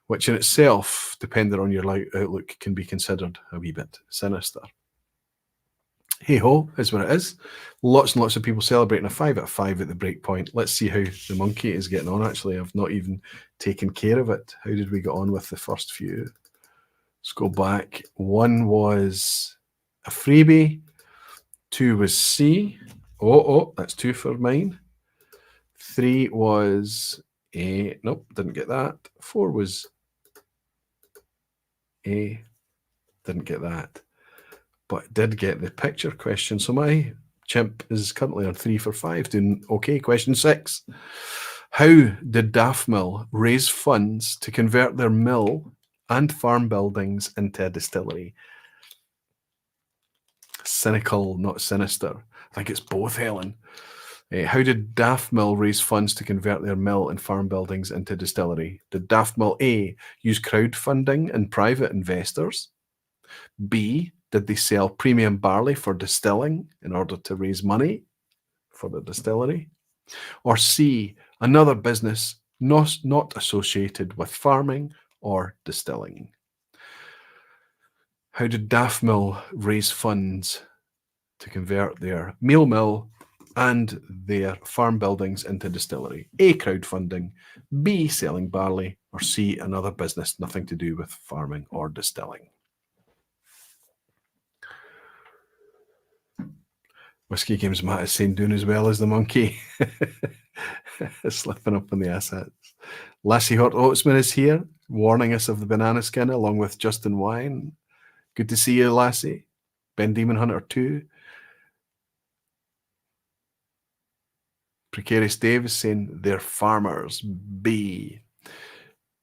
S1: which in itself, depending on your outlook, can be considered a wee bit sinister. Hey ho, is what it is. Lots and lots of people celebrating a 5 out of 5 at the break point. Let's see how the monkey is getting on. Actually, I've not even taken care of it. How did we get on with the first few? Let's go back. 1 was a freebie. 2 was C. Oh, that's 2 for mine. 3 was A. Nope, didn't get that. 4 was A. Didn't get that. But did get the picture question. So my chimp is currently on 3 for 5, doing okay. Question 6. How did Daffmill raise funds to convert their mill and farm buildings into a distillery? Cynical, not sinister. I think it's both, Helen. How did Daffmill raise funds to convert their mill and farm buildings into distillery? Did Daffmill A, use crowdfunding and private investors? B, did they sell premium barley for distilling in order to raise money for the distillery? Or C, another business not associated with farming or distilling? How did Daffmill raise funds to convert their meal mill and their farm buildings into distillery? A, crowdfunding, B, selling barley, or C, another business nothing to do with farming or distilling? Whiskey Games Matt is saying doing as well as the monkey. Slipping up on the assets. Lassie Hort Oatsman is here, warning us of the banana skin along with Justin Wine. Good to see you, Lassie. Ben Demon Hunter 2. Precarious Dave is saying they're farmers. B.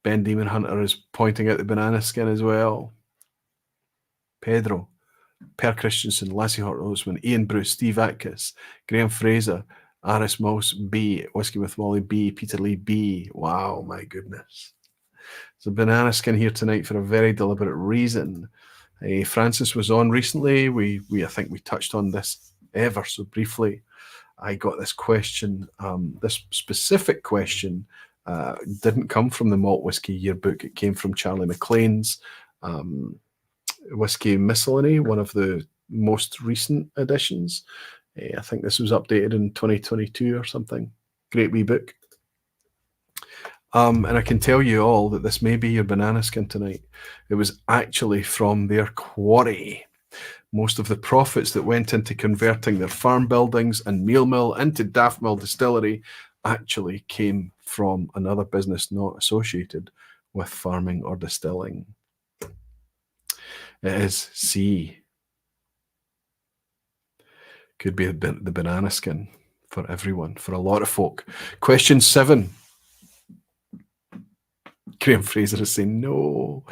S1: Ben Demon Hunter is pointing out the banana skin as well. Pedro. Per Christensen, Lassie Hort Oatsman, Ian Bruce, Steve Atkins, Graham Fraser, Aris Mouse B, Whiskey with Molly B, Peter Lee B. Wow, my goodness. There's a banana skin here tonight for a very deliberate reason. Francis was on recently. I think we touched on this ever so briefly. I got this question. This specific question didn't come from the Malt Whiskey Yearbook. It came from Charlie McLean's Whiskey Miscellany, one of the most recent editions. I think this was updated in 2022 or something. Great wee book. And I can tell you all that this may be your banana skin tonight. It was actually from their quarry. Most of the profits that went into converting their farm buildings and meal mill into Daffmill Distillery actually came from another business not associated with farming or distilling. It is C. Could be the banana skin for everyone, for a lot of folk. Question 7. Graham Fraser is saying no.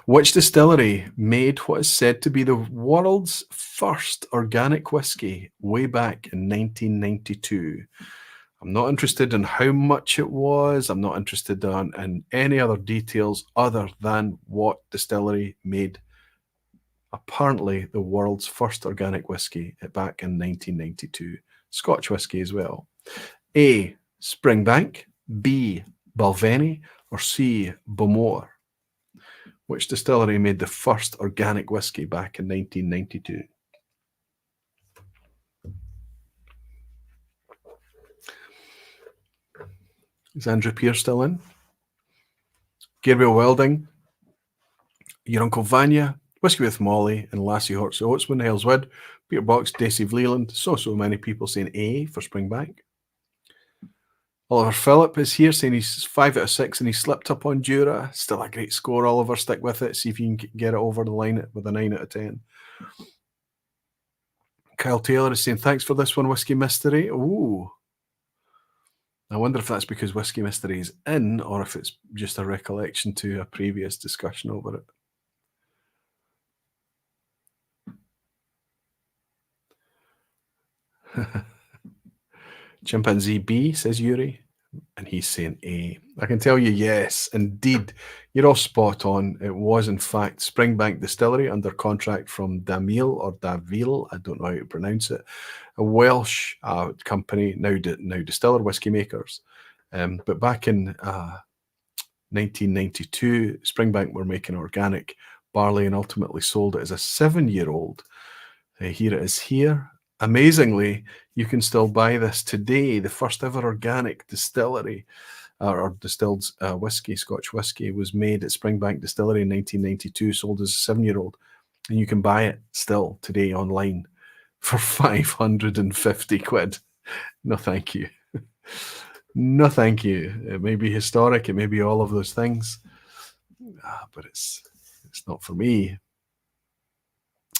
S1: Which distillery made what is said to be the world's first organic whiskey way back in 1992? I'm not interested in how much it was. I'm not interested in any other details other than what distillery made apparently the world's first organic whiskey back in 1992. Scotch whiskey as well. A, Springbank, B, Balvenie, or C, Bowmore? Which distillery made the first organic whiskey back in 1992? Is Andrew Pearce still in? Gabriel Welding, Your Uncle Vanya, Whiskey with Molly, and Lassie Hortz Oatsman, Hell's Wood, Peter Box, Dave Leland. So many people saying A for Springbank. Oliver Phillip is here saying he's 5 out of 6 and he slipped up on Jura. Still a great score, Oliver. Stick with it. See if you can get it over the line with a 9 out of 10. Kyle Taylor is saying, thanks for this one, Whiskey Mystery. Ooh. I wonder if that's because Whiskey Mystery is in or if it's just a recollection to a previous discussion over it. Chimpanzee B, says Yuri, and he's saying A. I can tell you, yes, indeed. You're all spot on. It was, in fact, Springbank Distillery under contract from Damil or Davil, I don't know how to pronounce it, a Welsh company, now distiller whiskey makers. But back in 1992, Springbank were making organic barley and ultimately sold it as a 7-year-old. Here it is here. Amazingly, you can still buy this today. The first ever organic distillery or distilled whiskey, Scotch whiskey, was made at Springbank Distillery in 1992, sold as a 7-year-old. And you can buy it still today online for 550 quid. No, thank you. No, thank you. It may be historic. It may be all of those things. But it's not for me.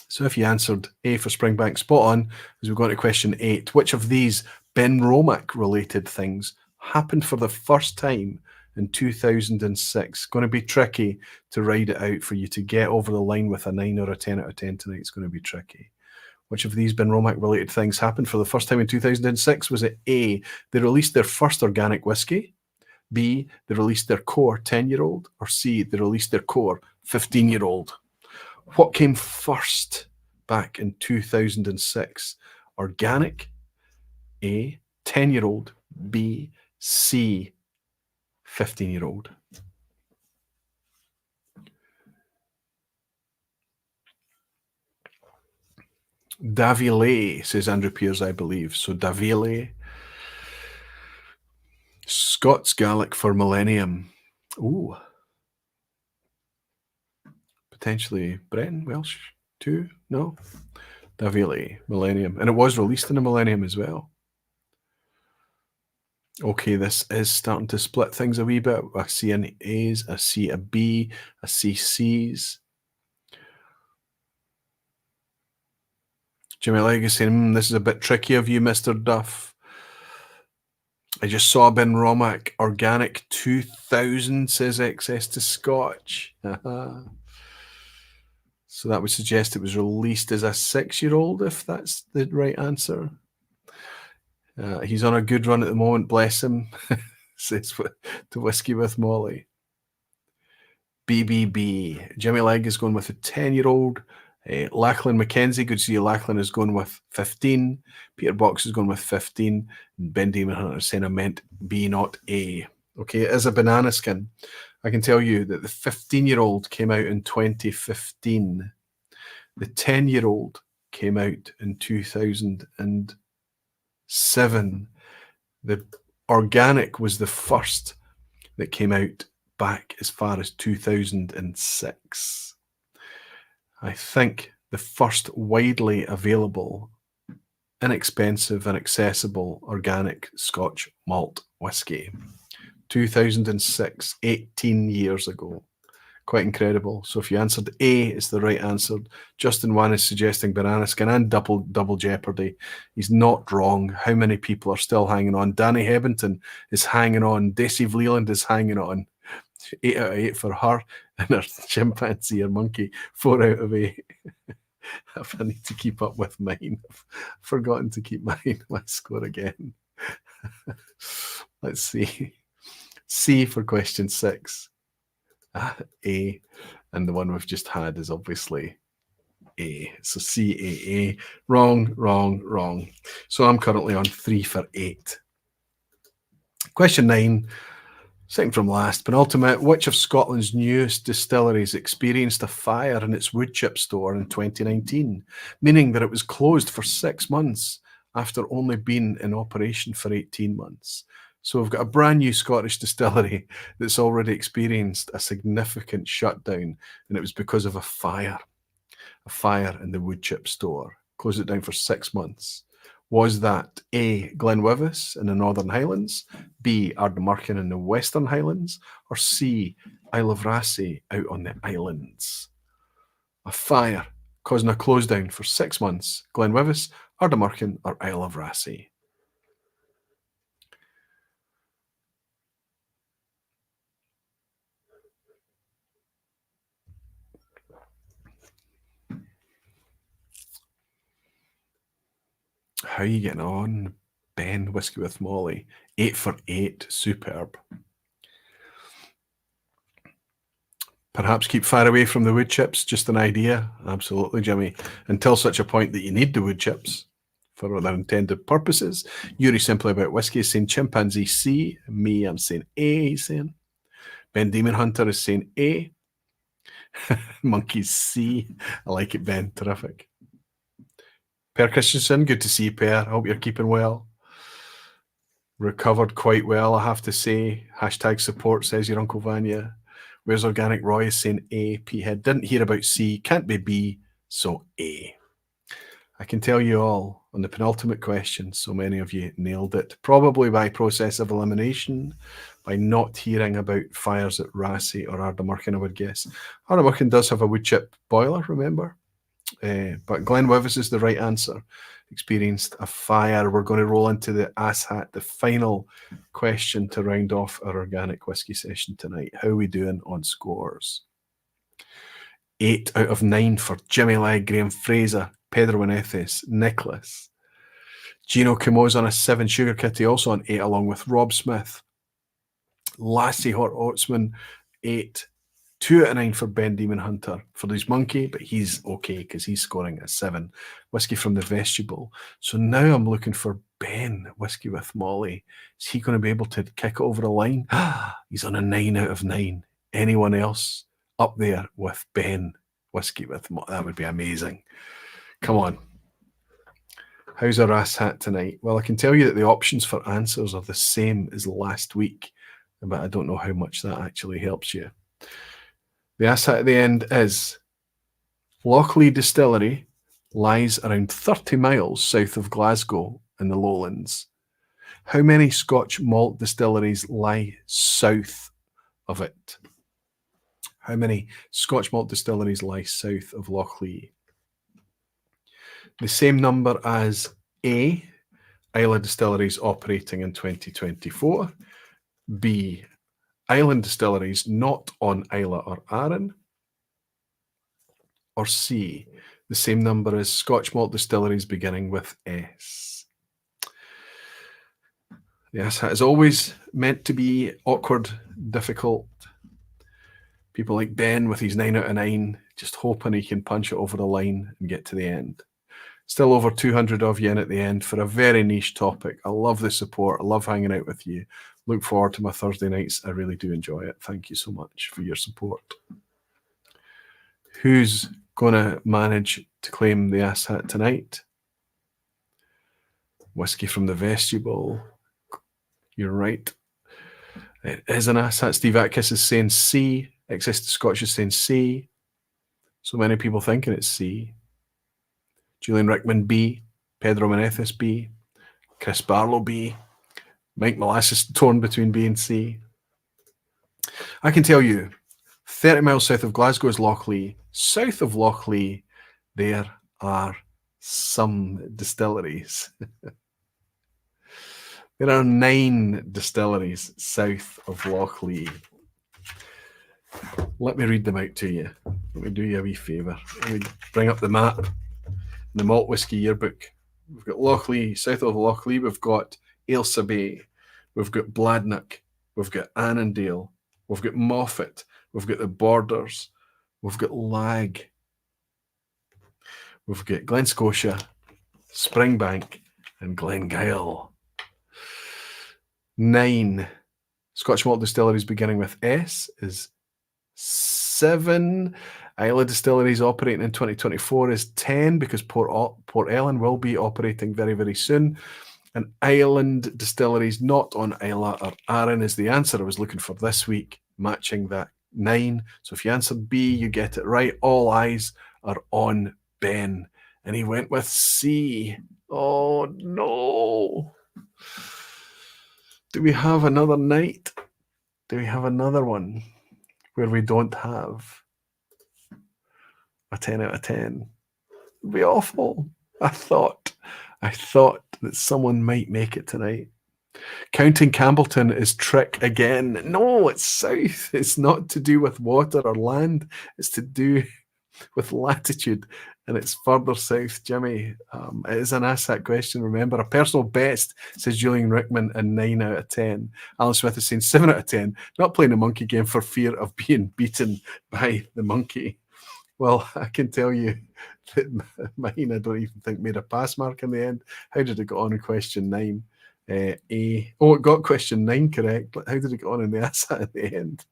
S1: So if you answered A for Springbank, spot on, as we go on to question 8. Which of these Benromach related things happened for the first time in 2006? Going to be tricky to ride it out for you to get over the line with a 9 or a 10 out of 10 tonight. It's going to be tricky. Which of these Benromach related things happened for the first time in 2006? Was it A, they released their first organic whiskey? B, they released their core 10-year-old? Or C, they released their core 15-year-old? What came first back in 2006? Organic, A, 10-year-old, B, C, 15-year-old. Davile, says Andrew Pearce, I believe. So Davile. Scots Gaelic for Millennium. Ooh. Potentially Breton, Welsh too? No? Davile, Millennium. And it was released in a Millennium as well. Okay, this is starting to split things a wee bit. I see an A's, I see a B, I see C's. Jimmy Legg is saying, this is a bit tricky of you, Mr. Duff. I just saw Benromach Organic 2000, says Excess to Scotch. So that would suggest it was released as a 6-year-old, if that's the right answer. He's on a good run at the moment, bless him, says the Whiskey with Molly. BBB. Jimmy Legg is going with a 10-year-old. Lachlan Mackenzie, good to see you. Lachlan is going with 15. Peter Box is going with 15. And Ben Damon Hunter is saying I meant B, not A. Okay, it is a banana skin. I can tell you that the 15-year-old came out in 2015. The 10-year-old came out in 2007. The organic was the first that came out back as far as 2006. I think the first widely available, inexpensive and accessible organic Scotch malt whiskey. 2006, 18 years ago. Quite incredible. So if you answered A, it's the right answer. Justin Wan is suggesting banana skin and double jeopardy. He's not wrong. How many people are still hanging on? Danny Hebbington is hanging on. Dave Leland is hanging on. 8 out of 8 for her and her chimpanzee or monkey. 4 out of 8. If I need to keep up with mine, I've forgotten to keep my score again. Let's see. C for question 6. A, and the one we've just had is obviously A. So C, A. Wrong. So I'm currently on 3 for 8. Question 9. Second from last, penultimate, which of Scotland's newest distilleries experienced a fire in its wood chip store in 2019, meaning that it was closed for 6 months after only being in operation for 18 months? So we've got a brand new Scottish distillery that's already experienced a significant shutdown, and it was because of a fire in the wood chip store. Closed it down for 6 months. Was that A, Glenwivis in the Northern Highlands, B, Ardnamurchan in the Western Highlands, or C, Isle of Raasay out on the islands? A fire causing a close down for 6 months. Glenwivis, Ardnamurchan, or Isle of Raasay? How are you getting on, Ben? Whiskey with Molly. 8 for 8. Superb. Perhaps keep far away from the wood chips. Just an idea. Absolutely, Jimmy. Until such a point that you need the wood chips for their intended purposes. Yuri Simply About Whiskey is saying chimpanzee C. Me, I'm saying A, he's saying. Ben Demon Hunter is saying A. Monkeys C. I like it, Ben. Terrific. Per Christensen, good to see you, Per. I hope you're keeping well. Recovered quite well, I have to say. Hashtag support, says your Uncle Vanya. Where's Organic Roy is saying A. P-Head didn't hear about C, can't be B, so A. I can tell you all on the penultimate question, so many of you nailed it, probably by process of elimination, by not hearing about fires at Raasay or Ardnamurchan, I would guess. Ardnamurchan does have a wood chip boiler, remember? But Glenwivis is the right answer. Experienced a fire. We're going to roll into the ass hat, the final question to round off our organic whiskey session tonight. How are we doing on scores? 8 out of 9 for Jimmy Legg, Graham Fraser, Pedro Menezes, Nicholas. Gino Camo's on a 7, Sugar Kitty also on 8, along with Rob Smith. Lassie Hot Oatsman, 8. 2 out of 9 for Ben Demon Hunter for his monkey, but he's okay because he's scoring a 7. Whiskey from the Vestibule. So now I'm looking for Ben, Whiskey with Molly. Is he going to be able to kick it over the line? He's on a 9 out of 9. Anyone else up there with Ben, Whiskey with Molly? That would be amazing. Come on. How's our ass hat tonight? Well, I can tell you that the options for answers are the same as last week, but I don't know how much that actually helps you. The ass hat at the end is Lochleigh Distillery lies around 30 miles south of Glasgow in the Lowlands. How many Scotch malt distilleries lie south of it? How many Scotch malt distilleries lie south of Lochleigh? The same number as A, Islay Distilleries operating in 2024. B, Island distilleries not on Islay or Arran. Or C, the same number as Scotch malt distilleries beginning with S. The ass hat is always meant to be awkward, difficult. People like Ben with his 9 out of 9, just hoping he can punch it over the line and get to the end. Still over 200 of you in at the end for a very niche topic. I love the support. I love hanging out with you. Look forward to my Thursday nights. I really do enjoy it. Thank you so much for your support. Who's going to manage to claim the ass hat tonight? Whiskey from the Vestibule. You're right. It is an ass hat. Steve Atkiss is saying C. Excess to Scotch is saying C. So many people thinking it's C. Julian Rickman B. Pedro Menezes B. Chris Barlow B. Mike Molasses torn between B and C. I can tell you, 30 miles south of Glasgow is Lochleigh. South of Lochleigh, there are some distilleries. There are 9 distilleries south of Lochleigh. Let me read them out to you. Let me do you a wee favour. Let me bring up the map, the Malt Whiskey Yearbook. We've got Lochleigh, south of Lochleigh, we've got Ailsa Bay, we've got Bladnoch, we've got Annandale, we've got Moffat, we've got the Borders, we've got Lag, we've got Glen Scotia, Springbank, and Glengyle. 9 Scotch malt distilleries beginning with S is 7. Islay Distilleries operating in 2024 is 10, because Port Ellen will be operating very, very soon. And Island Distilleries not on Islay or Arran is the answer I was looking for this week, matching that 9. So if you answered B, you get it right. All eyes are on Ben. And he went with C. Oh, no. Do we have another night? Do we have another one where we don't have a 10 out of 10? It'd be awful. I thought that someone might make it tonight. Counting Campbelltown is trick again. No, it's south. It's not to do with water or land. It's to do with latitude, and it's further south, Jimmy. It is an ASAT question. Remember, a personal best, says Julian Rickman, and 9 out of 10. Alan Smith is saying 7 out of 10. Not playing the monkey game for fear of being beaten by the monkey. Well, I can tell you that mine, I don't even think, made a pass mark in the end. How did it go on in question 9? A. Oh, it got question 9 correct, but how did it go on in the ASAT at the end?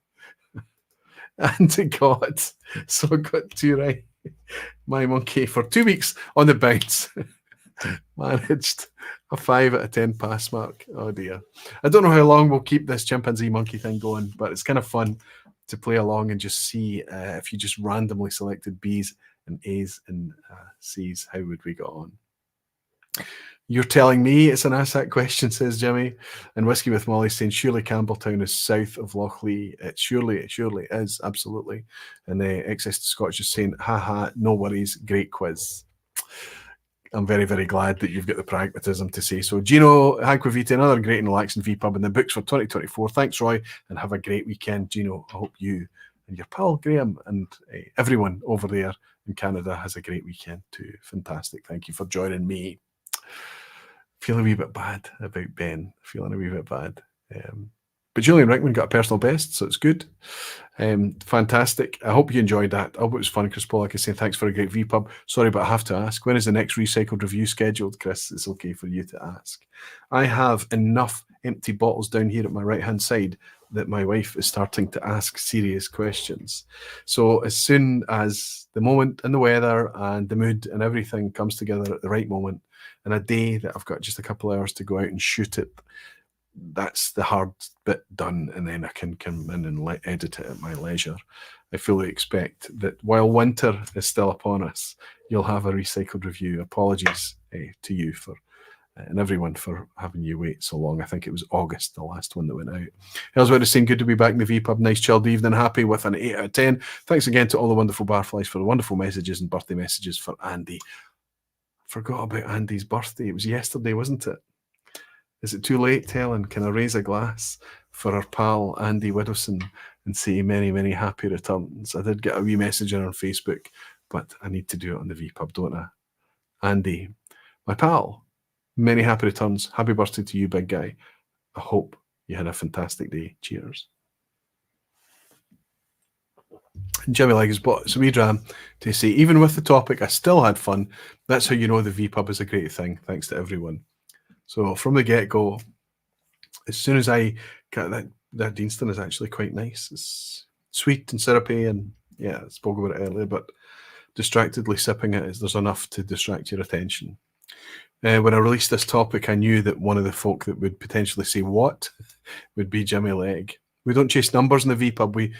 S1: And it got, so it got 2 right. My monkey, for 2 weeks on the bounce, managed a 5 out of 10 pass mark. Oh dear. I don't know how long we'll keep this chimpanzee monkey thing going, but it's kind of fun to play along and just see if you just randomly selected B's and A's and C's, how would we go on? You're telling me it's an ASAT question, says Jimmy. And Whiskey with Molly saying surely Campbelltown is south of Lochleigh. It surely is, absolutely. And Excess to Scotch is saying, haha, no worries, great quiz. I'm very, very glad that you've got the pragmatism to say so. Gino Hanquavita, another great and relaxing vPub in the books for 2024. Thanks, Roy, and have a great weekend. Gino, I hope you and your pal Graham and everyone over there in Canada has a great weekend too. Fantastic. Thank you for joining me. Feeling a wee bit bad about Ben. Feeling a wee bit bad. But Julian Rickman got a personal best, so it's good. Fantastic. I hope you enjoyed that. I hope it was fun. Chris Pollock is saying thanks for a great vPub. Sorry, but I have to ask, when is the next recycled review scheduled? Chris, it's okay for you to ask. I have enough empty bottles down here at my right-hand side that my wife is starting to ask serious questions. So as soon as the moment and the weather and the mood and everything comes together at the right moment, and a day that I've got just a couple of hours to go out and shoot it, that's the hard bit done, and then I can come in and edit it at my leisure. I fully expect that while winter is still upon us, you'll have a recycled review. Apologies to you for and everyone for having you wait so long. I think it was August, the last one that went out. Elsewhere is saying good to be back in the vPub. Nice chilled evening. Happy with an 8 out of 10. Thanks again to all the wonderful barflies for the wonderful messages and birthday messages for Andy. Forgot about Andy's birthday. It was yesterday, wasn't it? Is it too late, Helen? Can I raise a glass for our pal Andy Widowson and say many, many happy returns? I did get a wee message in on Facebook, but I need to do it on the vPub, don't I? Andy, my pal, many happy returns. Happy birthday to you, big guy. I hope you had a fantastic day. Cheers. And Jimmy Leg has bought some wee dram to say, even with the topic, I still had fun. That's how you know the vPub is a great thing. Thanks to everyone. So from the get-go, as soon as I got that Deanston is actually quite nice. It's sweet and syrupy, and yeah, I spoke about it earlier, but distractedly sipping it, there's enough to distract your attention. When I released this topic, I knew that one of the folk that would potentially say what would be Jimmy Legg. We don't chase numbers in the vPub.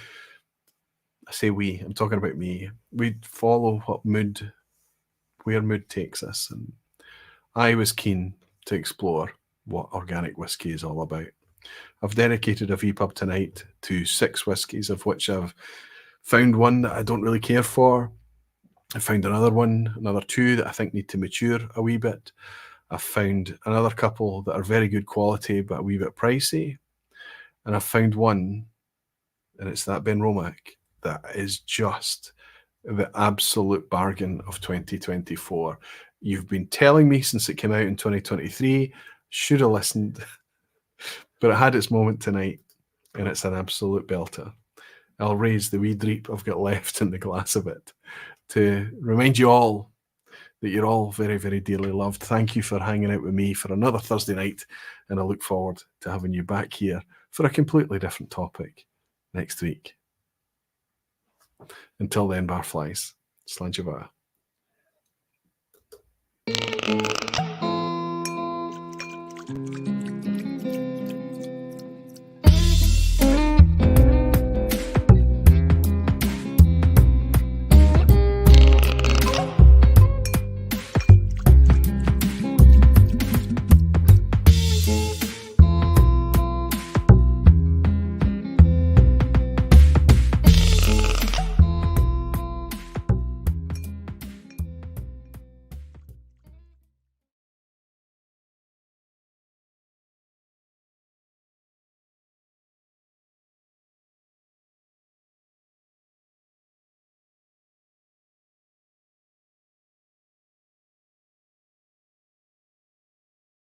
S1: I say we, I'm talking about me. We follow where mood takes us. And I was keen to explore what organic whiskey is all about. I've dedicated a vPub tonight to 6 whiskies, of which I've found one that I don't really care for. I found another 2 that I think need to mature a wee bit. I've found another couple that are very good quality but a wee bit pricey. And I've found one, and it's that Benromach, that is just the absolute bargain of 2024. You've been telling me since it came out in 2023, should have listened, but it had its moment tonight, and it's an absolute belter. I'll raise the wee dreep I've got left in the glass of it to remind you all that you're all very, very dearly loved. Thank you for hanging out with me for another Thursday night, and I look forward to having you back here for a completely different topic next week. Until then, barflies, Slanjava.